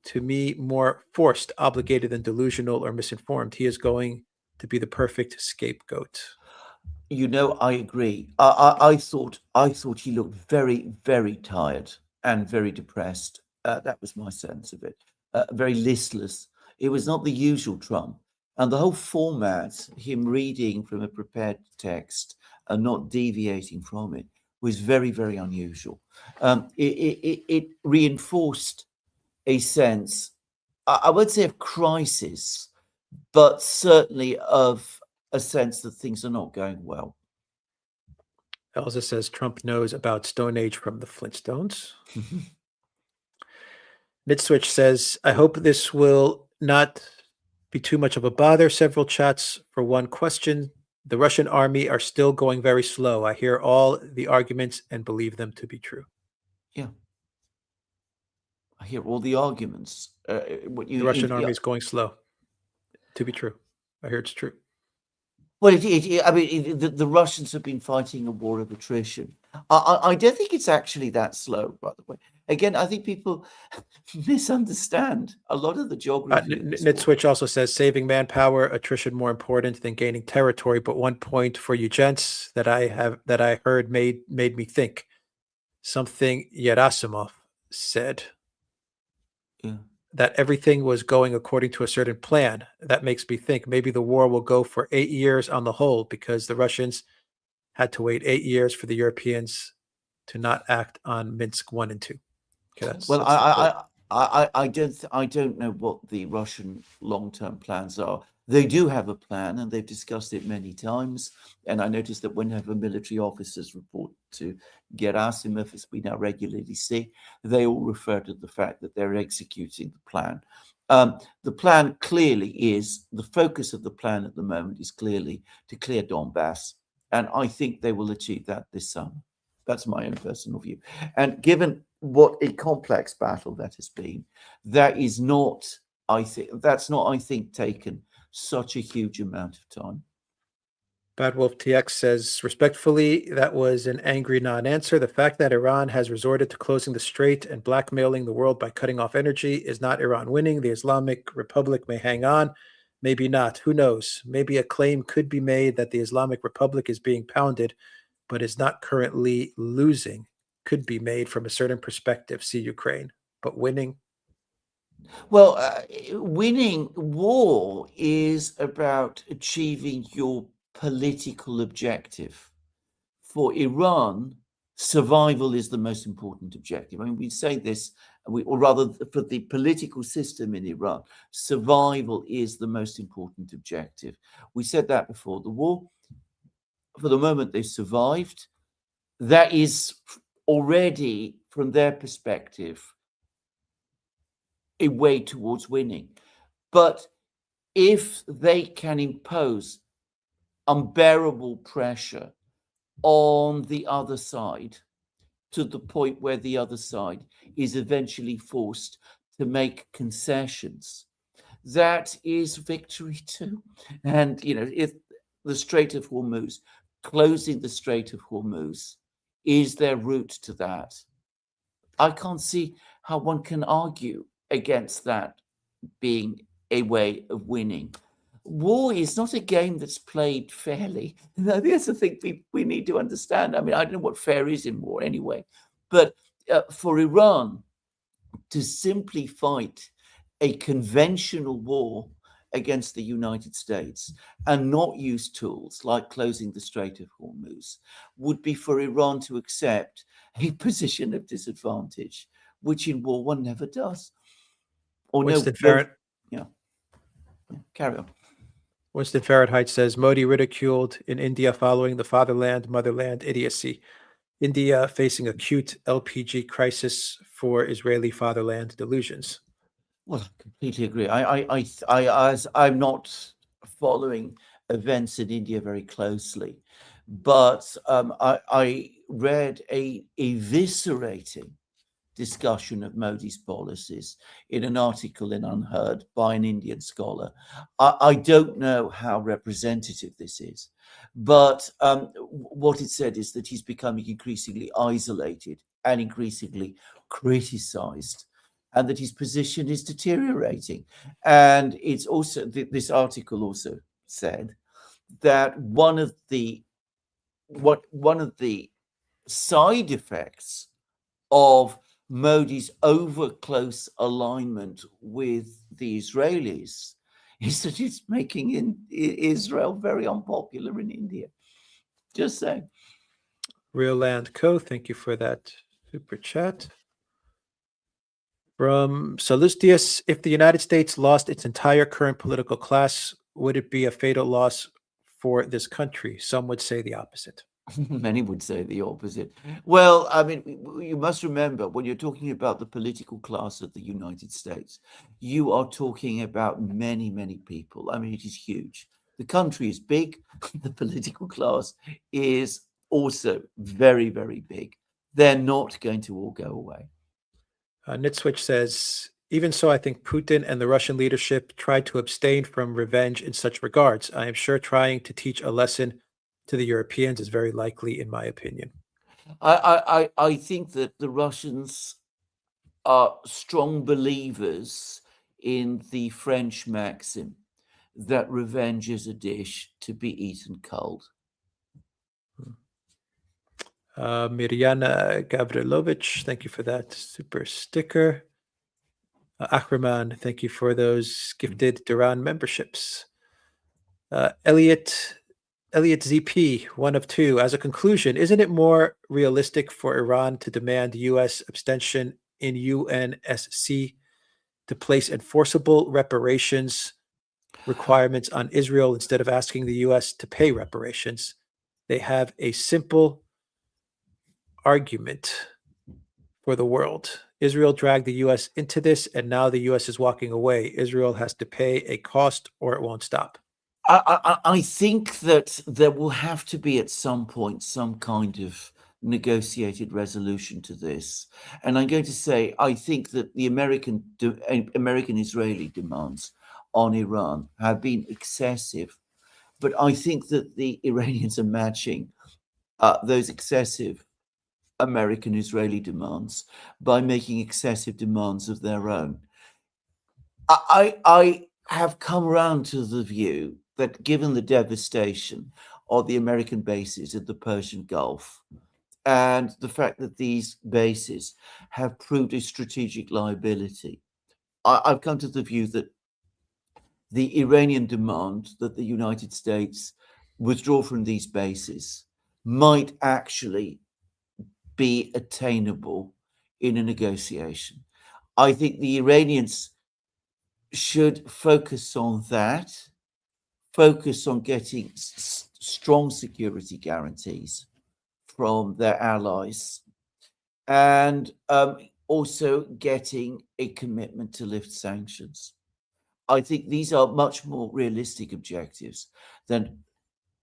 to me more forced, obligated than delusional or misinformed. He is going to be the perfect scapegoat. You know, I agree. I thought he looked very, very tired and very depressed. That was my sense of it. Very listless. It was not the usual Trump. And the whole format, him reading from a prepared text and not deviating from it, was very, very unusual. It reinforced a sense, I would say, of crisis, but certainly of a sense that things are not going well. Elsa says Trump knows about Stone Age from the Flintstones. Midswitch says, I hope this will not be too much of a bother. Several chats for one question. The Russian army are still going very slow. I hear all the arguments and believe them to be true. Yeah. I hear all the arguments. The Russian army is going slow. To be true. I hear it's true. Well, the Russians have been fighting a war of attrition. I don't think it's actually that slow, by the way. Again, I think people misunderstand a lot of the geography. Nitswitch also says saving manpower, attrition more important than gaining territory. But one point for you gents that I heard made me think something Yerasimov said. Yeah. That everything was going according to a certain plan. That makes me think maybe the war will go for 8 years on the whole because the Russians had to wait 8 years for the Europeans to not act on Minsk 1 and 2. Okay, I don't know what the Russian long-term plans are. They do have a plan, and they've discussed it many times. And I noticed that whenever military officers report to Gerasimov, as we now regularly see, they all refer to the fact that they're executing the plan. The plan clearly is, the focus of the plan at the moment is clearly to clear Donbass. And I think they will achieve that this summer. That's my own personal view. And given what a complex battle that has been, that's not, I think, taken such a huge amount of time. Badwolf TX says, respectfully, that was an angry non-answer. The fact that Iran has resorted to closing the strait and blackmailing the world by cutting off energy is not Iran winning. The Islamic Republic may hang on, maybe not. Who knows? Maybe a claim could be made that the Islamic Republic is being pounded, but is not currently losing. Could be made from a certain perspective. See Ukraine, but winning. Well, winning war is about achieving your political objective. For Iran, survival is the most important objective. I mean, we say this, or rather, for the political system in Iran, survival is the most important objective. We said that before the war. For the moment, they've survived. That is already, from their perspective, a way towards winning. But if they can impose unbearable pressure on the other side to the point where the other side is eventually forced to make concessions, that is victory too. And, if the Strait of Hormuz, closing the Strait of Hormuz, is their route to that, I can't see how one can argue against that being a way of winning. War is not a game that's played fairly. That's the thing we need to understand. I mean, I don't know what fair is in war anyway, but for Iran to simply fight a conventional war against the United States and not use tools like closing the Strait of Hormuz would be for Iran to accept a position of disadvantage, which in war one never does. Or Winston carry on. Winston Fahrenheit says Modi ridiculed in India following the fatherland-motherland idiocy. India facing acute LPG crisis for Israeli fatherland delusions. Well, I completely agree. I'm not following events in India very closely, but I read a eviscerating discussion of Modi's policies in an article in Unheard by an Indian scholar. I don't know how representative this is, but what it said is that he's becoming increasingly isolated and increasingly criticized, and that his position is deteriorating. And it's also, this article also said that one of the side effects of Modi's over close alignment with the Israelis is that it's making Israel very unpopular in India. Just saying. Real Land Co. Thank you for that super chat. From Salustius, if the United States lost its entire current political class, would it be a fatal loss for this country? Some would say the opposite. Many would say the opposite. Well, I mean, you must remember when you're talking about the political class of the United States, you are talking about many, many people. I mean, it is huge. The country is big. The political class is also very, very big. They're not going to all go away. Nitswitch says, even so, I think Putin and the Russian leadership tried to abstain from revenge in such regards. I am sure trying to teach a lesson to the Europeans is very likely, in my opinion. I think that the Russians are strong believers in the French maxim that revenge is a dish to be eaten cold. Mirjana Gavrilovich, thank you for that super sticker. Akraman, thank you for those gifted Duran memberships. Elliot ZP, one of two. As a conclusion, isn't it more realistic for Iran to demand U.S. abstention in UNSC to place enforceable reparations requirements on Israel instead of asking the U.S. to pay reparations? They have a simple argument for the world. Israel dragged the U.S. into this, and now the U.S. is walking away. Israel has to pay a cost or it won't stop. I think that there will have to be at some point some kind of negotiated resolution to this. And I'm going to say, I think that the American-Israeli demands on Iran have been excessive. But I think that the Iranians are matching those excessive American-Israeli demands by making excessive demands of their own. I have come around to the view that given the devastation of the American bases in the Persian Gulf and the fact that these bases have proved a strategic liability, I've come to the view that the Iranian demand that the United States withdraw from these bases might actually be attainable in a negotiation. I think the Iranians should focus on that, focus on getting strong security guarantees from their allies, and also getting a commitment to lift sanctions. I think these are much more realistic objectives than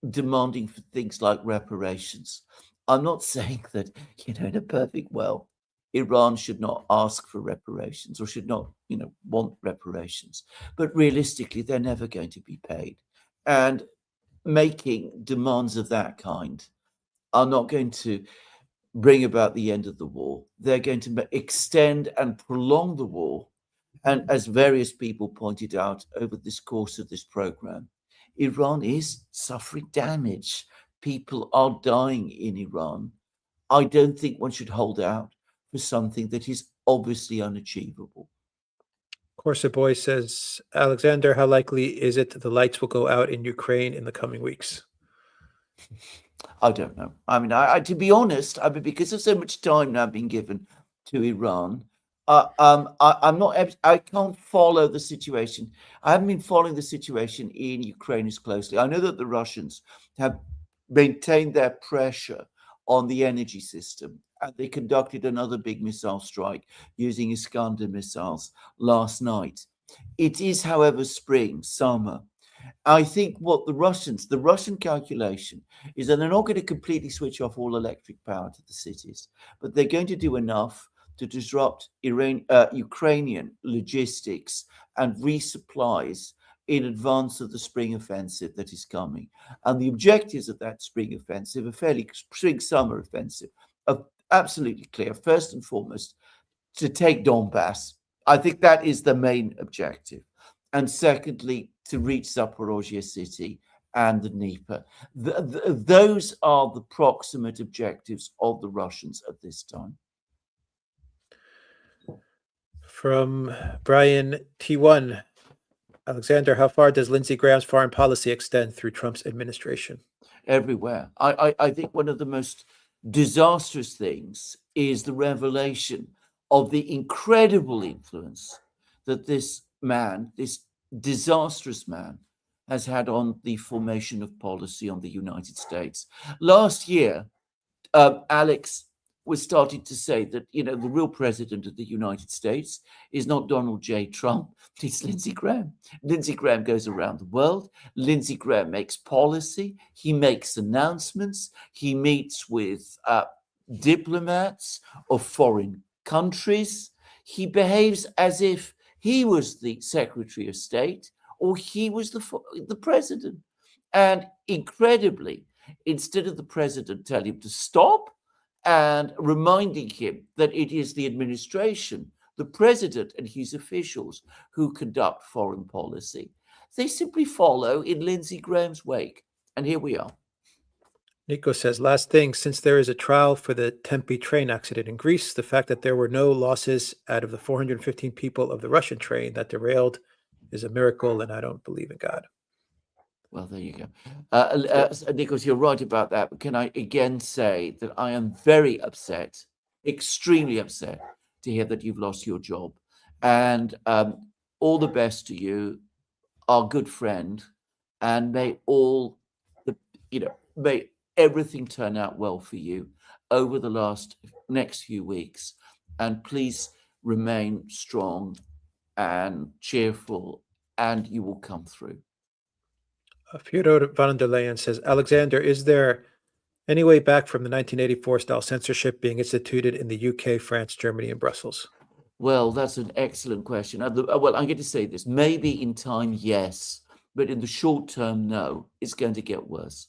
demanding for things like reparations. I'm not saying that, in a perfect world, Iran should not ask for reparations or should not, want reparations. But realistically, they're never going to be paid. And making demands of that kind are not going to bring about the end of the war. They're going to extend and prolong the war. And as various people pointed out over this course of this program, Iran is suffering damage. People are dying in Iran. I don't think one should hold out for something that is obviously unachievable. Corsa Boy says, Alexander, how likely is it that the lights will go out in Ukraine in the coming weeks? I don't know. I mean, to be honest, because of so much time now being given to Iran, I'm not. I can't follow the situation. I haven't been following the situation in Ukraine as closely. I know that the Russians have maintained their pressure on the energy system, and they conducted another big missile strike using Iskander missiles last night. It is, however, summer. I think what the Russian calculation is that they're not going to completely switch off all electric power to the cities, but they're going to do enough to disrupt Ukrainian logistics and resupplies in advance of the spring offensive that is coming. And the objectives of that spring offensive, spring-summer offensive, are absolutely clear. First and foremost, to take Donbass. I think that is the main objective. And secondly, to reach Zaporozhye city and the Dnieper. Those are the proximate objectives of the Russians at this time. From Brian T1, Alexander, how far does Lindsey Graham's foreign policy extend through Trump's administration? Everywhere. I think one of the most disastrous things is the revelation of the incredible influence that this man, this disastrous man, has had on the formation of policy on the United States. Last year, Alex was starting to say that, the real president of the United States is not Donald J. Trump, it's Lindsey Graham. Lindsey Graham goes around the world. Lindsey Graham makes policy. He makes announcements. He meets with diplomats of foreign countries. He behaves as if he was the Secretary of State or he was the president. And incredibly, instead of the president telling him to stop and reminding him that it is the administration, the president and his officials who conduct foreign policy, they simply follow in Lindsey Graham's wake. And here we are. Nico says, last thing, since there is a trial for the Tempe train accident in Greece, the fact that there were no losses out of the 415 people of the Russian train that derailed is a miracle, and I don't believe in God. Well, there you go. Nicholas, you're right about that. But can I again say that I am very upset, extremely upset to hear that you've lost your job. And all the best to you, our good friend. And may may everything turn out well for you over the next few weeks. And please remain strong and cheerful, and you will come through. Fyodor van der Leyen says, Alexander, is there any way back from the 1984 style censorship being instituted in the UK, France, Germany, and Brussels? Well, that's an excellent question. Well, I'm going to say this. Maybe in time, yes. But in the short term, no. It's going to get worse.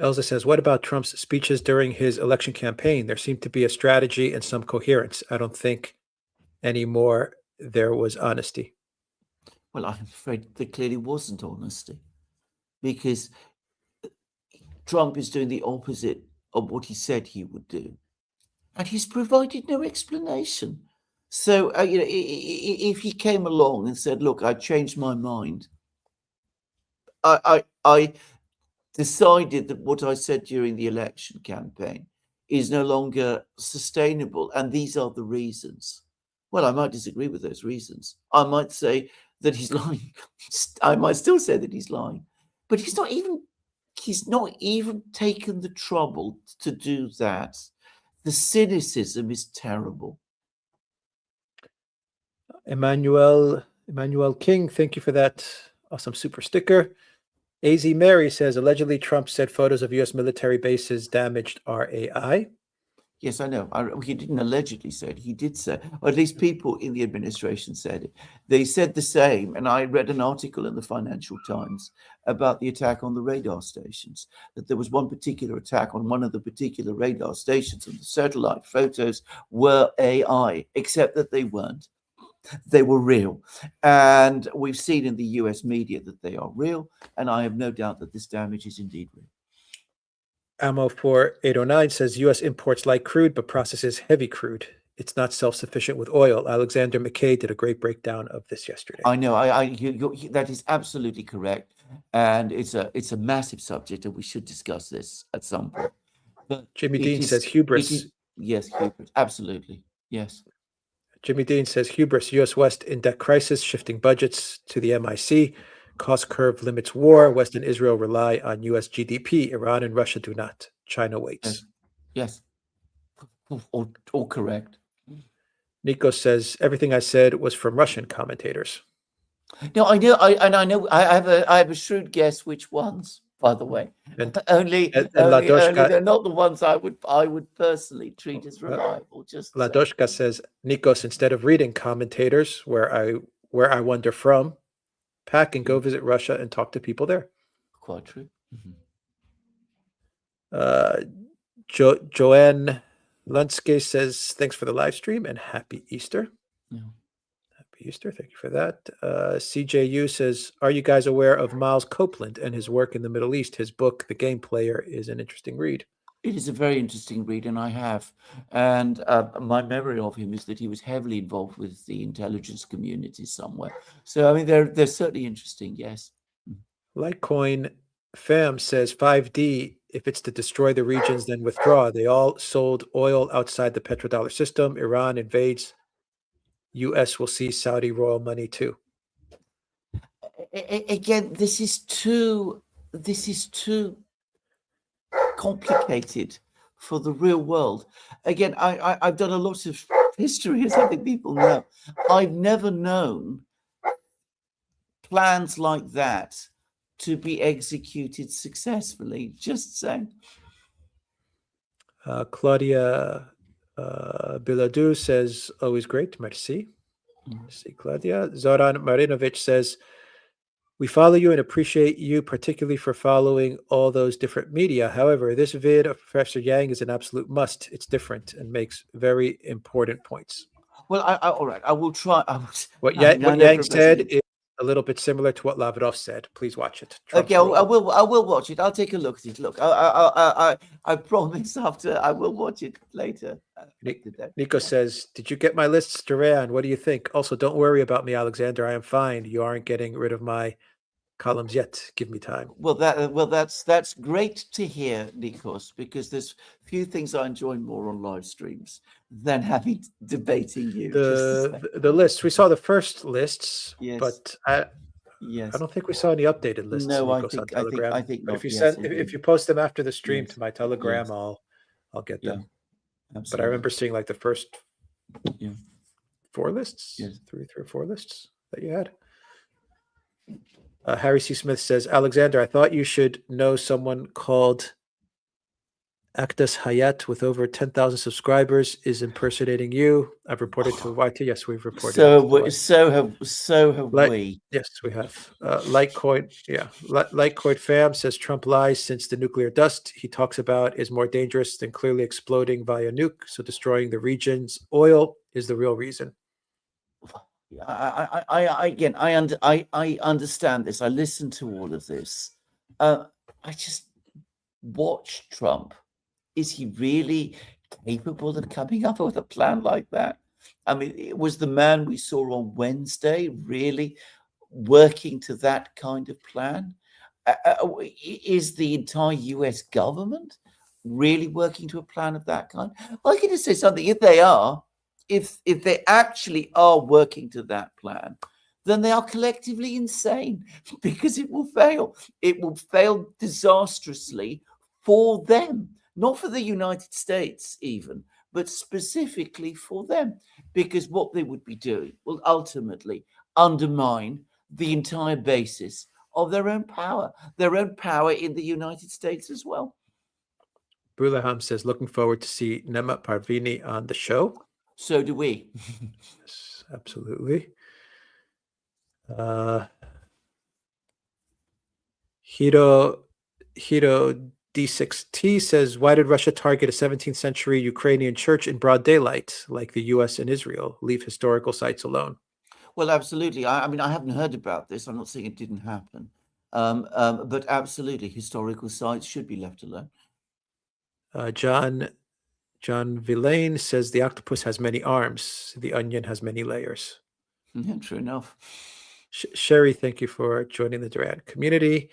Elza says, what about Trump's speeches during his election campaign? There seemed to be a strategy and some coherence. I don't think anymore there was honesty. Well, I'm afraid there clearly wasn't honesty, because Trump is doing the opposite of what he said he would do. And he's provided no explanation. So, if he came along and said, look, I changed my mind, I decided that what I said during the election campaign is no longer sustainable, and these are the reasons. Well, I might disagree with those reasons. I might say that he's lying. I might still say that he's lying, but he's not even taken the trouble to do that. The cynicism is terrible. Emmanuel King, thank you for that awesome super sticker. AZ Mary says, allegedly Trump said photos of U.S. military bases damaged our AI. Yes, I know. He didn't allegedly say it. He did say, or at least people in the administration said it. They said the same. And I read an article in the Financial Times about the attack on the radar stations, that there was one particular attack on one of the particular radar stations, and the satellite photos were AI, except that they weren't. They were real. And we've seen in the US media that they are real. And I have no doubt that this damage is indeed real. Ammo 4809 says U.S. imports light crude but processes heavy crude. It's not self-sufficient with oil. Alexander McKay did a great breakdown of this yesterday. I know. That is absolutely correct, and it's a massive subject, and we should discuss this at some point. But Jimmy Dean says hubris. Yes, hubris. Absolutely. Yes. Jimmy Dean says hubris. U.S. West in debt crisis, shifting budgets to the MIC. Cost curve limits war. West and Israel rely on U.S. GDP. Iran and Russia do not. China waits. Yes. All correct. Nico says everything I said was from Russian commentators. No, I know. I have a shrewd guess which ones. By the way, only they're not the ones I would personally treat as reliable. Just Ladoshka says, Nikos, instead of reading commentators, where I wonder from, pack and go visit Russia and talk to people there. Quite true. Mm-hmm. Joanne Lunske says, thanks for the live stream and happy Easter. Yeah. Happy Easter. Thank you for that. CJU says, are you guys aware of Miles Copeland and his work in the Middle East? His book, The Game Player, is an interesting read. It is a very interesting read, and I have. And my memory of him is that he was heavily involved with the intelligence community somewhere. So, I mean, they're certainly interesting, yes. Litecoin Fam says 5D, if it's to destroy the regions, then withdraw. They all sold oil outside the petrodollar system. Iran invades. US will see Saudi royal money too. Again, this is too complicated for the real world. Again, I've done a lot of history, as I think people know. I've never known plans like that to be executed successfully. Just saying. Claudia Biladou says, always great. Merci. Merci, Claudia. Zoran Marinovic says, we follow you and appreciate you, particularly for following all those different media. However, this vid of Professor Yang is an absolute must. It's different and makes very important points. Well, all right. I will try. What Yang said is a little bit similar to what Lavrov said. Please watch it. Okay, I will watch it. I'll take a look at it. Look, I promise after I will watch it later. Nico says, did you get my lists, Duran? What do you think? Also, don't worry about me, Alexander. I am fine. You aren't getting rid of my columns yet. Give me time. Well, that's great to hear, Nikos, because there's few things I enjoy more on live streams than having debating you. The lists. We saw the first lists, yes. But I don't think we saw any updated lists. No, Nikos, I think not. If you post them after the stream to my Telegram, I'll get them. Absolutely. But I remember seeing like the first 4 lists, 3 or 4 lists that you had. Harry C. Smith says, Alexander, I thought you should know someone called Akdas Hayat with over 10,000 subscribers is impersonating you. I've reported to YT. Yes, we've reported. So have we. Yes, we have. Litecoin Fam says Trump lies since the nuclear dust he talks about is more dangerous than clearly exploding via nuke. So destroying the region's oil is the real reason. I understand this. I listen to all of this. I just watch Trump. Is he really capable of coming up with a plan like that? I mean, was the man we saw on Wednesday really working to that kind of plan? Is the entire US government really working to a plan of that kind? Well, I can just say something. If they are, if they actually are working to that plan, then they are collectively insane, because it will fail. It will fail disastrously for them, not for the United States even, but specifically for them, because what they would be doing will ultimately undermine the entire basis of their own power in the United States as well. Bulaham says, looking forward to see Nema Parvini on the show. So do we. Yes, absolutely. Hiro D6T says, why did Russia target a 17th century Ukrainian church in broad daylight, like the US and Israel? Leave historical sites alone. Well, absolutely. I mean, I haven't heard about this. I'm not saying it didn't happen. But absolutely, historical sites should be left alone. John Villain says the octopus has many arms. The onion has many layers. Yeah, true enough. Sherry, thank you for joining the Duran community.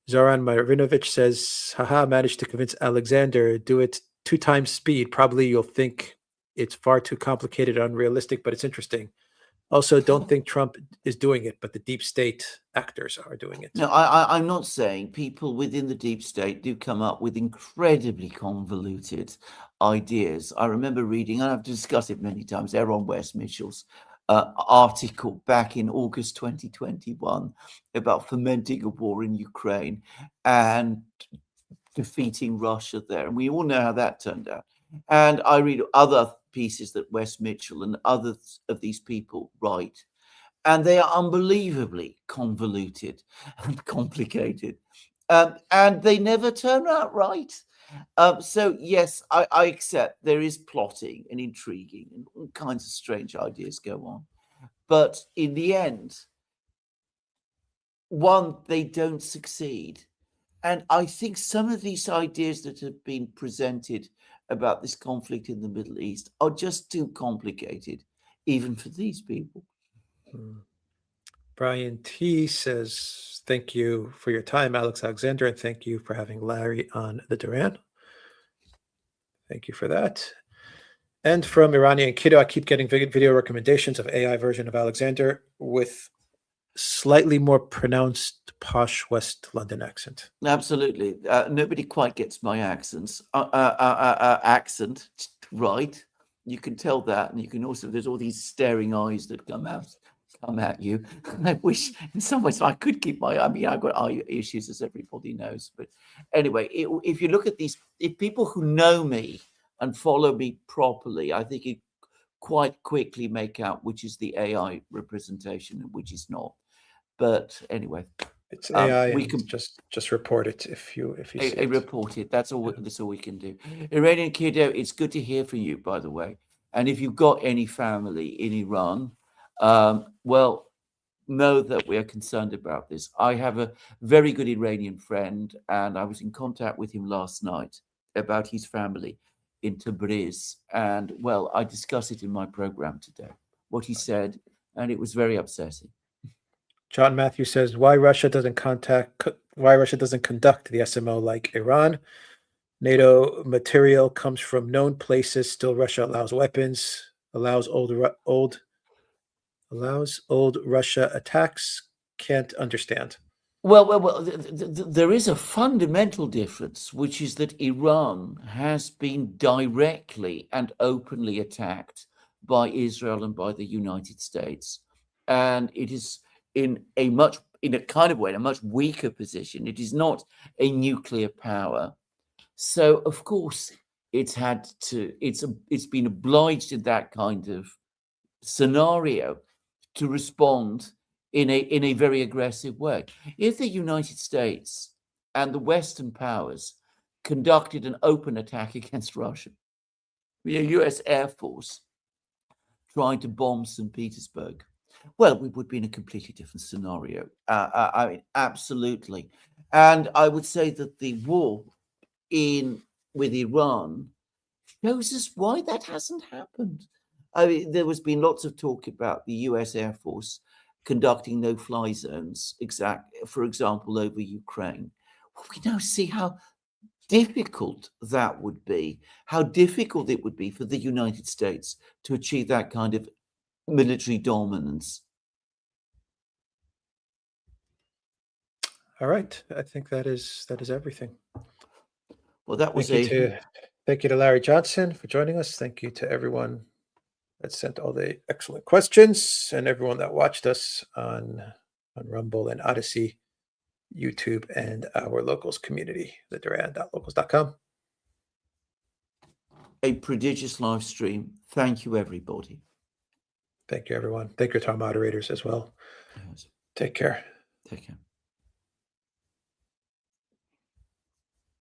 Zoran Marinovich says, haha, managed to convince Alexander, do it 2 times speed. Probably you'll think it's far too complicated and unrealistic, but it's interesting. Also, don't think Trump is doing it, but the deep state actors are doing it. No, I'm not saying people within the deep state do come up with incredibly convoluted ideas. I remember reading, and I've discussed it many times, Aaron West Mitchell's article back in August 2021 about fomenting a war in Ukraine and defeating Russia there. And we all know how that turned out. And I read other pieces that West Mitchell and others of these people write, and they are unbelievably convoluted and complicated, and they never turn out right. So yes, I accept there is plotting and intriguing and all kinds of strange ideas go on, but in the end, one, they don't succeed, And I think some of these ideas that have been presented about this conflict in the Middle East are just too complicated, even for these people. Brian T says, thank you for your time, Alex Alexander, and thank you for having Larry on the Duran. Thank you for that. And from Iranian Kiddo, I keep getting video recommendations of AI version of Alexander with slightly more pronounced posh West London accent. Absolutely. Nobody quite gets my accent right. You can tell that. And you can also, there's all these staring eyes that come at you. I wish in some ways I could keep I've got eye issues, as everybody knows. But anyway, if you look at these, if people who know me and follow me properly, I think you quite quickly make out which is the AI representation and which is not. But anyway, it's AI. We can just report it if you see it. Report it. That's all. That's all we can do. Iranian Kiddo, it's good to hear from you, by the way. And if you've got any family in Iran, well, know that we are concerned about this. I have a very good Iranian friend, and I was in contact with him last night about his family in Tabriz. And well, I discussed it in my program today, what he said, and it was very upsetting. John Matthew says, why Russia doesn't conduct the SMO like Iran? NATO material comes from known places. Still, Russia allows weapons, allows old Russia attacks. Can't understand. Well, there is a fundamental difference, which is that Iran has been directly and openly attacked by Israel and by the United States, and it is in a much weaker position. It is not a nuclear power, so of course it's been obliged in that kind of scenario to respond in a very aggressive way. If the United States and the Western powers conducted an open attack against Russia, the US Air Force trying to bomb St. Petersburg, well, we would be in a completely different scenario. I mean, absolutely. And I would say that the war with Iran shows us why that hasn't happened. I mean, there has been lots of talk about the US Air Force conducting no-fly zones, for example, over Ukraine. Well, we now see how difficult that would be, how difficult it would be for the United States to achieve that kind of military dominance. All right. I think that is everything. Well, that was thank you to Larry Johnson for joining us. Thank you to everyone that sent all the excellent questions and everyone that watched us on Rumble and Odyssey, YouTube, and our locals community, the Duran.locals.com. A prodigious live stream. Thank you, everybody. Thank you, everyone. Thank you to our moderators as well. Yes. Take care. Take care.